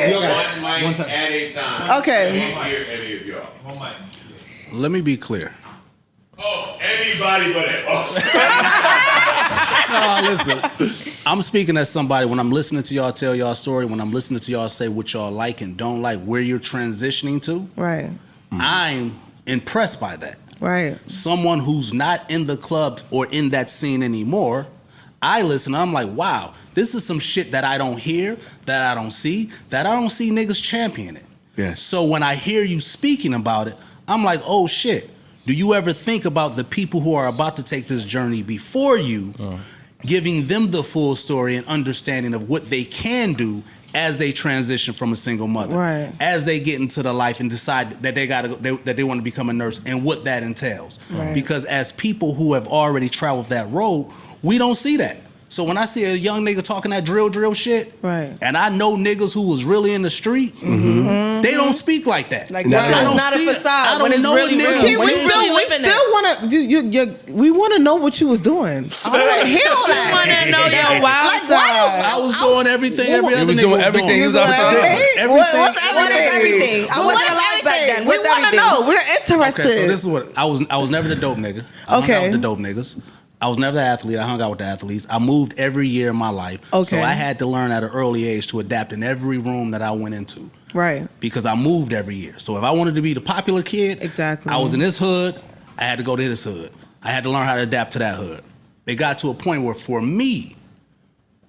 One mic at a time. Okay. I can't hear any of y'all. Let me be clear. Oh, anybody but him. No, listen. I'm speaking as somebody when I'm listening to y'all tell y'all story, when I'm listening to y'all say what y'all like and don't like, where you're transitioning to. Right. I'm impressed by that. Right. Someone who's not in the club or in that scene anymore, I listen and I'm like, wow, this is some shit that I don't hear, that I don't see niggas championing. Yes. So when I hear you speaking about it, I'm like, oh shit. Do you ever think about the people who are about to take this journey before you, giving them the full story and understanding of what they can do as they transition from a single mother, right? As they get into the life and decide that they want to become a nurse and what that entails. Right. Because as people who have already traveled that road, we don't see that. So when I see a young nigga talking that drill shit, right, and I know niggas who was really in the street, they don't speak like that. Like that's not a facade. I don't when know it's really niggas. real. We still want to. We want to know what you was doing. I want to hear all We want that. to know your wild side. I was doing everything every other was nigga doing was everything. doing. He was outside. What's What is everything? I wasn't alive back then. What's We want to everything? know. We're interested. Okay, so this is what I was never the dope nigga. I hung out with the dope niggas. I was never the athlete. I hung out with the athletes. I moved every year in my life. Okay. So I had to learn at an early age to adapt in every room that I went into. Right. Because I moved every year. So if I wanted to be the popular kid, exactly, I was in this hood, I had to go to this hood. I had to learn how to adapt to that hood. It got to a point where for me,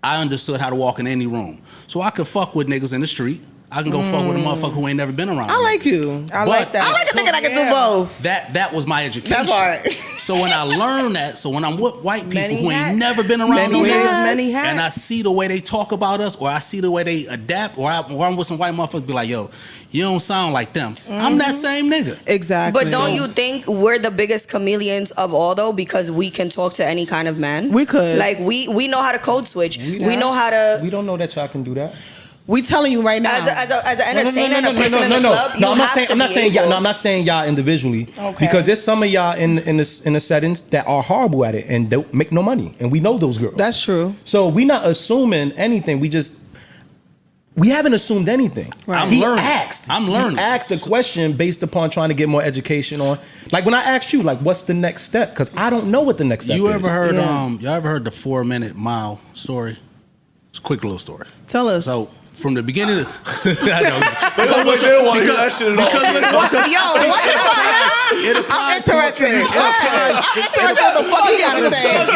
I understood how to walk in any room. So I could fuck with niggas in the street. I can go fuck with a motherfucker who ain't never been around. I like you. I like that. I like a nigga that can do both. That was my education. That part. So when I learned that, so when I'm with white people Many who ain't hats. never been around Many no ways, niggas, many hats. and I see the way they talk about us, or I see the way they adapt, or I'm with some white motherfuckers, be like, yo, you don't sound like them. I'm that same nigga. Exactly. But don't you think we're the biggest chameleons of all though? Because we can talk to any kind of man. We could. Like we know how to code switch. We know how to. We don't know that y'all can do that. We telling you right now. As an entertainer and a person in the club, you I'm not have saying to I'm not be saying y'all. able- No, I'm not saying y'all individually. Okay. Because there's some of y'all in the settings that are horrible at it and don't make no money, and we know those girls. That's true. So we not assuming anything. We haven't assumed anything. Right. He learning. asked. I'm learning. He asked a question based upon trying to get more education on. Like when I asked you, like, what's the next step? Because I don't know what the next step You is. ever heard Yeah. y'all ever heard the 4-minute mile story? It's a quick little story. Tell us. So from the beginning of They don't want to hear that shit at all. I'm interested. I'm interested what the fuck he gotta say. No.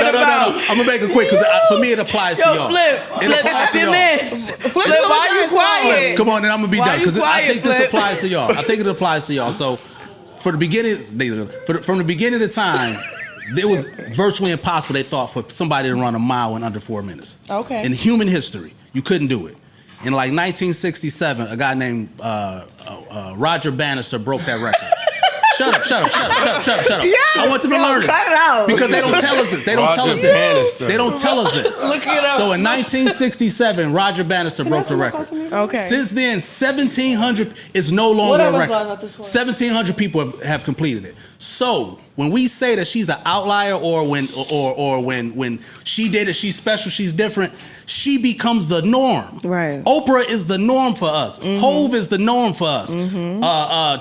I'm gonna make it quick because for me it applies to y'all. Flip, It applies to y'all. Flip, why you quiet? Come on, then I'm gonna be Why done because you I quiet, think this Flip? applies to y'all. I think it applies to y'all. So, from the beginning of time, it was virtually impossible. They thought for somebody to run a mile in under 4 minutes. Okay. In human history, you couldn't do it. In like 1967, a guy named Roger Bannister broke that record. Shut up. Yes, I want them to learn it. cut it out. Because they don't tell us this. They don't tell us this. They don't tell us this. Look it up. So in 1967, Roger Bannister broke the record. Okay. Since then, 1,700 is no longer a Whatever's record. left at this point. 1,700 people have completed it. So when we say that she's an outlier, or when she did it, she's special, she's different, she becomes the norm. Right. Oprah is the norm for us. Hove is the norm for us.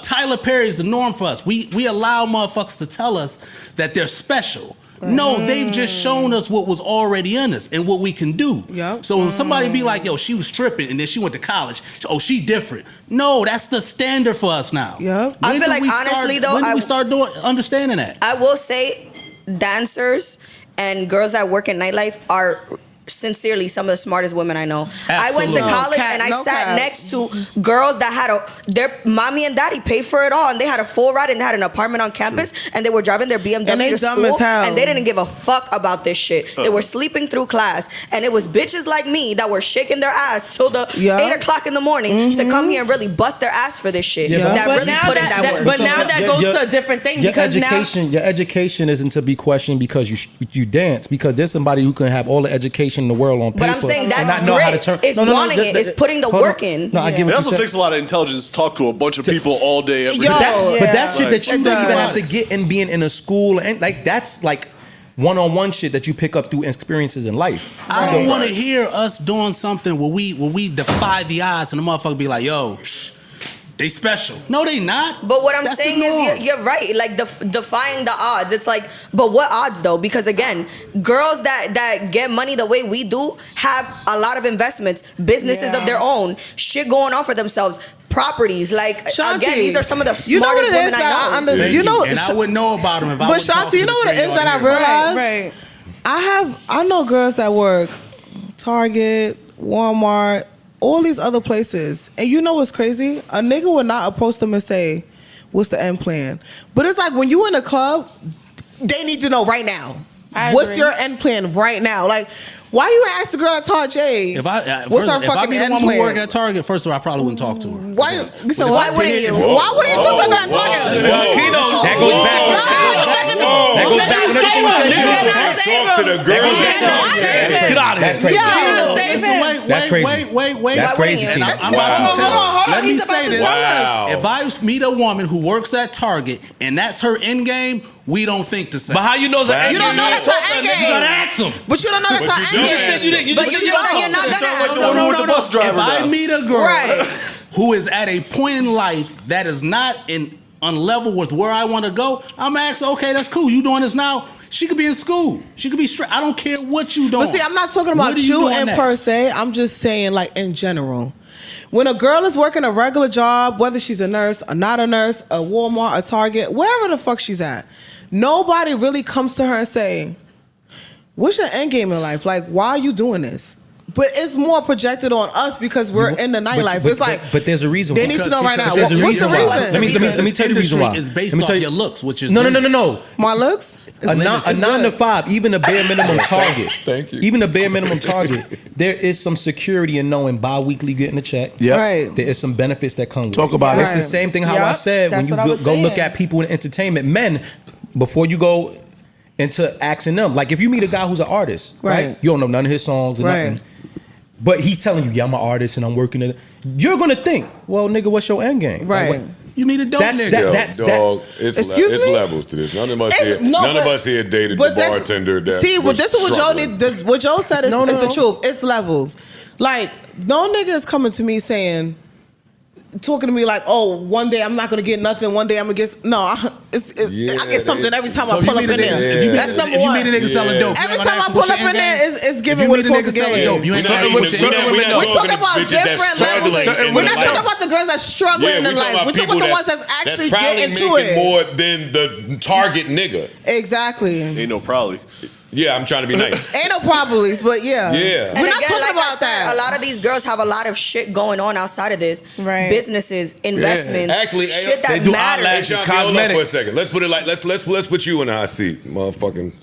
Tyler Perry is the norm for us. We allow motherfuckers to tell us that they're special. No, they've just shown us what was already in us and what we can do. Yep. So when somebody be like, yo, she was stripping and then she went to college. Oh, she different. No, that's the standard for us now. Yep. I feel like honestly though, when do we start understanding that? I will say dancers and girls that work in nightlife are sincerely some of the smartest women I know. I went to Absolutely. college No and I cap, no sat cap. next to girls that had their mommy and daddy paid for it all, and they had a full ride and they had an apartment on campus, and they were driving their BMW And they to dumb school, as hell. and they didn't give a fuck about this shit. They were sleeping through class, and it was bitches like me that were shaking their ass till the Yeah. 8 o'clock in the morning to come here and really bust their ass for this shit. Yeah, That But really now put in that work. but now that goes to a different thing Your because your education isn't to be questioned because you dance, because there's somebody who can have all the education in the world on paper. But I'm saying and that's not know how to grit. turn. It's wanting it. It's putting the hold on. work in. No, I get It what you also said. takes a lot of intelligence to talk to a bunch of people all day, every day. Yo, But that's shit that you It don't even have to does. get in being in a school, and like that's like one-on-one shit that you pick up through experiences in life. I don't want to hear us doing something where we defy the odds and the motherfucker be like, yo, they special. No, they not. But what I'm That's the saying norm. is, you're right. Like defying the odds. It's like, but what odds though? Because again, girls that get money the way we do have a lot of investments, businesses of their own, shit going on for themselves, properties. Like Shanti, again, these are some of the you know what smartest it is women that I I know. understand. You know, and I wouldn't know about them if I but would talk Shanti, you know what it is that I realized? Right. I know girls that work Target, Walmart, all these other places. And you know what's crazy? A nigga would not approach them and say, what's the end plan? But it's like when you in a club, they need to know right now. I What's agree. your end plan right now? Like, why you ask the girl at Target, If I what's first, her if I fucking be the end woman who work plan? at Target, first of all, I probably wouldn't talk to her. Why? So Why wouldn't you? Why wouldn't you talk to her at Target? Kino, That goes back. That goes back. Talk to the girl. Get out of That's here. crazy. Listen, That's crazy. wait. That's crazy, And Kino. I'm about to tell. hold on. Let me He's about say to this. tell us. If I meet a woman who works at Target and that's her end game, we don't think the same. But how you know it's an You don't know that's her end You gotta game. ask them. But you don't know that's her end You game. said you didn't. But you just said you're not gonna ask No, them. with the bus driver If I now. meet a girl Right. who is at a point in life that is not on level with where I want to go, I'm asking, okay, that's cool. You doing this now? She could be in school. She could be straight. I don't care what you doing. But see, I'm not talking What about are you you doing in next? per se. I'm just saying, like, in general. When a girl is working a regular job, whether she's a nurse or not a nurse, a Walmart, a Target, wherever the fuck she's at, nobody really comes to her and say, what's your end game in life? Like, why are you doing this? But it's more projected on us because we're in the nightlife. It's like, but there's a reason. they need to know right now. There's a What's the reason why. reason? Let me tell you the reason why. It's based Let me off tell you- your looks, which is No. My looks? A 9 to 5, even a bare minimum target. Thank you. Even a bare minimum target. There is some security in knowing bi-weekly getting a check. Yep. Right. There is some benefits that come with Talk it. about it. It's the same thing how I Yep, said when that's you what I was go look saying. at people in entertainment. Men, before you go into asking them, like if you meet a guy who's an artist, right? Right. You don't know none of his songs or Right. nothing. But he's telling you, yeah, I'm an artist and I'm working at it. You're gonna think, well, nigga, what's your end game? Right. Like, You meet a dope That's nigga. that- Yo, that's dog, it's Excuse it's me? levels to this. None of us It's- here, no, none of but- us here dated the but that's- bartender. That See, well, was this is what Joe struggling. need. What Joe said is, No, is the no. truth. It's levels. Like, no nigga is coming to me saying, talking to me like, oh, one day I'm not gonna get nothing. One day I'm gonna get. No, I get something every time I pull up in there. That's number If you one. meet a nigga selling dope, Every time I pull up in there, it's giving what it's supposed to give. You We're ain't not gonna even- ask we're what not- your we're not We're talking about bitches that's different struggling levels. in We're their not talking life. about the girls that's struggling Yeah, in we're their talking life. about We're talking people about the ones that's that's actually probably getting to making it. more than the target nigga. Exactly. Ain't no probably. Yeah, I'm trying to be nice. Ain't no problems, but yeah. Yeah. And We're not again, talking like about I said, that. a lot of these girls have a lot of shit going on outside of this. Right. Businesses, investments, Actually, shit that they do matters. eyelashes, Hey, Shanti, hold up for a cosmetics. second. Let's put it like let's put you in the hot seat, motherfucking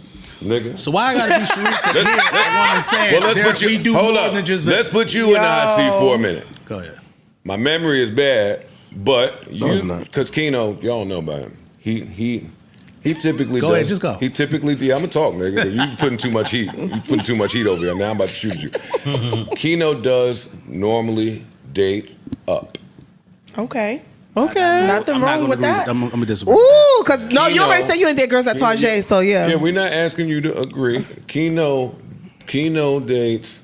nigga. So why I gotta be Sharif to hear a woman saying Well, let's put we you. do Hold more up. than just Let's this? put you in the hot seat for a minute. Go ahead. My memory is bad, but it's not. because Kino, y'all don't know about him. He typically Go does. ahead, just go. He typically, yeah, I'm gonna talk, nigga. 'Cause you putting too much heat. You putting too much heat over here. Now I'm about to shoot you. Kino does normally date up. Okay. Okay. Nothing wrong with that. I'm gonna disagree. Ooh, cause no, you Kino. already said you ain't date girls at Target, so yeah. Yeah, we're not asking you to agree. Kino dates.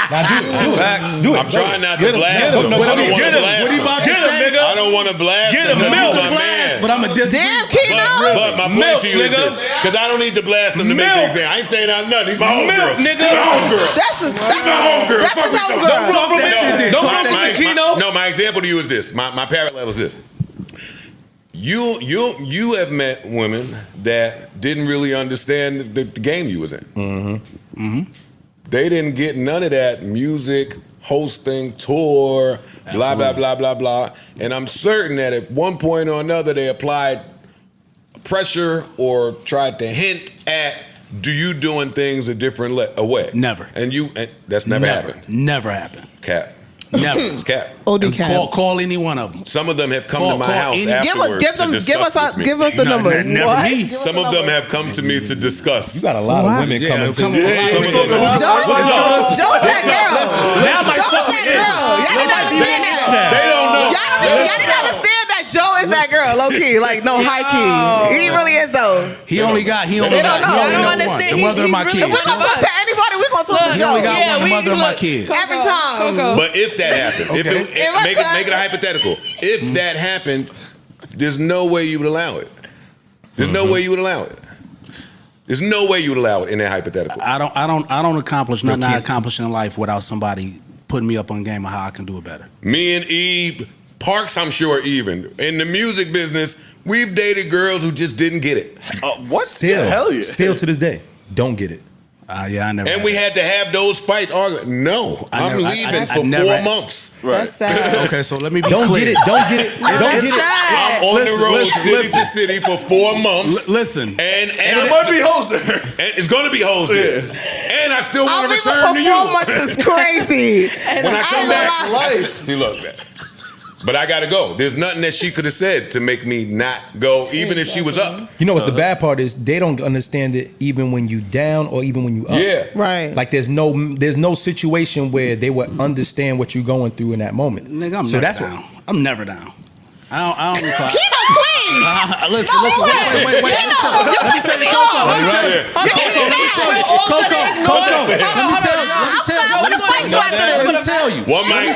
Do it. I'm trying not to Get him, blast get him. him. I don't want Get to him. blast What he him. about to say? I don't want to blast Get him. him, because milk. he's my man. But I'm a disagree. Damn, Kino. But my point Milk, to you is nigga. this, because I don't need to blast him to make Milk. things in. I ain't staying out nothing. He's my homegirl. Milk, nigga. He's my homegirl. That's his homegirl. That's his Don't homegirl. compliment that shit, it. then. Don't Talk compliment My- Kino. No, my example to you is this. My parallel is this. You have met women that didn't really understand the game you was in. They didn't get none of that music, hosting, tour, blah, blah, blah, blah, blah. And I'm certain that at one point or another they applied pressure or tried to hint at you doing things a different way. Never. And that's never happened. Never happened. Cap. Never. It's cap. OD cap. Call any one of them. Some of them have come to my house afterwards Give us the numbers. Never me. Some of them have come to me to discuss. You got a lot of women coming to you. Some of them have Joe's that girl. Joe's that girl. Y'all didn't understand that. They don't know. Y'all didn't understand that Joe is that girl, low key, like no high key. He really is though. He only got They don't know. one. I don't understand. The mother of my kids. If we're gonna talk to anybody, we're gonna talk to He Joe. only got one. The mother of my kids. Every time. But if that happened, make it a hypothetical. If that happened, there's no way you would allow it. There's no way you would allow it. There's no way you would allow it in that hypothetical. I don't accomplish nothing I accomplish in life without somebody putting me up on game of how I can do it better. Me and Eve, Parks, I'm sure even. In the music business, we've dated girls who just didn't get it. What? Still, Hell yeah. still to this day, don't get it. Yeah, I never. And we had to have those fights. No, I'm leaving for 4 months. That's sad. Okay, so let me be Don't clear. get it. Don't get it. Don't That's get it. sad. I'm on the road Listen. city to city for 4 months. Listen. And It might be Jose. And it's going to be hosted. And I still want I'm to leaving return for to 4 you. months is crazy. When I come back, life. see, look, but I got to go. There's nothing that she could have said to make me not go, even if she was up. You know what's the bad part is they don't understand it even when you down or even when you up. Yeah. Right. Like there's no situation where they would understand what you're going through in that moment. Nigga, I'm so never that's down. I'm never down. I don't recall. Kino, please. Listen. Wait. Kino, Let me tell you, Coco. Let me tell you. Coco. Let me tell you. One mic.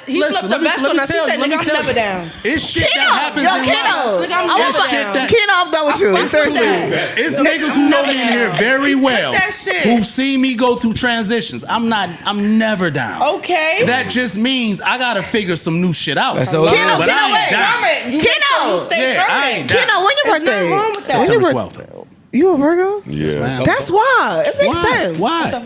He flipped the best on us. He said, nigga, I'm never down. It's shit that happens in life. Kino, I'm done with you. Seriously. It's niggas who know me in here very well, that shit. who see me go through transitions. I'm never down. Okay. That just means I gotta figure some new shit out. That's all. Kino, But I ain't down. Kino, I ain't down. Kino, when your birthday? wrong with that. When your September birthday? 12th. You a Virgo? Yeah. That's why. It makes sense. Why? I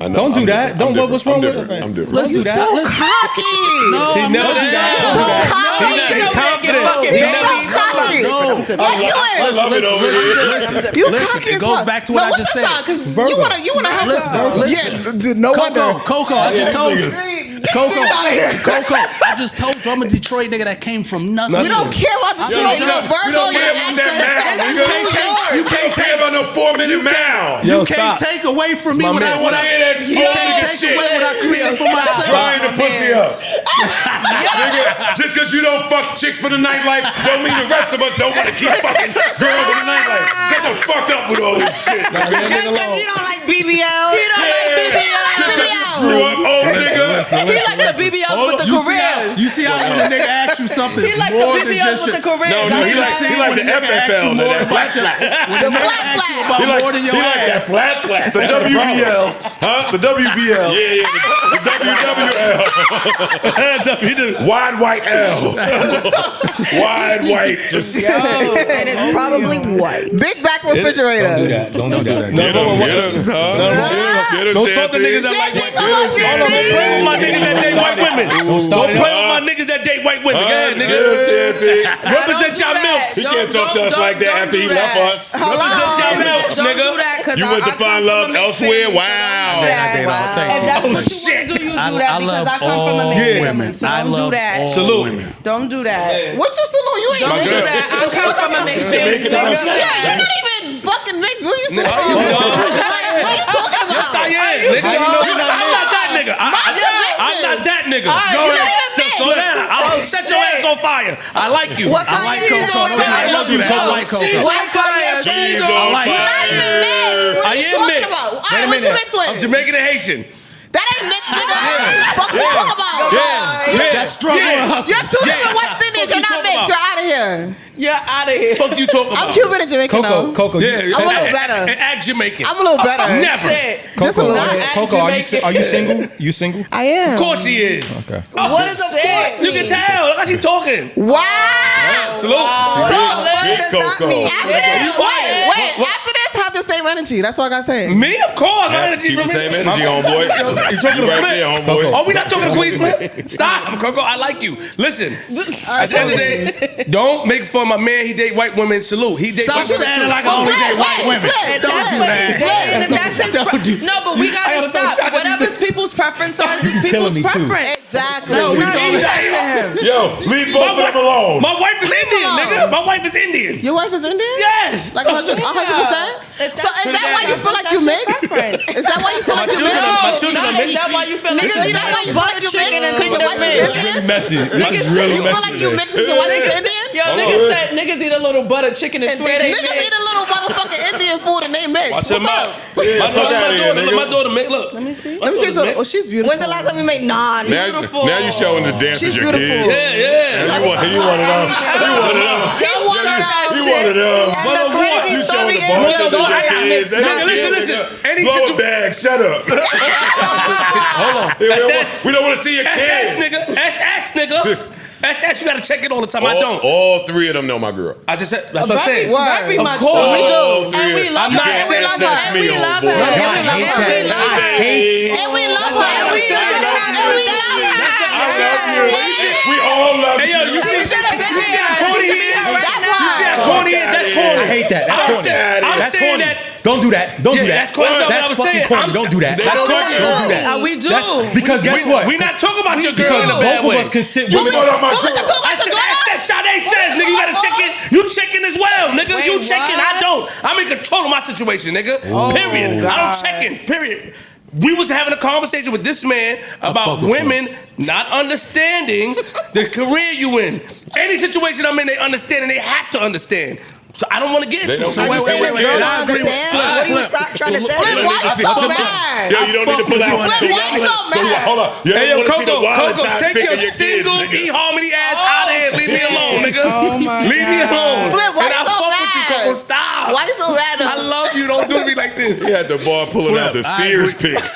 know, Don't do I'm that. different. Don't. What's wrong with I'm it? different. Don't do You're that. so cocky. No, He I'm never not. did that. So cocky. He's confident. He never cocky. Yes, you is. I love it over here. Listen, You listen, cocky it as goes fuck. back to what I just said. Because you wanna have Listen. no wonder. Coco, I just told you. Coco, I just told you I'm a Detroit nigga that came from nothing. We don't care about the shit. We don't care about that mouth. You can't care about no 4-minute mouth. You can't take away from me what I You can't take away what I created for myself. Trying to pussy up. Nigga, just because you don't fuck chicks for the nightlife don't mean the rest of us don't want to keep fucking girls for the nightlife. Shut the fuck up with all this shit. Just because you don't like BBL. He don't like BBL. Grew up old nigga. He like the BBLs with the careers. You see how when a nigga asks you something He like more the than BBLs just with the careers. No, he like the FFL, that flat flat. when a nigga asks you about more than your He like that ass. flat. The WBL. Huh? The WBL. Yeah, the WWL. Wide white L. Wide white. Just And it's probably white. Big back refrigerator. Don't do that. Get him. Don't talk to niggas that like white women. Don't play with my niggas that date white women. Don't play with my niggas that date white women. Go ahead, nigga. Represent y'all milks. He can't talk to us like that after he left us. Represent y'all milks, nigga. You went to find love elsewhere? Wow. If that's what you want to do, you do that because I come from a mixed family. So don't do that. Salute. Don't do that. What you salute? You ain't Don't do that. I come from a mixed family. Yeah, you're not even fucking mixed. What you salute? What are you talking about? Yes, I am, nigga. I'm not that nigga. I'm not that nigga. Slow down. I'll set your ass on fire. I like you. What kind of Coco. I love you, Coco. I like Coco. What kind of He's You're on not even mixed. What I are you am talking mixed. about? All Wait a right, what you minute. mixed with? I'm Jamaican and Haitian. That ain't mixed, nigga. Fuck you talking about? Yeah. That struggle and hustle. You're two different West Indians. You're not mixed. You're out of here. You're out of here. Fuck you talking about? I'm Cuban and Jamaican though. Coco, Yeah, I'm a little better. And act Jamaican. I'm a little better. Never. Just a little bit. Coco, are you single? You single? I am. Of course she is. Okay. What is of course? You can tell. Look how she's talking. Wow. Salute. What does that mean? Wait. After this, have the same energy. That's all I gotta say. Me, of course. My energy Keep the from same me. energy, homeboy. You talking You to right Flip? there, homeboy. Oh, we not talking to Queen Flip? Stop, Coco. I like you. Listen, at the end of the day, don't make fun of my man. He date white women. Salute. He date Stop white women. saying too. like I only date white women. Don't do that. No, but we gotta stop. Whatever's people's preference is people's me, too. preference. Exactly. No, we don't do that to him. Yo, leave both of them alone. My wife is Indian, alone. nigga. My wife is Indian. Your wife is Indian? Yes. Like 100%? So is that why you feel like you mix? Is that why you feel like you mix? My children are Is mixed. that why you feel like Niggas, is that why you feel like you mix? Because your wife is Indian? Messy. This is really You feel like you mix because your wife is Indian? Yo, niggas said niggas eat a little butter chicken and swear they Niggas eat a little motherfucking Indian food and they mix. Watch What's him up? out. My daughter, make look. Let me see. Let me see. Oh, she's beautiful. When's the last time you made naan? Now you showing the dance She's with your beautiful. kids. Yeah. You want it up. You want it up. He wanted that You shit. want it up. And the crazy You story showing the boss is of your kids. Nigga, listen. Any Blow a situ- bag. Shut up. Hold on. We don't want to see your SS, kids. nigga. SS, nigga. SS, you gotta check it all the time. I don't. All three of them know my girl. I just said, that's what I'm saying. Very Of much. course. All three And we of love them. her. You can't And we love SS her. me, And we love homeboy. her. And we love her. And we love her. I love you. We all love Hey, yo, you see how corny he is? You see how corny he is? That's corny. I hate that. That's corny. I'm That's saying corny. that. Don't do that. Don't do that. That's corny. That's what I That's was fucking saying. corny. Don't do that. They That's don't corny. do Don't do that. We do. Because guess what? We're not talking about your girl Because in a bad both way. of us can sit. You know about my girl. I said, that's that Sade says, nigga. You gotta check it. You checking as well, nigga. Wait, You checking. what? I don't. I'm in control of my situation, nigga. Period. I don't checking. Period. We was having a conversation with this man about women not understanding the career you in. Any situation I'm in, they understand and they have to understand. So I don't want to get into it. So wait. Girl, I understand. What are you trying to say? Why you so mad? Yo, you don't need to pull out. Flip, why you so mad? Hold on. You Hey, yo, don't want to see the wild Coco, side take pic your of your single kids, nigga. eHarmony ass out of here. Leave me alone, nigga. Leave me alone. Flip, why And I you so fuck with you, mad? Coco. Stop. Why you so mad? I love you. Don't do me like this. He had the bar pulling out the Sears pics.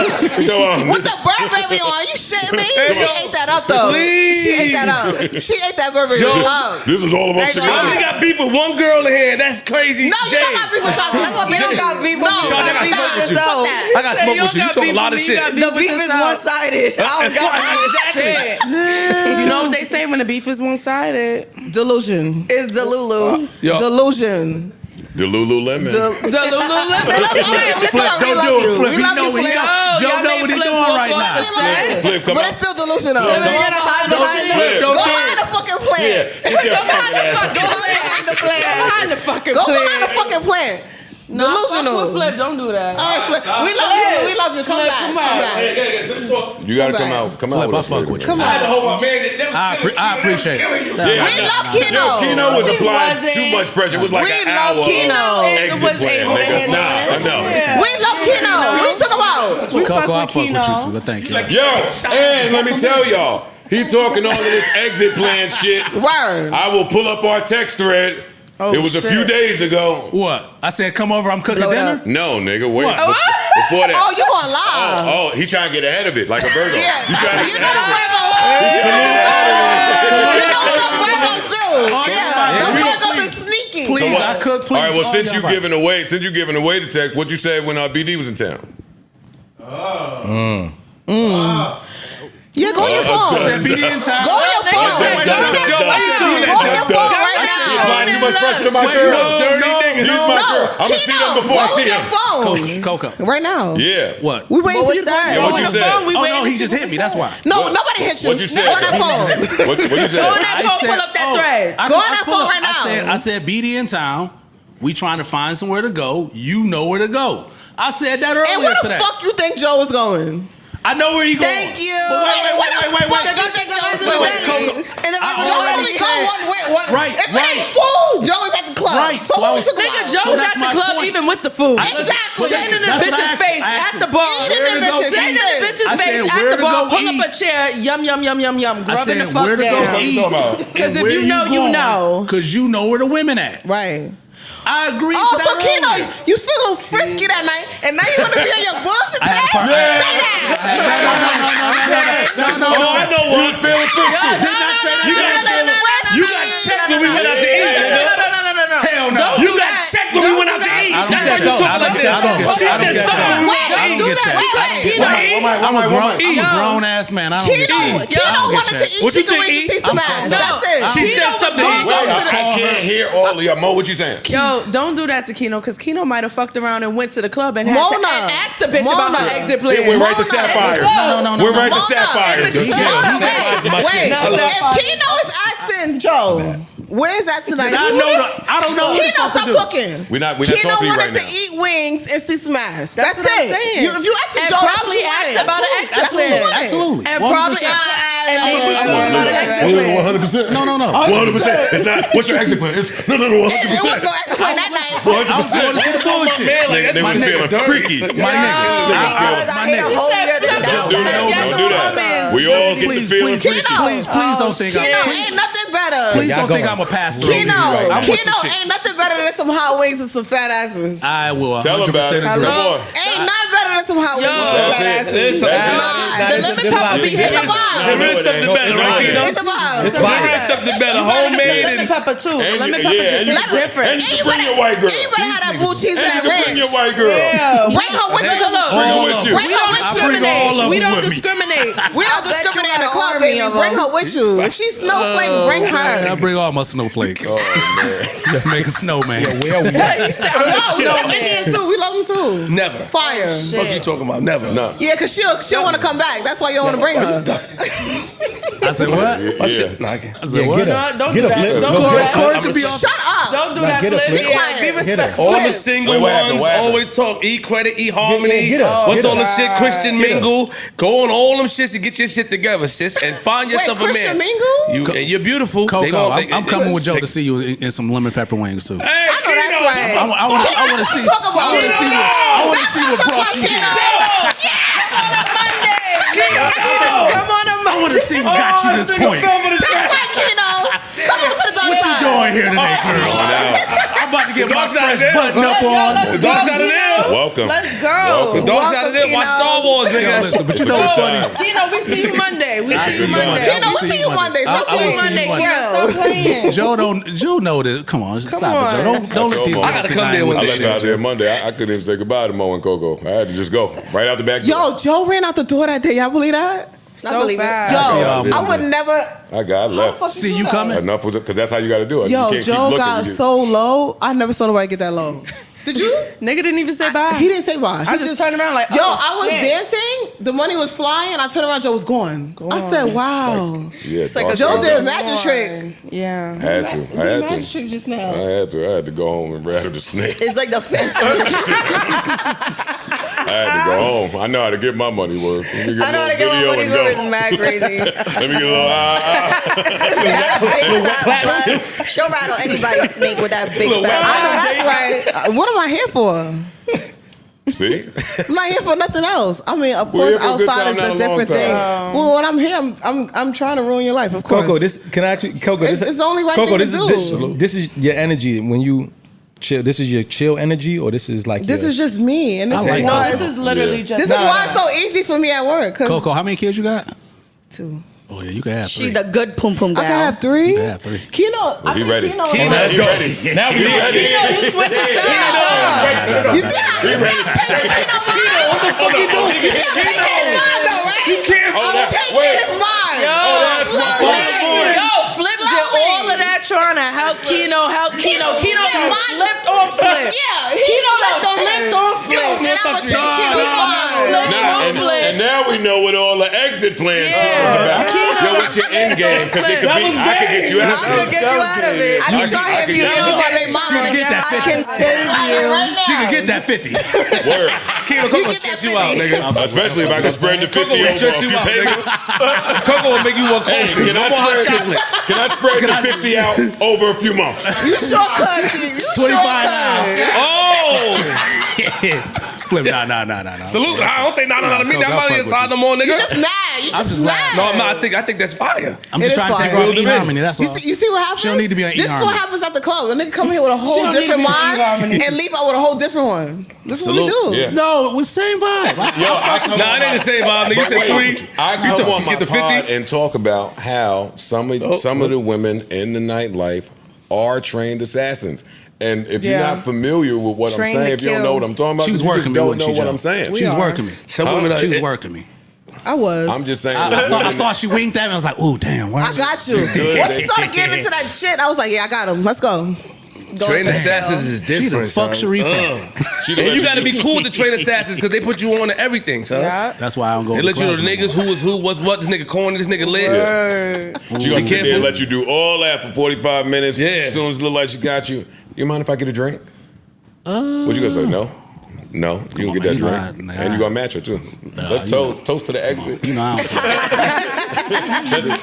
With the Burberry on, you shitting me? She ate that up though. She ate that up. She ate that Burberry up. This is all of us Hey, I together. only got beef with one girl in here. That's crazy. No, you don't got beef with Shaka. That's what You don't got beef with me. Sean, I got You smoke got with you. yourself. I got smoke with you. You talk a lot of shit. The beef is one-sided. I don't got Shit. You know what they say when the beef is one-sided? Delusion. It's the Lulu. Yo. Delusion. The Lululemon. The Lululemon. Flip, don't do it. Flip, he know what he Yo, Joe y'all know made what he Flip doing walk right off now. the set. Flip, come But on. it's still delusional. You gotta hide behind the Flip, Go don't do behind it. the fucking plan. Yeah, get your fucking ass up. Go behind the plan. Behind the fucking Go plan. behind the fucking plan. No, fuck Delusional. with Flip. Don't do that. All right, Flip. We love you. We love you. Come Flip, back. come Come on. back. You gotta Come come back. out. Come out Flip, with I us fuck later, with you. man. Come I had to on. hold my man. They was I killing you. appreciate They was killing it. you. Yeah, We love Kino. Yo, Kino was applying wasn't. too much pressure. It was like We an love hour Kino. of It exit was plan, able to nigga. handle Nah, it. enough. Yeah. We love Kino. What you talking about? We Coco, I fuck fuck with with you Kino. too. Thank you. Yo, and let me tell y'all, he talking all of this exit plan shit. Word. I will pull up our text thread. It was a few days ago. What? I said, come over. I'm cooking Blow it dinner. up. No, nigga, wait. What? Before that. Oh, you gonna lie? Oh, he trying to get ahead of it like a Virgo. Yeah. You trying to You get know ahead the of it. Virgos. You know what the Virgos do? Oh, Yeah. The yeah. Virgos is sneaky. Please, I cook. Please. All right, well, Oh, since yeah, you right. giving away the text, what you said when BD was in town? Yeah, go on your phone. Said BD in time. Go on your phone. Joe, why you do Go that? on your phone right He's now. applying too much pressure to my Wait, girl. no, Dirty no, nigga. He's no. my girl. I'm gonna see them before I see Go him. on your phone. Coco. Right now. Yeah. What? We waiting What for you was to that? Yeah, what you said? Oh no, he just hit me. That's why. No, nobody hit you. What you said? Go on that phone. What you Go on said? that phone, pull up that thread. Go on that phone right now. I said BD in town. We trying to find somewhere to go. You know where to go. I said that earlier And where the today. fuck you think Joe is going? I know where you going. Thank you. Wait. Go check the husband Wait, ready. Coco. And if I I'm Joe already only go one way. Right, If it right. ain't full, Joe is at the club. Right. So what was the Nigga, wild? Joe's that's at the my club point. even with the food. Exactly. Sitting in the That's what bitch's I face asked at the bar. Eating in the bitch's Sitting in the face. bitch's I face said, at where the to bar. go Pull eat? up a chair. Yum, yum, yum, yum, yum. I Grubbing said, the fuck where to go down. eat? Because if you know, you know. Because you know where the women at. Right. I agree. Oh, to so that Kino, earlier. you feel a little frisky that night, and now you want to be on your bullshit I had a today? No. Oh, I know what. Feeling frisky. You got checked when we went out to eat, nigga. Hell no. You got checked when we went out to eat. I don't That's get why you that. talking like this. I don't get She that. said something when we went out to I don't eat. get that. I'm I'm a grown ass man. I don't get that. Kino wanted to eat What you chicken think, wings E? and see some ass. That's it. She said something. I can't hear all of y'all. Mo, what you saying? Yo, don't do that to Kino, because Kino might have fucked around and went to the club and had to Mona. and asked the bitch about her exit plan. It went right to Sapphire. No. We're right to Mona. Sapphire. Wait, if Kino is asking Joe, where's that tonight? I don't know what the Kino, fuck to stop do. cooking. We're not Kino talking to you right wanted now. to eat wings and see some ass. That's what I'm it. saying. If you ask And Joe, probably asked about an exit plan. Absolutely. And probably 100%. and maybe about an exit plan. No. 100%. It's not. What's your exit plan? It's no. It was no exit plan that night. I'm going to see the bullshit. Man, They like, was feeling freaky. My nigga. I hate a holier than thou. Don't do that. We all get to feeling freaky. Please don't think Kino ain't nothing better. Please don't think I'm a pastor. Kino, I'm with the Kino shit. ain't nothing better than some hot wings and some fat asses. I will 100% Tell them about it. agree. Come on. Ain't nothing better than some hot wings and some That's fat it. asses. Listen, It's not. The lemon pepper be It's a hitting. vibe. There is something better, right, Kino? It's a vibe. There is something better. Homemade Lemon and pepper too. And Lemon you- pepper yeah, and just you hit can bring- different. and you can bring your white girl. And you better have that blue cheese and And you that can bring ranch. your white girl. Yeah. Bring her with you. Bring her with you. Bring her with you. We don't discriminate. We don't discriminate in the club, baby. Bring her with you. If she's snowflake, bring I her. bring all my snowflakes. Make a snowman. Where are we at? Yo, we love Indians too. We love them too. never. Fire. What you talking about? Never. No. Yeah, cause she'll want to come back. That's why you don't want to bring her. I said what? My shit. Nah, I can't. I said what? Don't Get do a that. flip. Don't Go do get that. Corey could be on. Shut up. Don't do Nah, that. get a Flip. flip. Yeah, be respectful. All the single Wait, what happened? ones What happened? always talk E credit, E harmony. Get her. What's Get all her. the shit? Christian Get her. mingle. Go on all them shits and get your shit together, sis, and find yourself a Christian man. mingle? And you're beautiful. They Coco, gonna- I'm coming with Joe to see you in some lemon pepper wings too. Hey, I know that's Kino. right. I want to see. Talk about it. I want to see what brought you here. Come on, I want to see what got you this point. That's right, Kino. Come on to the dark What you side. doing here today, girl? I'm about to get my Dark side fresh of it. button up on. The dark side of them. Welcome. Let's go. The dark side of them. Watch Star Wars, Yo, nigga. listen, but you It's a know good what's funny? time. Kino, we see you Monday. We see you see you Monday. Kino, we'll see you Monday. I Stop will saying see you Monday, Monday. Kino. Stop playing. Joe know that. Come on, stop it, Joe. Don't let these. I gotta guys come think there ain't with I with this left shit. out there Monday. I couldn't even say goodbye to Mo and Coco. I had to just go right out the back door. Yo, Joe ran out the door that day. Y'all believe that? So fast. Yo, I would never. I left. See you coming? Enough was it, because that's how you got to do it. Yo, you can't keep Joe looking. got so low. I never saw nobody get that low. Did you? Nigga didn't even say bye. He didn't say bye. I He just turned around like, Yo, oh, I was shit. dancing. The money was flying. I turned around. Joe was gone. I said, "Wow." Yeah, like a Joe dark did a side. magic trick. Yeah. I had to. I had Magic to. trick just I now. had to. I had to go home and rattle the snake. It's like the fancy. I had to go home. I know how to get my money worth. Let me I know how to get my money go. worth. It's mad crazy. Let me get a little But she'll rattle anybody's snake with that big fat. I know that's right. What am I here for? See? I'm not here for nothing else. I mean, of We're course, here for a good outside time, is not a a different long thing. time. Well, when I'm here, I'm trying to ruin your life. Of course. Coco, can I actually, Coco, It's the only right Coco, thing to do. this is your energy when you chill. This is your chill energy, or this is like This your, is just me, and this I is like why Coco. This is literally just. this is why it's so easy for me at work. 'Cause Coco, how many kids you got? 2. Oh yeah, you can have She 3. the good pum pum I gal. can have 3. You can have 3. Kino, I he think ready. Kino. Kino, He ready. now we ready. You switching sides. You see how I'm changing Kino mind? What the fuck you doing? You see I'm changing his mind though, right? You can't. I'm changing his mind. Yo, Flip did all of that trying to help Kino. Kino done flipped on Flip. Yeah, Kino done flipped on flipped on Flip. And I'm gonna change Kino's mind. Flipped Now, on and Flip. now we know what all the exit plans shit was about. Yo, was That's your end game because it could That be. was I could game. get you out I of could get you out of it. I I'm could- trying I if could you get ever you get out. mama. She could get that I 50. can save you. She could get that 50. Word. Kino, Coco will stress you out, nigga. Especially if I can spread the 50 Coco will over a stress few you out, payments. nigga. Coco will make you want Hey, coffee. can I No more hot spread chocolate. Can I spread the 50 out over a few months? You sure could, Keith. You sure 25 could. Oh! Flip, nah. Salute. I don't say no to me. Coco, I'm I not on fuck your with side no more, nigga. You just mad. You I'm just just mad. No, I'm not. I think that's fire. I'm It just is trying to take fire. her off Build them in. E-Harmony, that's all. You see what happens? She don't need to be on This is E-Harmony. what happens at the club. A nigga come here with a whole don't need to different be on mind E-Harmony. and leave out with a whole different one. This is what we Salute. do. Yeah. No, it was same vibe. Yo, I come Nah, on it ain't the same vibe, nigga. You But said wait, 3. I You come on get my the pod 50. and talk about how some of the women in the nightlife are trained assassins. And if you're Yeah. not familiar with what Trained I'm saying, to if you don't kill. know what I'm talking about, She was you just working me, don't wasn't know she, what Joe? I'm saying. She was working me. Some women She was are. working me. I was. I'm just saying. I thought she winked at me. I was like, ooh, damn. Why I got you. Good. Once you started getting into that shit, I was like, yeah, I got him. Let's go. Train assassins is different. She the fuck son. Sharif. She And you got to be cool with the train assassins because they put you on to everything, son. Yeah. That's why I don't go They to let you know clubs the no niggas more. who is who, what's what, this nigga corny, this nigga lit. Word. She gonna sit there careful. and let you do all that for 45 minutes. Yeah. As soon as it look like she got you, you mind if I get a drink? What you gonna say? No. No, you gonna get that You know drink, I- and you gonna match her too. Let's you toast to the exit. You know, I don't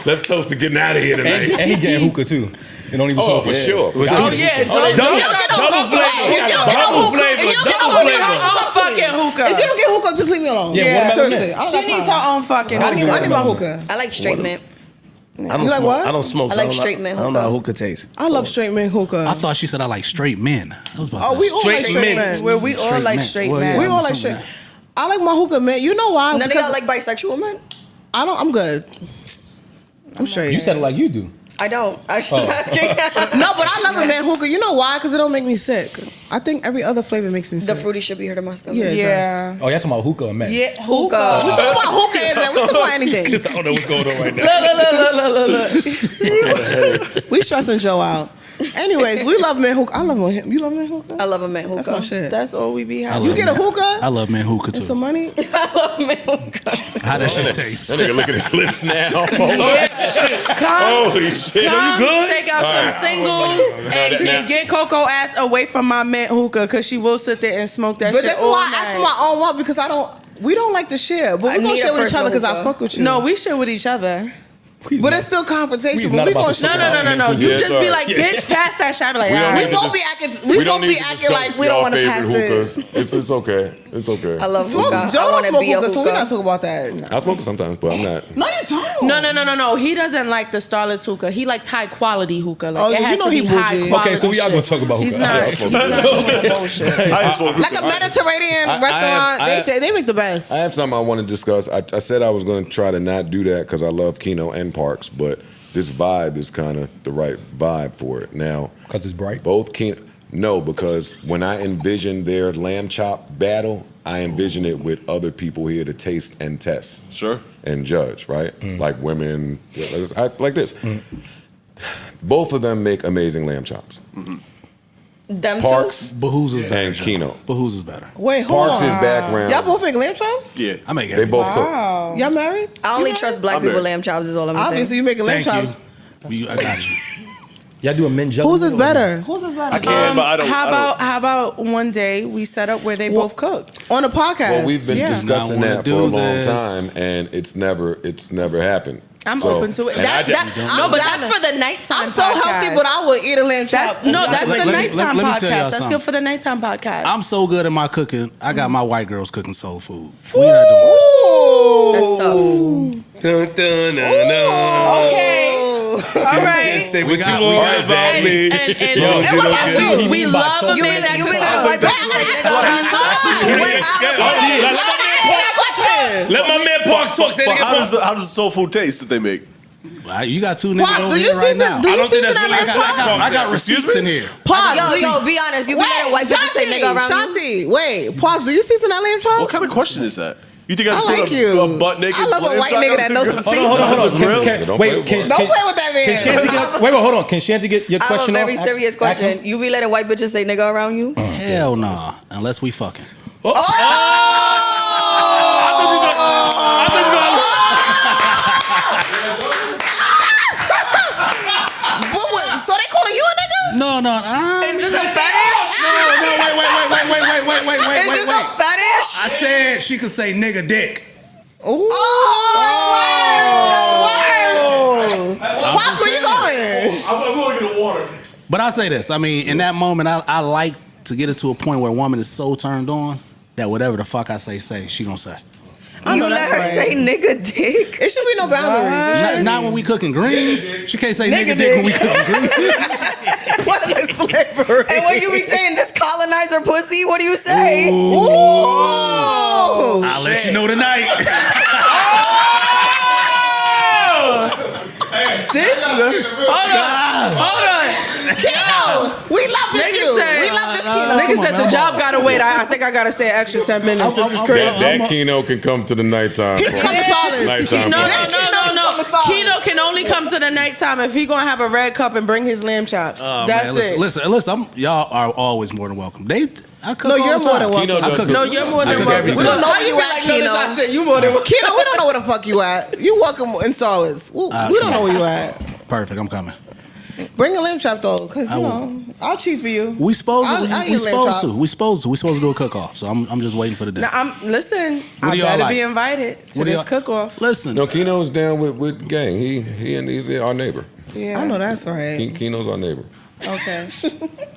Let's toast to getting out of here tonight. And he getting hookah too. You don't even Oh, smoke for it. sure. Oh yeah, Double flavor. Double flavor. Double flavor. I'm fucking hookah. If you don't get hookah, just leave me alone. Yeah, Yeah. watermelon Seriously. mint. I don't She got needs time. her own fucking I need hookah. my hookah. I like straight mint. I don't You like smoke. what? I don't smoke. I so like don't know- straight mint I don't know how hookah. hookah tastes. I love straight man hookah. I thought she said I like straight men. I was about Oh, to we say, all like Straight straight men. men. Where we all Straight like men. straight Well, men. We all like Something straight. I like my hookah, man. You know why? None of Because y'all like bisexual men? I don't. I'm good. I'm straight. You said it like you do. I don't. I was just asking. No, but I love a man hookah. You know why? Because it don't make me sick. I think every other flavor makes me The sick. fruity should be hurting my stomach. Yeah, it Yeah. Oh, y'all talking about hookah or men? Yeah, We hookah. talking about hookah, man. We talking about anything. I don't know what's going on right now. Look. We stressing Joe out. Anyways, we love man hookah. I love him. You love man hookah? I love a man That's hookah. my shit. That's all we be I having. You love get a men. hookah? I love men hookah And too. some money? I love man hookah. How that shit taste? That nigga look at his lips now. Come, Holy shit. come good? take out All some right. singles and get Coco ass away from my mint hookah because she will sit there and smoke that But shit that's all why I night. asked for my own one because we don't like to share. But I we gonna need a share with each other because personal I hookah. fuck with you. No, we share with each other. But it's still confrontation. We's But not we about gonna to share. No. You Yeah, just be sorry. like, bitch, pass that shit. I be like, We don't all need right. We to both be dis- acting. We both don't be need to acting discuss like we don't y'all want to favorite pass it. hookahs. It's okay. It's okay. I love Smoke. hookah. Joe I don't want to smoke be a hookah, so we're not hookah. talking about that. I smoke it sometimes, but I'm not. No, you don't. No. He doesn't like the Starlet's hookah. He likes high quality hookah. Like, Oh, it you has know to he be high bougie. quality. Okay, so we are gonna talk about He's hookah. not. Yeah, He's not doing bullshit. I just smoke Like a hookah. Mediterranean I restaurant, have- they make the best. I have something I want to discuss. I said I was going to try to not do that because I love Kino and Parks, but this vibe is kind of the right vibe for it. Now, Because it's bright. both Kino, no, because when I envision their lamb chop battle, I envision it with other people here to taste and test Sure. and judge, right? Like women, like this. Both of them make amazing lamb chops. Them Parks But whose is better? and Joe? Kino. But whose is better? Wait, hold Parks' on. background. Y'all both make lamb chops? Yeah. I make They it. both cook. Wow. Y'all married? I only You trust black I'm people married. lamb chops is all I'm saying. Obviously, you making lamb Thank chops. you. I got you. Y'all do a men juggle? Whose is better? Whose is better? I can, but I don't. How about one day we set up where they both cook? On a podcast. Well, we've been Yeah. discussing I wanna that for do a long this. time, and it's never happened. I'm So- open to it. and I just- No, but that's for the nighttime. I'm so podcast. healthy, but I would eat a lamb chop. That's the let me- nighttime let me tell y'all podcast. That's something. good for the nighttime podcast. I'm so good at my cooking. I got my white girls cooking soul food. We not doing Ooh. That's tough. Dun, dun, dun, dun. Okay. All right. Just say We what got- you we want got- about And, me. and, and, Yo, and you what know else good. do? We love a You man been that you been cooks. got a white bitch like Let my man Parks talk. Say it But again. how Parks. does the soul food taste that they make? it. You got two niggas Pops, over do here you right season? now. Do I you don't think season that's that really lamb how chop? I got receipts in here. Pops, Yo, be honest. You be letting white bitches say nigga around you? Shanti, wait. Pops, do you season that lamb chop? What kind of question is that? You think I I just like put you. a butt naked? I love a lamb white chop nigga on that the knows grill? some Hold on. Grill? Can, Don't wait, play can, with Don't can, play with that man. can Shanti get, wait, hold on. Can Shanti get your I have a question off? very serious Ask him. question. You be letting white bitches say nigga around you? Hell nah, unless we fucking. Is this a fetish? Wait. Is this a fetish? I said she could say nigga dick. Ooh. Watch where you going. I'm going to get the water. But I'll say this. I mean, in that moment, I like to get it to a point where a woman is so turned on that whatever the fuck I say, she gonna say. You let her say nigga dick? It should be no boundaries. Not when we cooking greens. She can't say nigga dick when we cooking greens. What is slavery? And when you be saying this colonizer pussy, what do you say? Ooh. I'll let you know tonight. Hold on. Kino, we love this Niggas you. said- We love this Kino. Nigga said the job gotta wait. I think I gotta say an extra 10 minutes. This is crazy. That Kino can come to the nighttime. Come to Solace. Nighttime. No. Kino. Kino can only come to the nighttime if he gonna have a red cup and bring his lamb chops. That's Man, it. listen. Y'all are always more than welcome. I cook No, all you're the more time. than welcome. I cook- No, you're more I than cook welcome. everything. We don't know How where you be at, like, no, this Kino. not shit. You more than welcome. Kino, we don't know where the fuck you at. You welcome in Solace. We don't know where you at. Perfect. I'm coming. Bring a lamb chop though, cause you know I'll cheat for you. We supposed to. I'll We eat a lamb supposed chop. to. We supposed to do a cook off. So I'm just waiting for the day. Now, listen, What I do y'all better like? be invited to What do this y'all- cook-off. Listen. No, Kino's down with the gang. He's our neighbor. Yeah. I know that's right. Kino's our neighbor. Okay.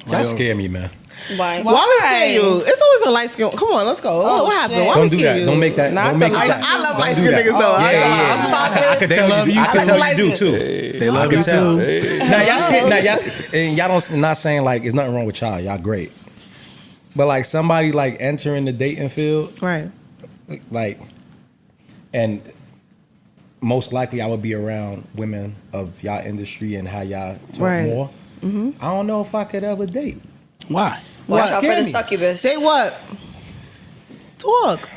Y'all scare me, man. Why? Why we scare you? It's always a light skin. Come on, let's go. Oh, what happened? shit. Why Don't we do scare that. you? Don't make that. Not Don't make the I, that. I love light do skin that. niggas though. Yeah. I'm chocolate. I could tell you. I I could like tell light you do skin. too. They love you too. Now y'all scared. Now y'all and y'all don't. Not saying like it's nothing wrong with y'all. Y'all great. But like somebody like entering the dating field, Right. like, and most likely I would be around women of y'all industry and how y'all talk Right. more. I don't know if I could ever date. Why? Watch out for Scare the me. succubus. Say what? Talk.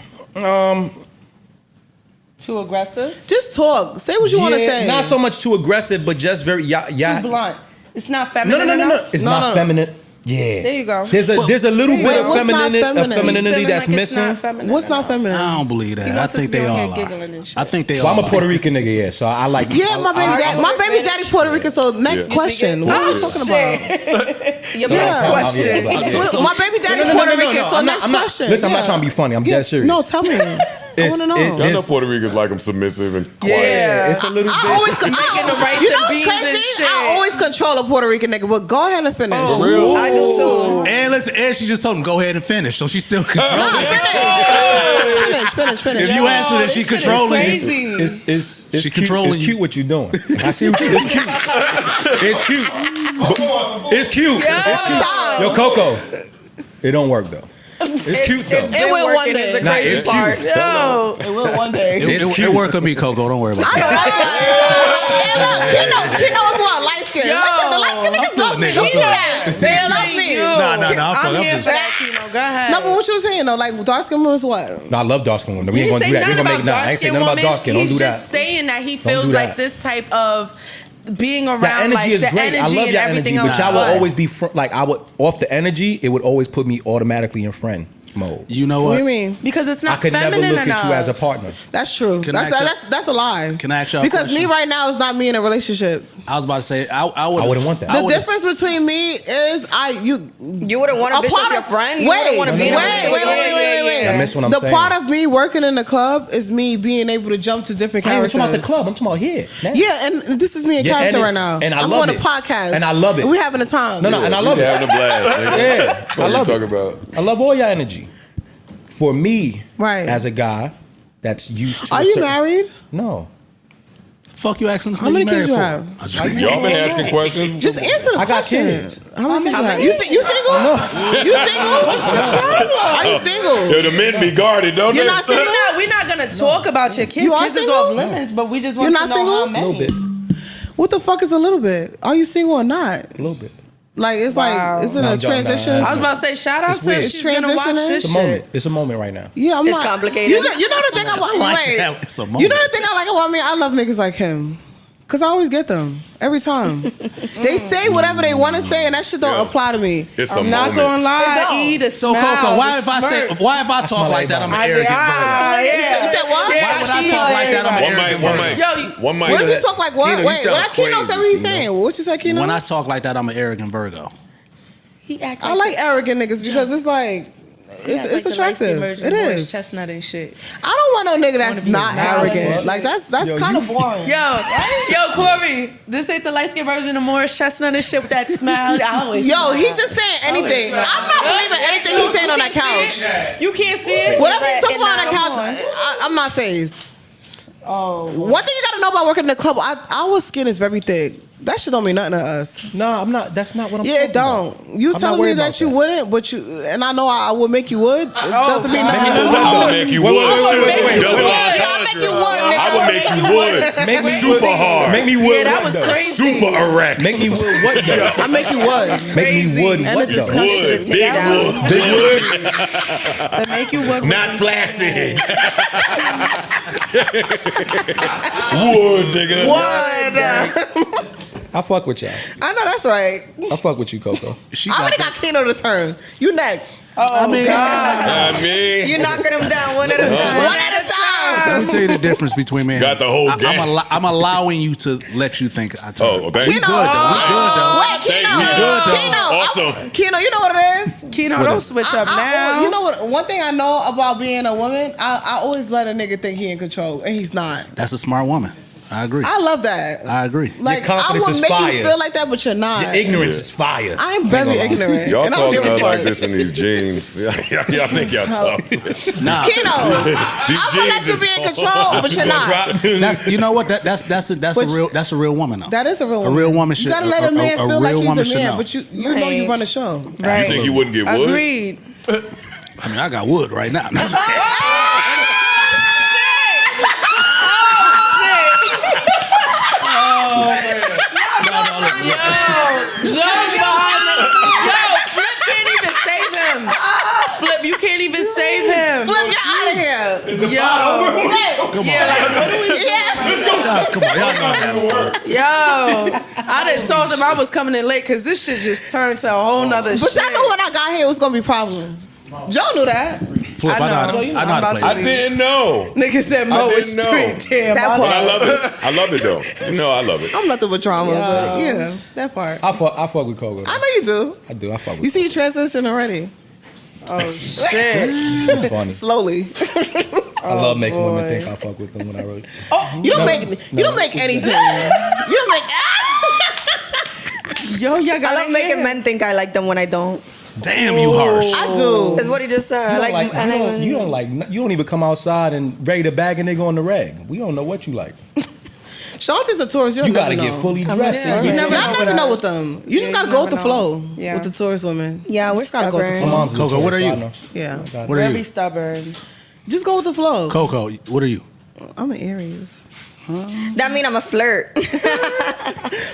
Too aggressive? Just talk. Say what you want to Yeah, say. Not so much too aggressive, but just very y'all. Too blunt. It's not No, feminine no. enough? It's No, not no. feminine. Yeah. There you go. There's a little Wait, bit of what's not feminine? femininity Feeling that's like it's not missing. feminine What's not enough. feminine? I don't believe He that. I wants us think to be they on all here giggling are. and shit. I think they Well, all I'm a Puerto Rican nigga, yeah. So I like. Yeah, my baby daddy. My baby daddy Puerto Rican. So next Yeah. question. What are you talking about? Your Yeah. best question. So my baby daddy's Puerto Rican. So next question. Listen, I'm not Yeah. trying to be funny. I'm dead serious. No, tell me. I want to know. Y'all know Puerto Ricans like them submissive and quiet. Yeah, it's a little I bit. always Making the rice you know and what's beans and crazy? shit. I always control a Puerto Rican nigga, but go ahead and finish. For real? I do too. And listen, and she just told him go ahead and finish, so she's still controlling. Finish. If you answer that, she controlling you. It's She cute. controlling It's you. cute what you're doing. I see what you. It's cute. It's cute. It's cute. It's cute. Yo, Coco. It don't work though. It's cute though. It will one day. Is the Nah, crazy it's part. cute. Yo. It will one day. It work on me, Coco. Don't worry about I it. know that's right. Kino is what? Light skin. Listen, the light skin niggas love me. I'm He knew still a that. They love me. I'm I'm here just- for that, Kino. Go ahead. No, but what you were saying though, like dark skin was what? No, I love dark skin women. We He ain't didn't gonna do say that. We nothing ain't gonna make about nah. I ain't say dark-skinned nothing about dark skin. Don't He's do just that. saying that he Don't feels do like that. this type of being around, The energy like is the great. energy I love and your everything energy, else. but y'all will always be like I would off the energy. It would always put me automatically in friend mode. You know What what? do you mean? Because it's I not could never feminine look enough. at you as a partner. That's true. Can I That's a lie. Can I ask y'all a Because question? me right now is not me in a relationship. I was about to say I I wouldn't want that. The difference between me is You wouldn't want a bitch as your friend. You wouldn't want to be in a relationship. I miss what I'm the saying. part of me working in the club is me being able to jump to different I ain't even characters. talking about the club. I'm talking about here. Now. Yeah, and this is me in Yeah, character and right now. and I I'm love on a it. podcast. And I love it. We having a time. No, and I love We it. having a blast. Nigga. Yeah, What I are you love talking it. about? I love all your energy. For me, Right. as a guy that's used to. Are a you certain- married? No. Fuck you asking this How many nigga kids you married have? for? I just- Y'all been asking questions? Just answer the I got question. kids. How many kids you have? You single? No. You single? Are you single? Yo, the men be guarded, don't You're they? not single? We're not gonna talk about your kids. You are Kids is single? off limits, but we just want You're to not know single? how A many. little bit. What the fuck is a little bit? Are you single or not? A little bit. Like it's Wow. like it's in No, a I'm joking. transition. Nah, I was about to say, shout out It's to weird. if It's she's gonna watch transitioning. this It's a shit. moment. It's a moment right now. Yeah, I'm It's not complicated. You know the thing about like wait. that. It's a moment. You know the thing I like about me? I love niggas like him. Cause I always get them every time. They say whatever they want to say, and that shit don't apply to me. It's a I'm not moment. gonna lie. The So smile, Coco, why the if I say, smirk. why if I talk like that, I'm an arrogant Virgo? You said what? Why would I talk like that? I'm an arrogant Virgo. One mic. What if you talk like what? Kino, you Wait, sound what Kino crazy, said? What he's Kino. saying? What you said, Kino? When I talk like that, I'm an arrogant Virgo. He act I like arrogant niggas because it's like it's attractive. It is. Chestnut and shit. I don't want no nigga that's not arrogant. Like that's kind of boring. Yo, Corey, this ain't the light skin version of Morris Chestnut and shit with that smile. I always Yo, he just saying anything. I'm not believing anything he's saying on that couch. You can't see it. Whatever he's talking about on that couch, I'm not phased. Oh. One thing you gotta know about working in the club, our skin is very thick. That shit don't mean nothing to us. No, I'm not. That's not what I'm. Yeah, it don't. You I'm not telling me worried that about you that. wouldn't, but you and I know I would make you would. It doesn't mean nothing. I would make you would. Wait. Double I'll make you would, nigga. I would make you would. Make me Super hard. Make me wood. Yeah, that what, was though? crazy. Super erect. Make me wood. What? Though? I make you would. Make me wood. And What? the Though? discussion. Wood. Big wood. Big wood. That make you would. Not flaccid. Wood, nigga. Would. I fuck with y'all. I know that's right. I fuck with you, Coco. I already got Kino to turn. You next. Oh, God. I mean, You knocking them down one at a time. One at a time. Let me tell you the difference between me and got the whole game. I'm allowing you to let you think I told you. Oh, thank you. Kino. We good though. Wait, Kino. Thank you. Kino. Also- Kino, you know what it is? Kino, don't switch up now. You know what? One thing I know about being a woman, I always let a nigga think he in control, and he's not. That's a smart woman. I agree. I love that. I agree. Like I confidence will is make fire. you feel like that, but you're not. Your ignorance is fire. I am very ignorant. Y'all and I don't talking give a about like fuck. this in these jeans. Y'all think y'all tough. Nah. Kino, I'm gonna let you be in control, but you're not. That's you know what that's a real woman though. That is a real woman. A real woman should. You gotta let a man feel like real he's woman a should man, know. but you know you run a show. You think you wouldn't get wood? Agreed. I mean, I got wood right now. Flip can't even save him. Flip, you can't even save him. Flip, get out of here. Yo. Come on. Yeah, like, what are we doing? Come on, y'all know that. Yo, I done told him I was coming in late because this shit just turned to a whole nother But shit. y'all knew when I got here it was gonna be problems. Joe knew that. Flip, I know how to play I this. didn't know. Nigga said Mo I is didn't know. street. Damn, That I part. But I love it. I love it though. No, I love it. I'm nothing but trauma, Yo. but yeah, that part. I fuck with Coco. I know you do. I do. I fuck with. You see you transition already. Oh shit. It's funny. Slowly. I love making women boy. think I fuck with them when I really. You don't make anything. You don't make Yo, y'all got I love making men think I like them when I don't. Damn, you harsh. I do. That's what he just said. You don't even come outside and ready to bag a nigga on the rag. We don't know what you like. Shanti's a tourist. You'll You never gotta know. get fully dressed. Yeah, and you get- never Y'all know never with know us. with them. You just Yeah, gotta you go with never the flow know. Yeah. with the tourist women. Yeah, You we're just gotta go with the stubborn. flow. My mom's a Coco, what are tourist, you? so I know. Yeah. What are Very you? stubborn. Just go with the flow. Coco, what are you? I'm an Aries. That mean I'm a flirt. What sex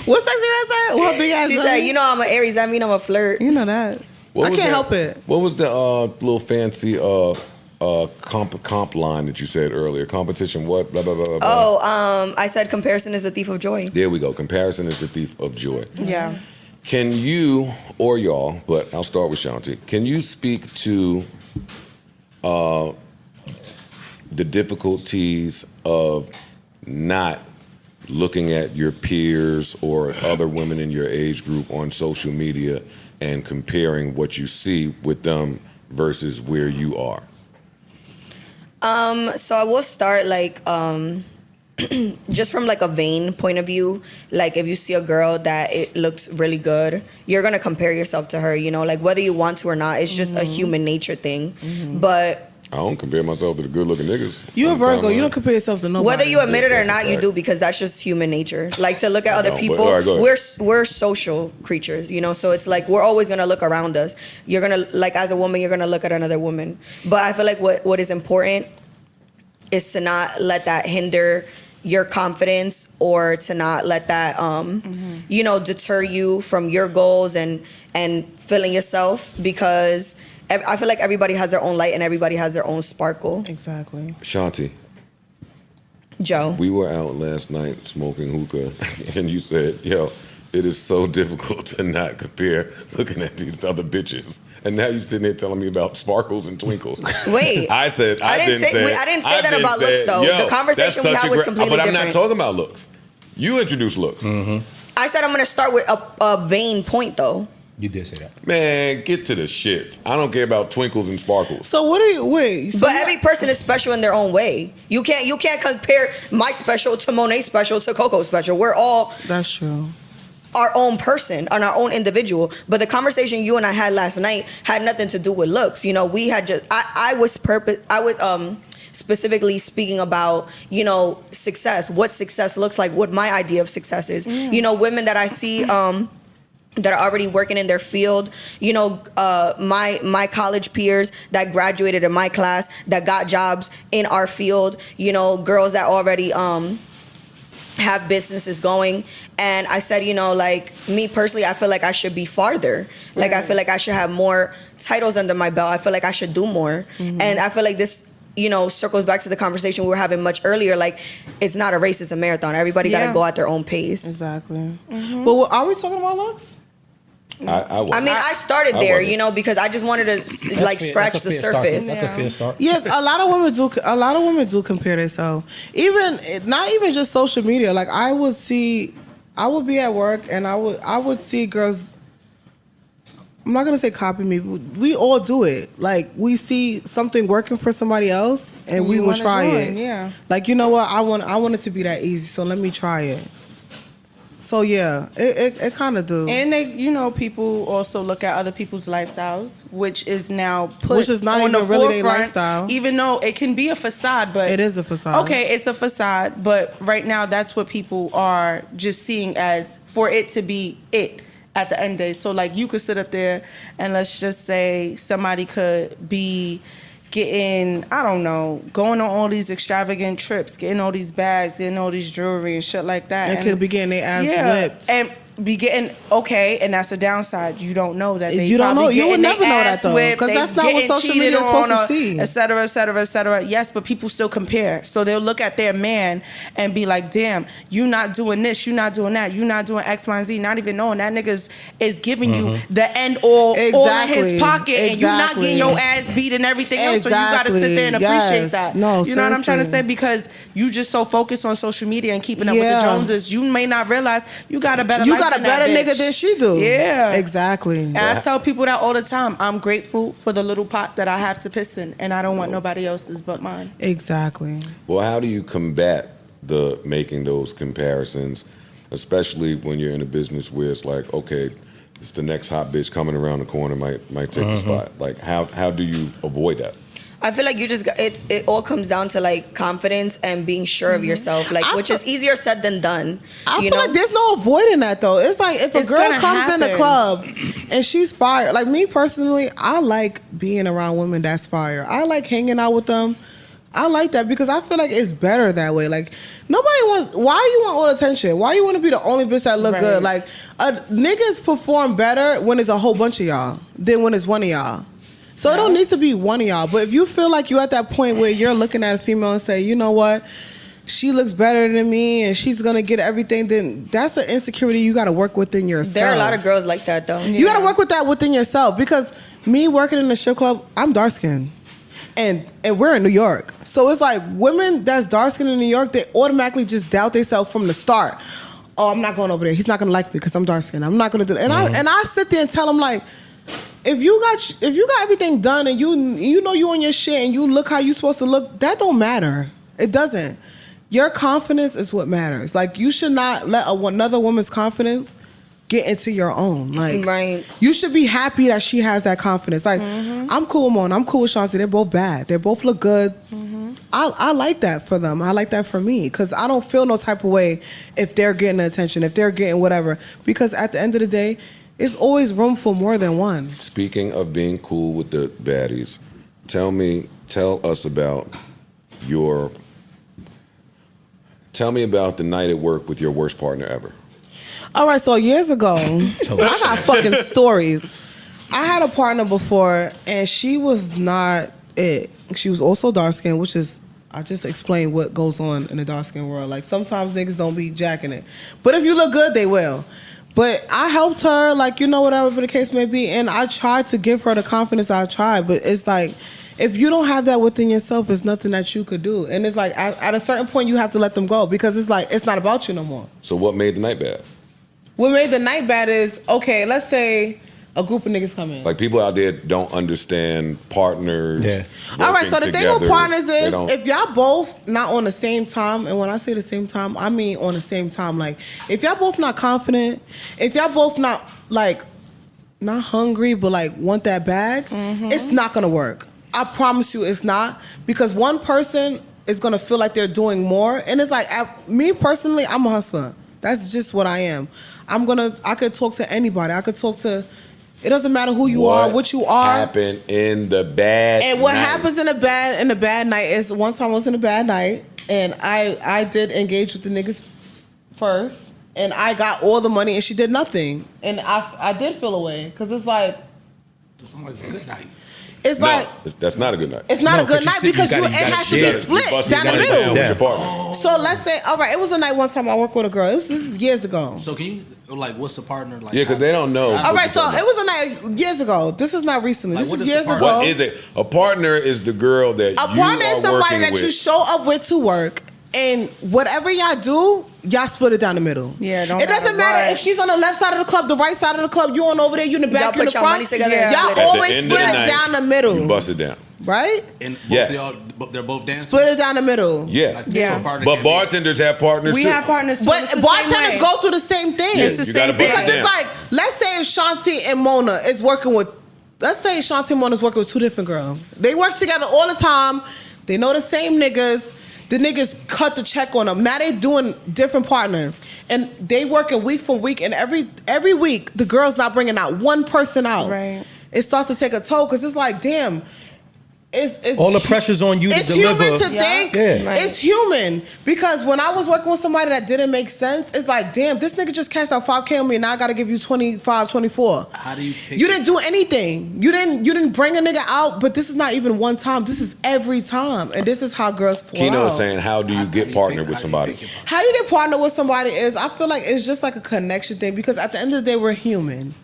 you said? What big ass? She said, you know I'm an Aries. That mean I'm a flirt. You know that. I can't help it. What was the little fancy comp line that you said earlier? Competition, what? Blah, blah, blah, blah, blah. Oh, I said comparison is a thief of joy. There we go. Comparison is the thief of joy. Yeah. Can you, or y'all, but I'll start with Shanti, can you speak to the difficulties of not looking at your peers or other women in your age group on social media and comparing what you see with them versus where you are? So I will start just from like a vain point of view. Like if you see a girl that it looks really good, you're gonna compare yourself to her. You know, like whether you want to or not, it's just a human nature thing. But I don't compare myself to the good-looking niggas. You a Virgo. You don't compare yourself to nobody. whether you admit it or That's a not, you fact. do, because that's just human nature. Like to look at other know, but- people, all right, go ahead. we're social creatures, you know. So it's like we're always gonna look around us. You're gonna, like, as a woman, you're gonna look at another woman. But I feel like what is important is to not let that hinder your confidence, or to not let that you know, deter you from your goals and feeling yourself, because I feel like everybody has their own light and everybody has their own sparkle. Exactly. Shanti. Joe. We were out last night smoking hookah, and you said, "Yo, it is so difficult to not compare looking at these other bitches." And now you're sitting there telling me about sparkles and twinkles. Wait. I didn't say that about looks, though. The conversation we had was completely But I'm different. not talking about looks. You introduced looks. I said I'm going to start with a vain point, though. You did say that. Man, get to the shits. I don't care about twinkles and sparkles. So what do you wait? So But every person is special in their own way. You can't compare my special to Monet's special to Coco's special. We're all That's true. our own person and our own individual. But the conversation you and I had last night had nothing to do with looks. You know, we had just I was specifically speaking about, you know, success, what success looks like, what my idea of success is. You know, women that I see that are already working in their field, you know, my college peers that graduated in my class that got jobs in our field, you know, girls that already have businesses going. And I said, you know, like, me personally, I feel like I should be farther. Like, I feel like I should have more titles under my belt. I feel like I should do more. And I feel like this, you know, circles back to the conversation we were having much earlier. Like, it's not a race, it's a marathon. Everybody got to go at their own pace. Exactly. But what, are we talking about looks? I mean, I started there, you know, because I just wanted to like scratch the surface. That's a fair start. Yeah, a lot of women do. A lot of women do compare themselves. Even not even just social media. Like I would be at work and I would see girls. I'm not gonna say copy me. But we all do it. Like we see something working for somebody else, and we will try it. Yeah. Like, you know what? I want it to be that easy, so let me try it. So yeah, it kind of do. And they, you know, people also look at other people's lifestyles, which is now put Which is not on even the really their forefront, lifestyle. even though it can be a facade, but It is a facade. Okay, it's a facade, but right now that's what people are just seeing as for it to be it at the end of the day. So like you could sit up there and let's just say somebody could be getting, I don't know, going on all these extravagant trips, getting all these bags, getting all these jewelry and shit like that. They could be getting their ass whipped. And be getting, okay, and that's a downside. You don't know that. They You don't know. probably You would getting never their know that, ass though, whipped, 'cause they that's not what getting social cheated media is supposed to on, see. et cetera, et cetera, et cetera. Yes, but people still compare. So they'll look at their man and be like, damn, you not doing this, you not doing that, you not doing X, Y, and Z, not even knowing that nigga is giving you the end all in his pocket, and you not getting your ass beat and everything else. So you got to sit there and appreciate that. No, you know what I'm trying to seriously. say? Because you just so focused on social media and keeping up with the Joneses, you may not realize you got a better You life got a than that better bitch. nigga than she do. Yeah. Exactly. And I tell people that all the time. I'm grateful for the little pot that I have to piss in, and I don't want nobody else's but mine. Exactly. Well, how do you combat the making those comparisons, especially when you're in a business where it's like, okay, it's the next hot bitch coming around the corner might take the spot. Like, how do you avoid that? I feel like you just it all comes down to like confidence and being sure of yourself, like which is easier said than done. I feel like there's no avoiding that though. It's like if a girl gonna comes in the happen. club and she's fire. Like me personally, I like being around women that's fire. I like hanging out with them. I like that because I feel like it's better that way. Like nobody wants. Why you want all the attention? Why you want to be the only bitch that look good? Like niggas perform better when it's a whole bunch of y'all than when it's one of y'all. So it don't need to be one of y'all. But if you feel like you're at that point where you're looking at a female and say, you know what, she looks better than me and she's gonna get everything, then that's an insecurity you gotta work within yourself. There are a lot of girls like that though. You gotta work with that within yourself because me working in the strip club, I'm dark skinned. And we're in New York. So it's like women that's dark skinned in New York, they automatically just doubt themselves from the start. Oh, I'm not going over there. He's not gonna like me because I'm dark skinned. I'm not gonna do that. And I sit there and tell them like, if you got everything done and you know you on your shit and you look how you supposed to look, that don't matter. It doesn't. Your confidence is what matters. Like you should not let another woman's confidence get into your own. Like you should be happy that she has that confidence. Like I'm cool with Mona, I'm cool with Shanti. They're both bad. They both look good. I like that for them. I like that for me because I don't feel no type of way if they're getting the attention, if they're getting whatever. Because at the end of the day, it's always room for more than one. Speaking of being cool with the baddies, tell us about tell me about the night at work with your worst partner ever. All right, so years ago, I got fucking stories. I had a partner before, and she was not it. She was also dark skinned, which is I just explained what goes on in the dark skin world. Like sometimes niggas don't be jacking it, but if you look good, they will. But I helped her, like, you know, whatever the case may be, and I tried to give her the confidence I tried. But it's like, if you don't have that within yourself, it's nothing that you could do. And it's like, at a certain point, you have to let them go because it's like, it's not about you no more. So what made the night bad? What made the night bad is, okay, let's say a group of niggas come in. Like people out there don't understand partners. Yeah. All right, so the thing with partners They is don't- if y'all both not on the same time, and when I say the same time, I mean on the same time. Like if y'all both not confident, if y'all both not like not hungry but like want that bag, it's not gonna work. I promise you it's not, because one person is gonna feel like they're doing more, and it's like me personally, I'm a hustler. That's just what I am. I could talk to anybody. I could talk to. It doesn't matter who you are, what you are. Happened in the bad And what night? happens in a bad night is one time I was in a bad night and I did engage with the niggas first and I got all the money and she did nothing. And I did feel away because it's like Somebody's a good night. it's No, like that's not a good night. it's not a good night because it has to be split down the middle. With your partner. So let's say, all right, it was a night one time I worked with a girl. This is years ago. So can you like what's the partner like? Yeah, because they don't know. All right, so it was a night years ago. This is not recently. Like, This what is is the years partner? ago. What is it? A partner is the girl that A you partner are is somebody working that with. you show up with to work, and whatever y'all do, y'all split it down the middle. Yeah, don't It doesn't matter rush. if she's on the left side of the club, the right side of the club, you on over there, you in the back, Y'all you in the put your money front. together and Y'all split it. always At the end split of it the night, down the middle, You bust it down. right? And both Yes. of y'all, they're both dancing. Split it down the middle. Yeah. Like, Yeah. so a partner But can be- bartenders have partners We too. have partners too. But It's the same bartenders way. go through the same thing. Yeah, It's the you gotta same bust Because it it's down. like, let's say Shanti and Mona is working with, let's say Shanti and Mona is working with two different girls. They work together all the time. They know the same niggas. The niggas cut the check on them. Now they doing different partners. And they working week from week. And every week, the girl's not bringing out one person out. Right. It starts to take a toll because it's like, damn. It's All the pressure's on you to it's deliver. human to Yeah. think. Yeah. It's human. Because when I was working with somebody that didn't make sense, it's like, damn, this nigga just cashed out $5K on me and now I gotta give you 25, 24. How do you pick You didn't do anything. You didn't bring a nigga out, but this is not even one time. This is every time. And this is how girls fall Kino out. is saying, how do you get partnered with somebody? How you get partnered with somebody is, I feel like it's just like a connection thing because at the end of the day, we're human.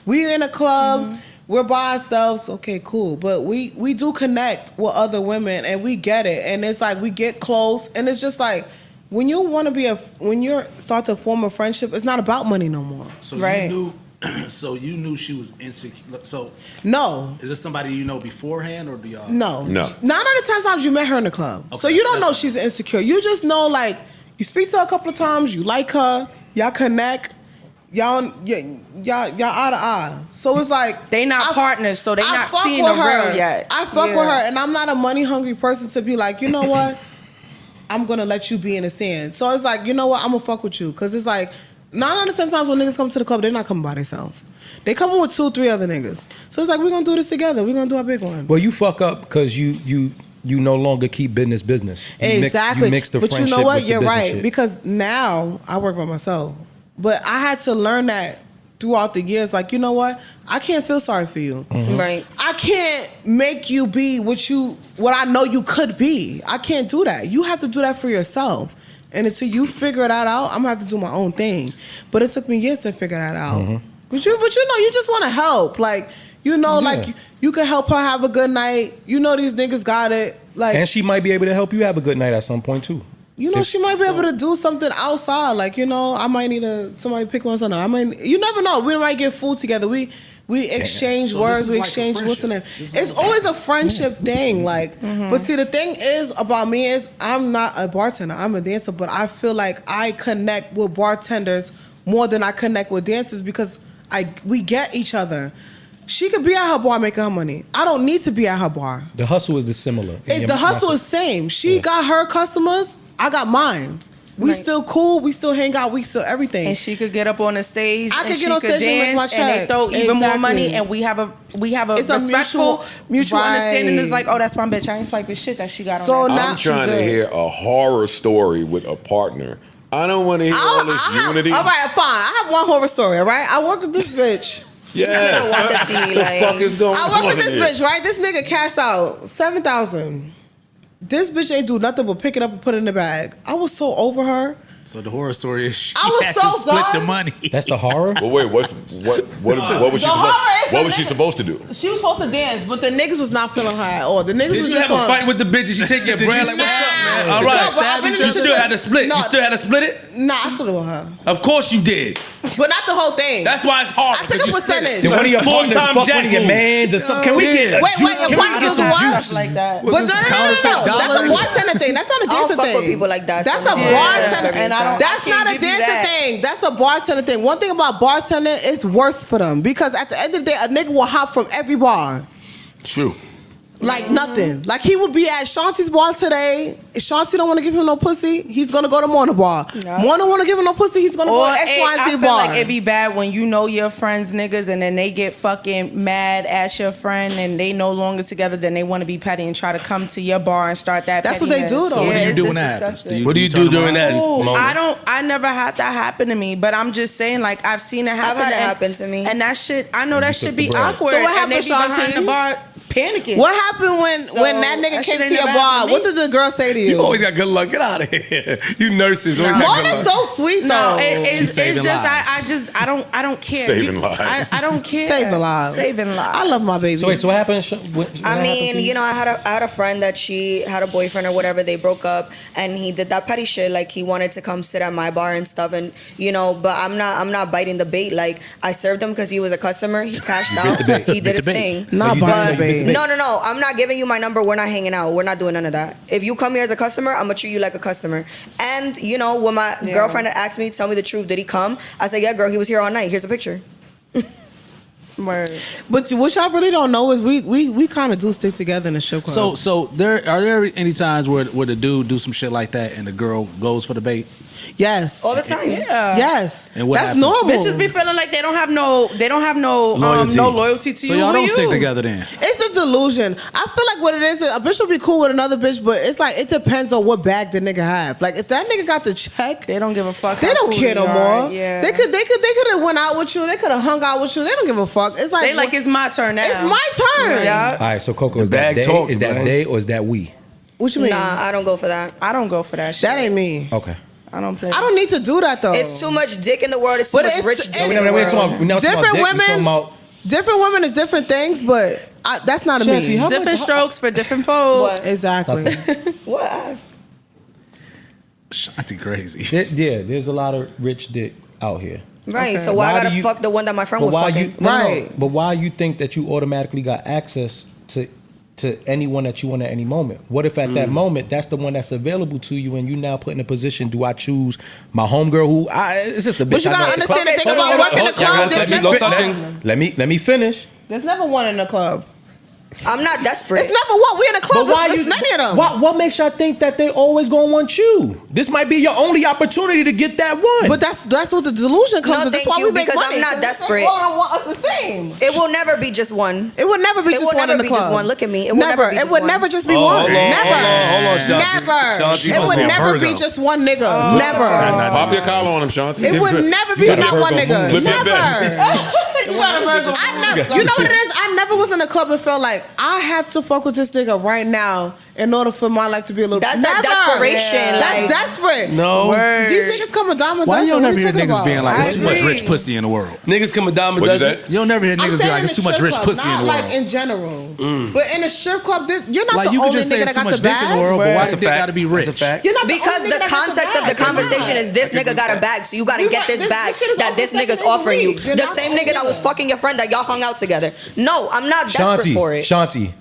We in a club, we're by ourselves, okay, cool. But we do connect with other women and we get it. And it's like we get close and it's just like when you want to when you start to form a friendship, it's not about money no more. So Right. you knew, so you knew she was insecure. So No. is this somebody you know beforehand, or do y'all? No. No. 9 out of 10 times you met her in the club. So Okay, you don't know that's she's insecure. You just know, like, you speak to her a couple of times, you like her, y'all connect, y'all eye to eye. So it's like They not partners, so they I not fuck seeing with the her. real yet. I fuck Yeah. with her, and I'm not a money hungry person to be like, you know what? I'm gonna let you be in the sand. So it's like, you know what? I'm gonna fuck with you, cause it's like 9 out of 10 times when niggas come to the club, they're not coming by themselves. They coming with 2, 3 other niggas. So it's like we're gonna do this together. We're gonna do our big one. Well, you fuck up because you no longer keep business. You Exactly. you mix the but you friendship know what? with the You're business right. shit. Because now I work by myself. But I had to learn that throughout the years. Like, you know what? I can't feel sorry for you. Right. I can't make you be what I know you could be. I can't do that. You have to do that for yourself. And until you figure that out, I'm gonna have to do my own thing. But it took me years to figure that out. But you know, you just want to help. Like, you know, like you can help her have a good night. You know, these niggas got it. Like, And she might be able to help you have a good night at some point too. you know, she might be able to do something outside. Like, you know, I might need somebody pick one son up. You never know. We might get food together. We exchange So words. this is We like a exchange what's in it. friendship. It's always a friendship thing. Like, but see, the thing is about me is I'm not a bartender. I'm a dancer. But I feel like I connect with bartenders more than I connect with dancers because we get each other. She could be at her bar making her money. I don't need to be at her bar. The hustle is similar. The hustle is same. She got her customers. I got mine. We still cool. We still hang out. We still everything. And she could get up on the stage. I could and get she on stage and make my dance, and they check. throw even more Exactly. money, and we have a It's a respectful mutual right. understanding. It's like, oh, that's my bitch. I ain't swiping shit that she got So on. That. now- I'm trying to good. hear a horror story with a partner. I don't want to hear all this unity. All right, fine. I have one horror story. All right, I work with this bitch. Yes. want that to be What the like- fuck is going I on work with this here? bitch. Right, this nigga cashed out $7,000. This bitch ain't do nothing but pick it up and put it in the bag. I was so over her. So the horror story is she I was had so to split done. the money. That's the horror. Well, wait, what was she supposed to do? She was supposed to dance, but the niggas was not feeling her at all. The niggas Did was you just have a on. fight with the bitch and she take your brand like, what's up, man? All right. No, but I've been in You a still had to split. No. You still had to split it? Nah, I split it with her. Of course you did. But not the whole thing. That's why it's hard. I took a percentage. Did one of your partners Full-time fuck Jack one of your move. mans or something? Can we get Wait, can we get some juice? Like that. But no. That's a bartender thing. That's not a I don't dancer fuck thing. with people like that. That's so a no. bartender. And I don't- That's I can't not a give you dancer that. thing. That's a bartender thing. One thing about bartender, it's worse for them because at the end of the day, a nigga will hop from every bar. True. Like nothing. Like he would be at Shanti's bar today. If Shanti don't want to give him no pussy, he's gonna go to Mona bar. Yeah. Mona want to give him no pussy, he's gonna go to X, Y, I and Z feel bar. like it'd be bad when you know your friends niggas and then they get fucking mad at your friend and they no longer together. Then they want to be petty and try to come to your bar and start that. That's what they pettiness. do, though. So what do you it's do when just that happens? disgusting. What do you turn do during them that around? moment? I never had that happen to me, but I'm just saying, like, I've seen it happen. had it and- happen to me. And that shit, I know that shit be bread. awkward. So what and they happened, be behind Shanti? the bar panicking. What happened when So, that nigga that came shit to ain't your never bar? happened to What me. did the girl say to you? You always got good luck. Get out of here. You nurses always got good Mona's luck. so sweet though. No, it's saving just lives. I don't care. Saving lives. I don't care. Saving lives. Saving lives. I love my baby. So wait, so what happened? I mean, you know, I had a friend that she had a boyfriend or whatever. They broke up, and he did that petty shit. Like he wanted to come sit at my bar and stuff, and you know. But I'm not biting the bait. Like I served him because he was a customer. He cashed out. He did his thing. Not biting the bait. No. I'm not giving you my number. We're not hanging out. We're not doing none of that. If you come here as a customer, I'm gonna treat you like a customer. And you know, when my girlfriend had asked me, tell me the truth, did he come? I said, yeah, girl, he was here all night. Here's a picture. Word. But what y'all really don't know is we kind of do stick together in the strip club. So are there any times where the dude do some shit like that and the girl goes for the bait? Yes. All the time. Yeah. Yes. And what That's happens? normal. Bitches be feeling like they don't have no Loyalty. no loyalty to So you. y'all Who don't you? stick together then? It's the delusion. I feel like what it is, a bitch will be cool with another bitch, but it's like it depends on what bag the nigga have. Like if that nigga got the check, They don't give a fuck. they how don't cool care no you more. are. Yeah. They could have went out with you. They could have hung out with you. They don't give a fuck. It's like They like it's my turn now. it's my turn. Yeah. All right, so Coco, is bag that they? talks, Is that man. they or is that we? What you mean? Nah, I don't go for that. I don't go for that shit. That ain't me. Okay. I don't play. I don't need to do that though. It's too much dick in the world. It's too But much it's- rich it's- dick in We the never world. talking about Different dick. We women- talking about Different women is different things, but that's not a Shanti, me. how Different strokes for different folks. What? Exactly. What? Ask. Shanti crazy. yeah, there's a lot of rich dick out here. Right. Okay. So why Why I do gotta you- fuck the one that my friend was why fucking? you Right. But why you think that you automatically got access to anyone that you want at any moment? What if at that moment that's the one that's available to you, and you now put in a position? Do I choose my homegirl? Who it's just a bitch. But you I know gotta at the club. understand the thing Hold on, about working hold the on. club. Y'all There's gonna No touch me? touching. Let me finish. There's never one in the club. I'm not desperate. It's never one. We in the club. There's many of them. What makes y'all think that they always gonna want you? This might be your only opportunity to get that one. But that's what the delusion comes No, in. That's thank why you, we make because money. I'm not 'Cause desperate. All of them want us the same. It will never be just one. It would never be It just will one never in the be club. just one. Look at me. It will Never. never be It just would one. never just be Oh, one. hold on, Never. hold on, Shanti. Never. Shanti It must would be a never Virgo. be just one nigga. Never. Pop your collar on him, Shanti. It would never be not one nigga. Flip your Never. best. You got a Virgo. You know what it is? I never was in a club and felt like I have to fuck with this nigga right now in order for my life to be a little. That's never. that desperation. That's Like, desperate. No. These niggas come with diamond Why dust. you don't What never you hear talking niggas about? being like, I there's too much agree. rich pussy in the world? Niggas come a dime a What'd you dozen. say? You don't never hear I'm niggas be saying like, in there's the too much strip rich club, pussy in not the like world. in general. But in a strip club, you're not Like the you could only just say nigga there's that too got the much dick in the bag. world, but why That's the a dick fact. gotta be That's a rich? fact. You're not because only the nigga that got context of the bag. conversation is this nigga got a bag, so you gotta get this bag this shit is that this open nigga's second offering you. week. You're The not same the nigga that was nigga. fucking your friend that y'all hung out together. No, I'm not desperate for it. Shanti.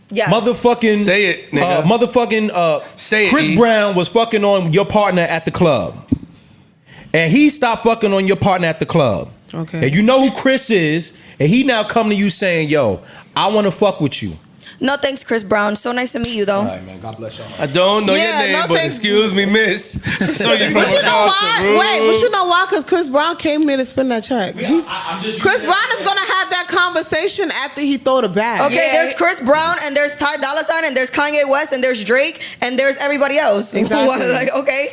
Yes. Motherfucking Say it, nigga. Motherfucking Say it, Chris E. Brown was fucking on your partner at the club. And he stopped fucking on your partner at the club. Okay. And you know who Chris is, and he now come to you saying, yo, I wanna fuck with you. No thanks, Chris Brown. So nice to meet you, though. All right, man. God bless y'all. I don't know Yeah, your name, no but thanks. excuse me, miss. So you from But you know across why? the room. Wait, but you know why? Because Chris Brown came here to spend that check. I'm just Chris Brown is gonna have that conversation after he throw the bag. Okay, Yeah. there's Chris Brown, and there's Ty Dolla $ign, and there's Kanye West, and there's Drake, and there's everybody else. Exactly. Like, okay.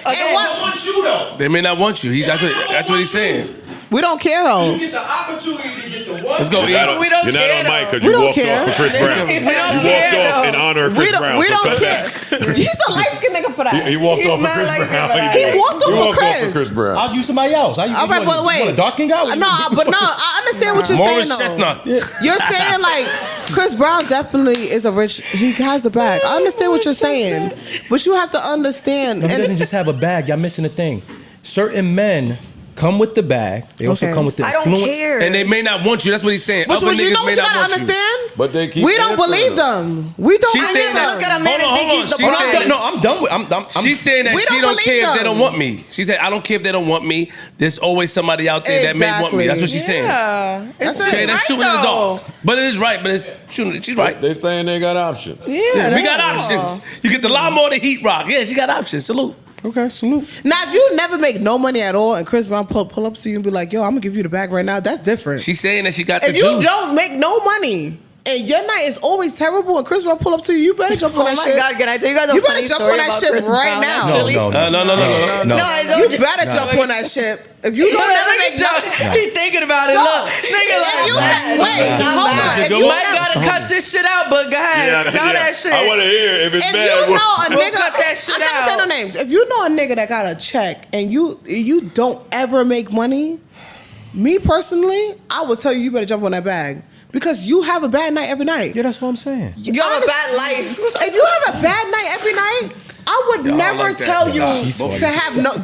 And Again, what? They may not want you. That's what he's saying. We don't care though. You get the opportunity to get the one. Let's go. You're not, We don't you're not care, on mic because We you don't walked care. off for Chris Brown. We You don't walked care, off in though. honor of We Chris don't, Brown. we so don't cut care. back. He's a light skinned nigga for that. He walked He's off for not Chris like Brown. that, but He walked off for Chris. Chris Brown. I'll use somebody else. All right, but wait. a dark skin guy? No, I understand what you're Morris saying. Though. Chestnut. You're saying like Chris Brown definitely is a rich. He has the bag. I understand what you're saying, but you have to understand. No, he doesn't just have a bag. Y'all missing the thing. Certain men come with the bag. They also Okay. come with the I don't influence. care. And they may not want you. That's what he's saying. But Other you niggas know what may you not gotta want understand? But they keep We don't answering believe them. We don't. She's I saying never that. look at a man Hold on, and think hold he's the on. She's boss. saying- No, I'm done with. I'm She's saying that We she don't don't care believe if they don't them. want me. She said, I don't care if they don't want me. There's always somebody out there that may want me. That's what she's saying. Yeah. That's It's it. Okay, that's right, shooting in the though. dark. But it is right. But it's shooting. She's right. They saying they got options. Yeah, We got options. You get the lawnmower, the heat rock. Yeah, she got options. Salute. Okay, salute. Now, if you never make no money at all, and Chris Brown pull up to you and be like, "Yo, I'm gonna give you the bag right now," that's different. She's saying that she got the If you juice. don't make no money and your night is always terrible, and Chris Brown pull up to you, you better jump on Oh that my shit. God, can I tell you guys a You better funny jump story on that about shit Chris right Brown, now. actually? No. I You don't better jump on that shit. If you don't ever make no, He thinking about it. So, Look, nigga, if you like, wait, hold on. If you you might gotta cut this shit out, but go ahead, tell that shit. I want to hear if it's If bad. you know a We'll nigga, cut that shit I'm not gonna say out. no names. If you know a nigga that got a check and you don't ever make money, me personally, I would tell you better jump on that bag because you have a bad night every night. Yeah, that's what I'm saying. You have a bad life. If you have a bad night every night, I would never like that. tell you She's funny. to have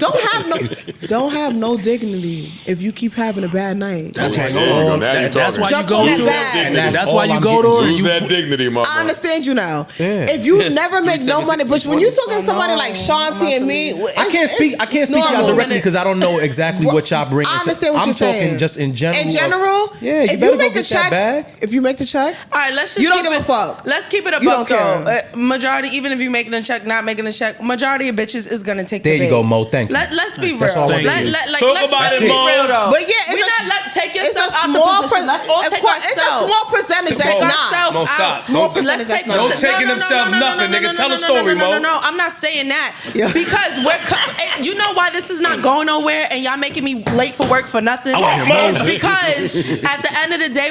don't have no dignity if you keep having a bad night. That's why There you go. Now you're that's why talking. you Jump go on to that bag. it. That's all why you I'm go to getting it. Lose You that dignity, mama. I understand you now. Yeah. If you never make no 17, money, but when you talking to somebody like Shanti and me, I can't speak to y'all normal. directly because I don't know exactly what y'all bring. I understand what I'm you're saying. talking just in general. In general, Yeah, you if better you make go the get that check, bag. if you make the check, All right, let's just you don't keep give it, a fuck. Let's keep it a You buck don't though. care. Majority, even if you making a check, not making a check, majority of bitches is gonna take There the you bait. go, Mo. Thank you. Let's be That's all real. I want to hear. Talk Let's about it, be Mo. real though. But yeah, it's we a- not take it's yourself a out small the position. Let's all it's take a ourselves. small percentage Take that's not. ourselves Mo, out. stop. Small Don't- percentage that's not. Don't taking themselves nothing, nigga. Tell a story, Mo. No, I'm not saying that Yeah. because you know why this is not going nowhere and y'all making me late for work for nothing. Mo. It's because at the end of the day,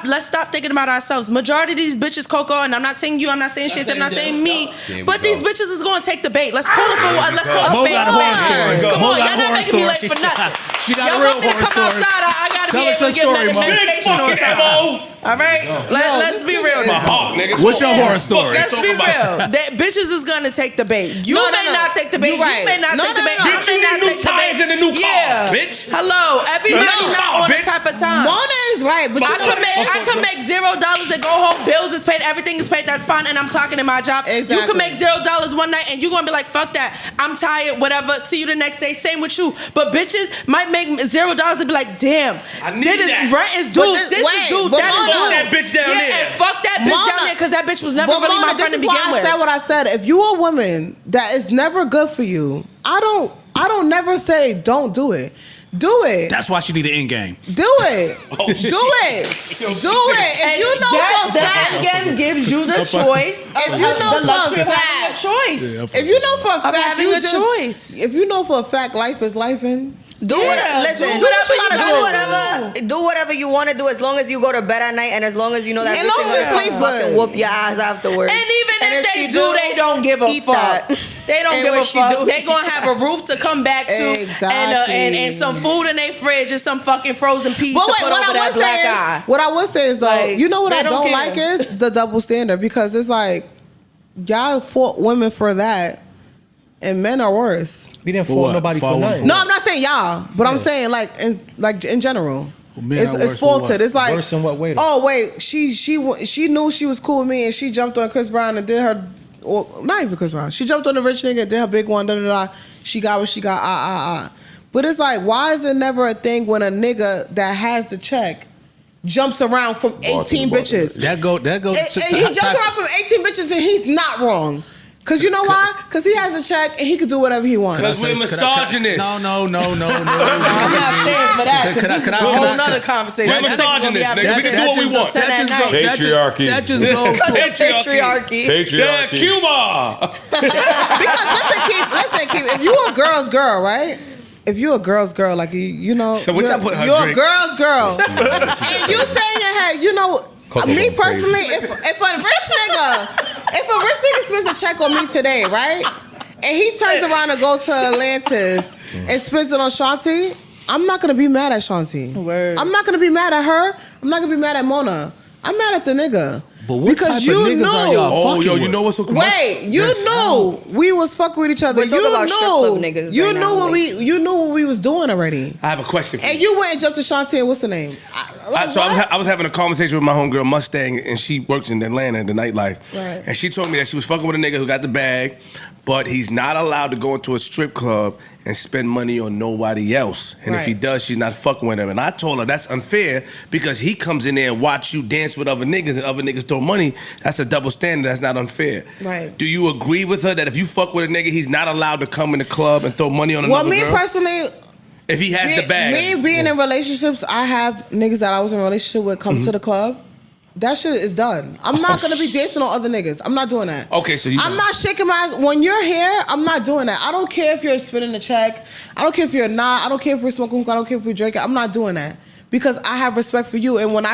let's stop thinking about ourselves. Majority of these bitches, Coco, and I'm not saying you, I'm not saying shit, I'm not saying me, but these bitches is gonna take the bait. Let's call it for what? Let's call Mo it got a a horror spade. story. Come Mo on, got a y'all not horror making me late story. for nothing. She got Y'all a real want me to horror come story. outside, I gotta Tell be us able to your get story, Mo. medication on Fuck it, time. Mo. All right, let's be real. My heart, nigga. What's your horror story? Let's be Talk about- real. That bitches is gonna take the bait. You No, may no. not take the bait. You right. You may not No, take the no, bait. no. I Bitch, may you not need new take the tires bait. in the new car, Yeah. bitch. Hello. Everybody No, not on bitch. the type of time. Mona is right, but you know I could make $0 and go home. Bills is paid. Everything is paid. That's fine. And I'm clocking in my job. Exactly. You could make $0 one night and you're gonna be like, fuck that. I'm tired. Whatever. See you the next day. Same with you. But bitches might make $0 and be like, damn. I need that. Rent is due. But This wait, is due. but That is Mona- due. Fuck that bitch down yeah, there. And fuck that bitch Mona- down there because that bitch was never But really my Mona, friend to this is why begin I with. said what I said. If you a woman that is never good for you, I don't never say don't do it. Do it. That's why she need an end game. Do it. Do it. Do it. If you know for a that fact, again gives you the choice. If you know the luxury for a of having a fact, choice. if you know for a Of fact, having you a just choice. if you know for a fact life is lifing. Do Yeah, whatever. Listen, do do whatever you whatever, gotta do whatever you want to do as long as you go to bed at night and as long as you know that As bitch long ain't as you gonna sleep fucking good. whoop your ass afterwards. And even if they she do, they don't give a eat fuck. that. They don't And give when a she fuck. do- They gonna have a roof to come back to, Exactly. and some food in their fridge and some fucking frozen peas But to wait, put what over I that would black say eye. is, what I would say is though, Like, you know what they I don't don't care. like is the double standard because it's like y'all fought women for that, and men are worse. We didn't For fault what? nobody For for what? nothing. No, I'm not saying y'all, but I'm saying like in general. Men It's, are it's worse for faulted. what? It's like Worse in what way, though? oh wait, she knew she was cool with me and she jumped on Chris Brown and did her, well, not even Chris Brown. She jumped on the rich nigga and did her big one. Da da da. She got what she got. But it's like, why is it never a thing when a nigga that has the check jumps around from 18 bitches? That go. And he jumps around from 18 bitches and he's not wrong. Cause you know why? Cause he has a check and he can do whatever he wants. Because we're misogynists. No. I'm not saying for that. Could I- Could a whole nother conversation. We're misogynists, nigga. We can do what we want. Patriarchy. That just goes. Patriarchy. Yeah, Patriarchy. Cuba. Because listen, Keith, if you a girl's girl, right? if you're a girl's girl, like you know, So what y'all put in her you're drink? a girl's girl, and you say in your head, you know, me personally, if a rich nigga spends a check on me today, right, and he turns around and goes to Atlantis and spends it on Shanti, I'm not gonna be mad at Shanti. Word. I'm not gonna be mad at her. I'm not gonna be mad at Mona. I'm mad at the nigga. But what type of niggas are y'all fucking with? You know what's so Wait, you knew we was fucking with each other. We're talking about strip club niggas You right knew now, what like- you knew what we was doing already. I have a question for And you. you went and jumped to Shanti and what's the name? I was having a conversation with my homegirl Mustang, and she works in Atlanta in the nightlife. Right. And she told me that she was fucking with a nigga who got the bag, but he's not allowed to go into a strip club and spend money on nobody else. And if he Right. does, she's not fucking with him. And I told her that's unfair because he comes in there and watch you dance with other niggas and other niggas throw money. That's a double standard. That's not unfair. Right. Do you agree with her that if you fuck with a nigga, he's not allowed to come in the club and throw money on another Well, me girl? personally, If he has the bag. me being in relationships, I have niggas that I was in a relationship with come to the club. That shit is done. I'm not gonna be dancing on other niggas. I'm not doing that. Okay, so you I'm not shaking my ass. When you're here, I'm not doing that. I don't care if you're spinning the check. I don't care if you're not. I don't care if we're smoking hookah. I don't care if we're drinking. I'm not doing that. Because I have respect for you. And when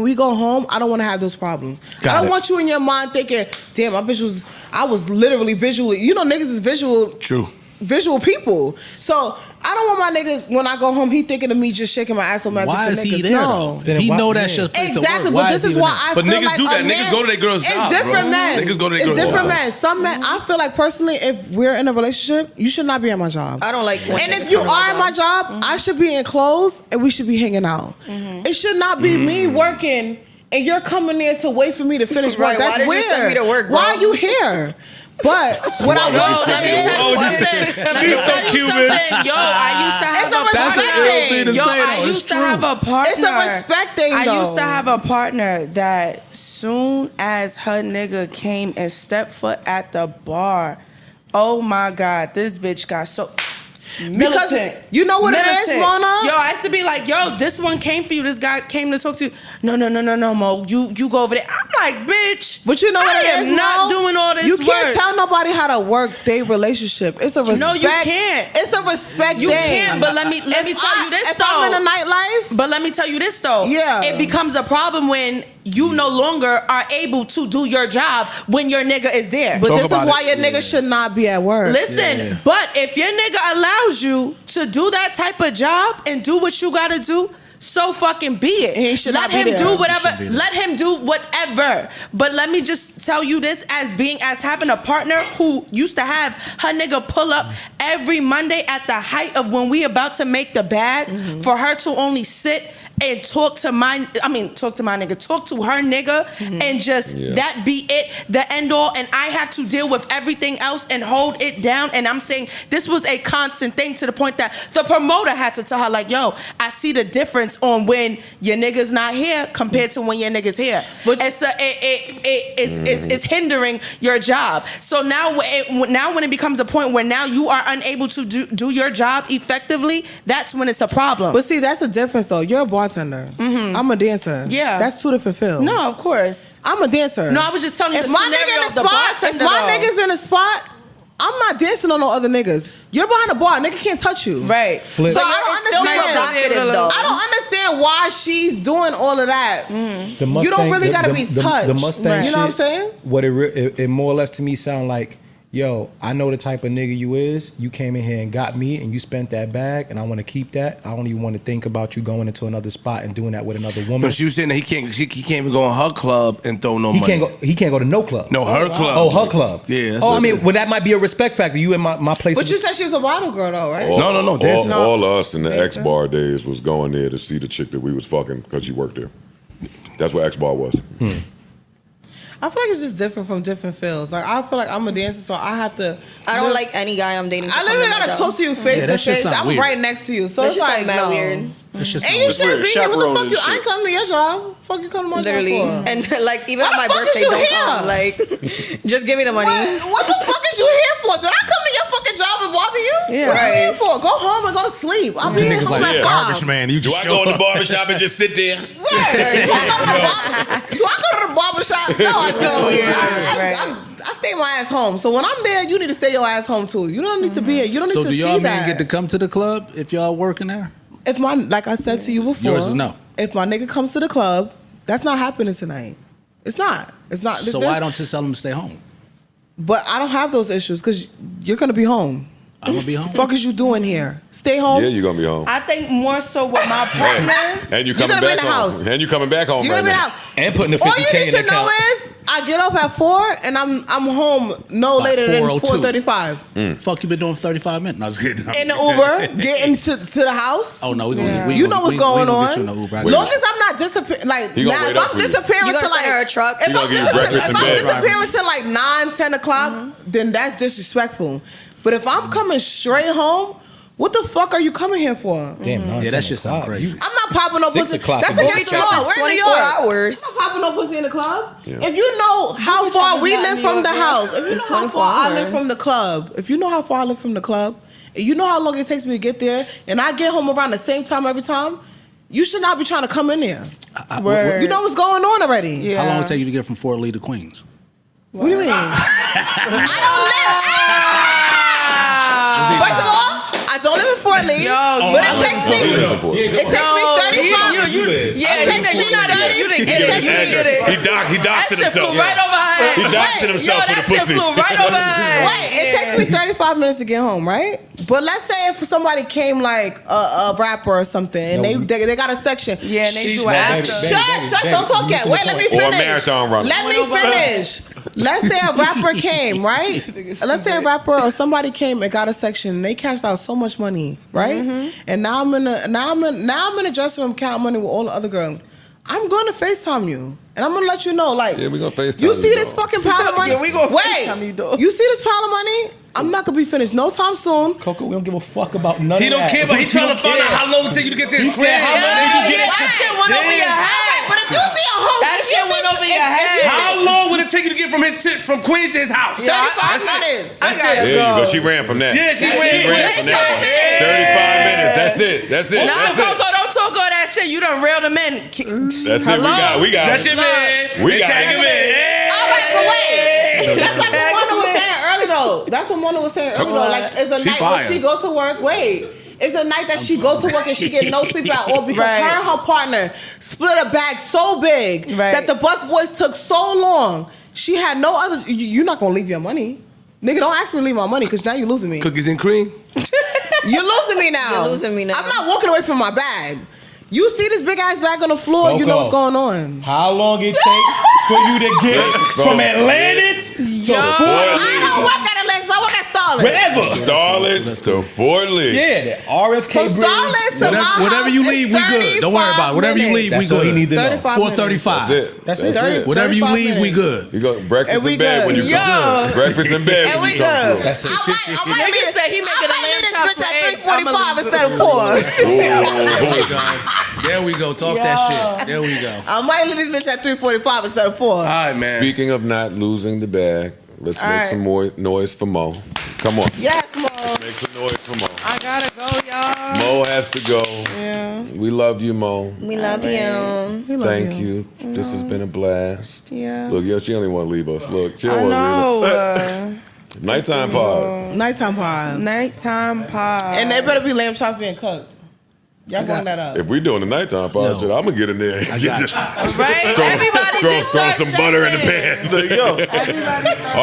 we go home, I don't want to have those problems. I don't want you in your mind thinking, damn, I was literally visually, you know, niggas is visual people. So I don't want my nigga, when I go home, he thinking of me just shaking my ass on my Why is different he niggas. there, No. though? If he know that's your place to Exactly, work, but why this is is he why even I But feel niggas like do that. a Niggas man- go to their girl's it's job, different bro. men. Niggas go to their It's girl's different job. men. Some men, I feel like personally, if we're in a relationship, you should not be at my job. I don't like when And niggas if you come to are at my job, I should be in clothes and we should be hanging out. It should not be me working and you're coming there to wait for me to finish work. Right, why That's did you weird. send me to work, bro? Why are you here? But what I Yo, will let me say tell you something. Let me tell you something. Yo, I used to have It's a a respect partner. thing. Yo, I used to have a partner. It's a respect thing, I though. used to have a partner that soon as her nigga came and stepped foot at the bar, oh my God, this bitch got so Because militant. you know what it is, Militant. Mona? Yo, I used to be like, yo, this one came for you. This guy came to talk to you. No, Mo. You go over there. I'm like, bitch. But you know what I it am is, not Mo? doing all this You can't work. tell nobody how to work their relationship. It's a respect. No, you can't. It's a respect You thing. can't, but let me tell you this if though. I'm in a nightlife, But let me tell you this though. Yeah. It becomes a problem when you no longer are able to do your job when your nigga is there. but this is why your nigga should not be at work. Listen, but if your nigga allows you to do that type of job and do what you gotta do, so fucking be it. He should let not be him there. do He whatever. shouldn't be there. Let him do whatever. But let me just tell you this: as having a partner who used to have her nigga pull up every Monday at the height of when we about to make the bag, for her to only sit and talk to my nigga, talk to her nigga, and just that be it, the end all, and I have to deal with everything else and hold it down. And I'm saying this was a constant thing to the point that the promoter had to tell her, like, yo, I see the difference on when your nigga's not here compared to when your nigga's here. It's hindering your job. So now when it becomes a point where now you are unable to do your job effectively, that's when it's a problem. But see, that's the difference though. You're a bartender. I'm a dancer. Yeah. That's two different fields. No, of course. I'm a dancer. No, I was just telling you If the my scenario nigga in of the the spot, if bartender, my though. nigga's in the spot, I'm not dancing on no other niggas. You're behind the bar, nigga can't touch you. Right. So But I it's still don't understand. provocative, though. I don't understand why she's doing all of that. The Mustang, You don't really gotta be the touched. Mustang You know what I'm shit, saying? What it more or less to me sound like, yo, I know the type of nigga you is. You came in here and got me, and you spent that bag, and I want to keep that. I don't even want to think about you going into another spot and doing that with another woman. No, she was saying that he can't even go in her club and throw no money. He can't go to no club. No, her club. Oh, her club. Yeah. that's Oh, I what mean, well, that might be a respect factor. You in my place. But of you said she was a bottle girl though, right? No, dancing. All us in the Dancing. X Bar days was going there to see the chick that we was fucking because she worked there. That's what X Bar was. I feel like it's just different from different fields. Like I feel like I'm a dancer, so I have to. I don't like any guy I'm dating. I literally gotta talk to you face to that shit face. sound I'm weird. right next to you, so That it's shit like sound mad no. weird. It's just And you It's shouldn't weird. be here. What the Chaperone fuck and you? I shit. ain't coming to your job. Fuck you come to my Literally, job for? and like even Why on my the fuck is birthday, you don't here? come. Like, just give me the money. What the fuck is you here for? Did I come to your fucking job and bother you? Yeah. What are you here for? Go home and go to sleep. I'll be here niggas home like at garbage 5. man. You Do just I show go in the up. barbershop and just sit there? Right. Do I go to the barbershop? No, I don't. I stay stay my ass home. So when I'm there, you need to stay your ass home too. You don't need to be here. You don't need So to do see y'all that. men get to come to the club if y'all working there? If my, like I said to you before, Yours is no. If my nigga comes to the club, that's not happening tonight. It's not. It's not. So why don't you tell him to stay home? But I don't have those issues because you're gonna be home. I'm gonna be home. Fuck is you doing here? Stay home. Yeah, you're gonna be home. I think more so with my partners. And you You're coming gonna be in back the home. house. And you coming back home You're right gonna be in the now. house. And putting the All 50K you in need the to know account. is I get up at 4 and I'm home no About later than 4:02. 4:35. Fuck you been doing for 35 minutes? No, I was kidding. In the Uber, getting to the house. Oh no, we gonna You know what's going on. Get you in the Uber. Long as I'm not disappearing, like He gonna now, wait if up I'm for you. disappearing You to gonna like send her a truck? if He gonna I'm give you breakfast in bed. disappearing to like 9, 10 o'clock, then that's disrespectful. But if I'm coming straight home, what the fuck are you coming here for? Damn, Yeah, that shit sound crazy. I'm not popping no 6 pussy. o'clock That's in the against the morning. law. We're in New 24 York. hours. I'm not popping no pussy in the club. Yeah. If you know how far we not in live New from York, the yeah. house, if you It's know how 24 far I hours. live from the club, if you know how far I live from the club, and you know how long it takes me to get there, and I get home around the same time every time, you should not be trying to come in there. Word. You know what's going on already. Yeah. How long it take you to get from Fort Lee to Queens? What do you mean? I don't live. First of all, I don't live in Fort Lee, but it takes me. It takes me 35. He docks himself. Right over her head. He doxing himself for the pussy. Right over her head. Wait, it takes me 35 minutes to get home, right? But let's say if somebody came like a rapper or something, and they got a section. Yeah, and they do Baby, after. Shush, don't talk yet. Wait, let me Or finish. a marathon runner. Let me finish. Let's say a rapper came, right? Let's say a rapper or somebody came and got a section, and they cashed out so much money, right? And now I'm in the dressing room counting money with all the other girls. I'm going to FaceTime you, and I'm gonna let you know, like, Yeah, we gonna FaceTime you you, see this dog. fucking pile of money? Yeah, we gonna Wait, FaceTime you, dog. you see this pile of money? I'm not gonna be finished no time soon. Coco, we don't give a fuck about none He of don't that. care, but he trying to find out how long it take you to get to his crib. said how long Then you get That shit went over your head. But if you see a whole, That shit went over your head. How long would it take you to get from Queens to his house? 35 minutes. That's gotta it. There you go. She ran from that. Yeah, she ran from that. 35 minutes. That's it. That's it. Nah, That's Coco, it. don't talk all that shit. You done railed him in. That's it. We got That's it. your man. We got Tag it. him in. Hey. All right, but wait. That's like what Mona was saying earlier, though. That's what Mona was saying earlier, though. Like, it's a She night fire. when she goes to work. Wait. It's a night that she goes to work and she get no sleep at all because Right. her and her partner split a bag so big Right. that the bus boys took so long. She had no other. You're not gonna leave your money, nigga. Don't ask me to leave my money because now you're losing me. Cookies and cream. You're losing me now. You're losing me now. I'm not walking away from my bag. You see this big ass bag on the floor. You know what's going on. How long it take for you to get from Atlantis to Fort I don't work at Atlantis. I work at Starlet. wherever? Starlets to Fort Lee. Yeah, the RFK From bridge. Starlet to my Whatever house you is leave, we good. Don't worry about it. Whatever you leave, we That's all you good. need to know. 35 4:35. That's it. That's That's it. it. Whatever you 35 leave, we minutes. good. You go breakfast And we in bed when you good. come. Breakfast in bed And when we you come good. through. That's it. I might Nigga said he making a lamb leave this chop bitch for at eggs. 3:45 instead of 4. There we go. There we go. Talk that shit. There we go. I might leave this bitch at 3:45 instead of 4. All right, man. Speaking of not losing the bag, let's make some more noise for Mo. Come on. Yes, Mo. Make some noise for Mo. I gotta go, y'all. Mo has to go. Yeah. We love you, Mo. We love you. Thank you. This has been a blast. Yeah. Look, yo, she only want to leave us. Look, she I don't want know. to leave us. Nighttime pod. Nighttime pod. Nighttime pod. And they better be lamb chops being cooked. Y'all going that up. If we doing the nighttime pod shit, I'm going to get in there. I got you. Right? Everybody just throw start some butter in the pan. There you go. Or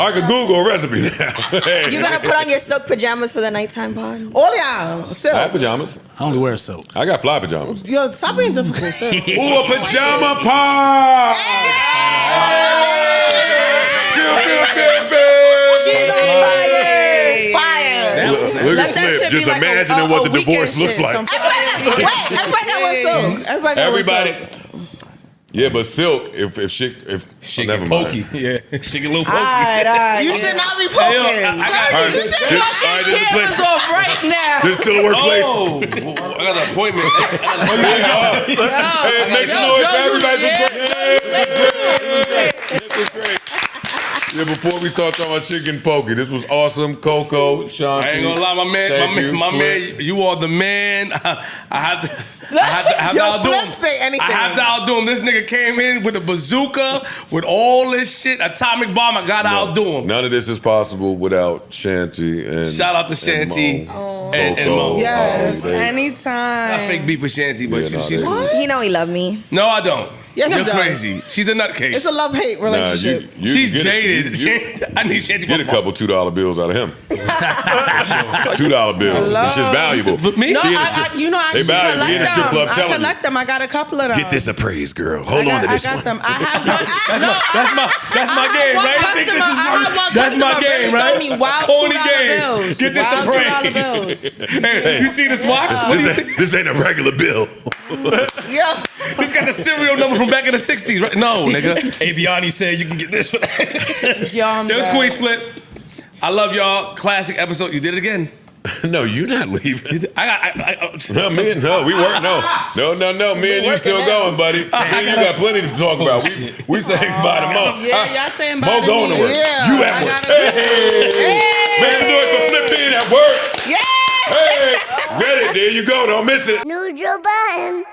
I could Google a recipe now. Hey. You gonna put on your silk pajamas for the nighttime pod? All y'all. I Silk. have pajamas. I only wear silk. I got fly pajamas. Yo, stop being difficult, Silk. Ooh, a pajama pod. She's on fire. Fire. Look Let at that Flip. shit be Just like imagining what the divorce looks like. Everybody got one Silk. Everybody got one Everybody. Silk. Yeah, but silk. If She never get mind. pokey. Yeah. She get a little pokey. You should not be poking. All right, You should this- not all right, this is a Cameras place. off right now. This is still a workplace. Oh, I got an appointment. Hey, make some noise for everybody. This was great. This was great. Yeah, before we start talking about chicken pokey, this was awesome. Coco, Shanti. I ain't gonna lie, my man, you are the man. I have to outdo him. Say anything. I have to outdo him. This nigga came in with a bazooka, with all this shit, atomic bomb. I gotta outdo him. None of this is possible without Shanti and Shout out to Shanti and Mo. Yes, I anytime. fake beef with Shanti, but she's cool. You know he love me. No, I don't. Yes, he You're does. crazy. She's a nutcase. It's a love-hate relationship. She's jaded. I need Shanti. Get a couple $2 bills out of him. $2 bills, Hello. which is valuable. For me? No, He in a I strip- actually they valuable. He in a strip collect club them. I telling you. collect them. I got a couple of them. Get this appraised, girl. Hold on to this I got one. them. I have one. That's my game, right? I think this is That's my game, right? Me wild Corny $2 game. bills. Get this Wild appraised. $2 bills. Hey, you see this watch? What do you think? This ain't a regular bill. Yeah. This got the serial number from back in the 60s, right? No, nigga. Aviani said you can get this for that. Yo, I'm There's back. Queen Split. I love y'all. Classic episode. You did it again. No, you not leaving. I No, we weren't. No. Me and you still going, buddy. Me and you got plenty to talk about. We saying bye to Mo. Yeah, y'all saying bye Mo to going me. to work. Yeah. You at work. Hey. Make some noise for Flip being at work. Yeah. Hey, ready? There you go. Don't miss it. Neutral Budden.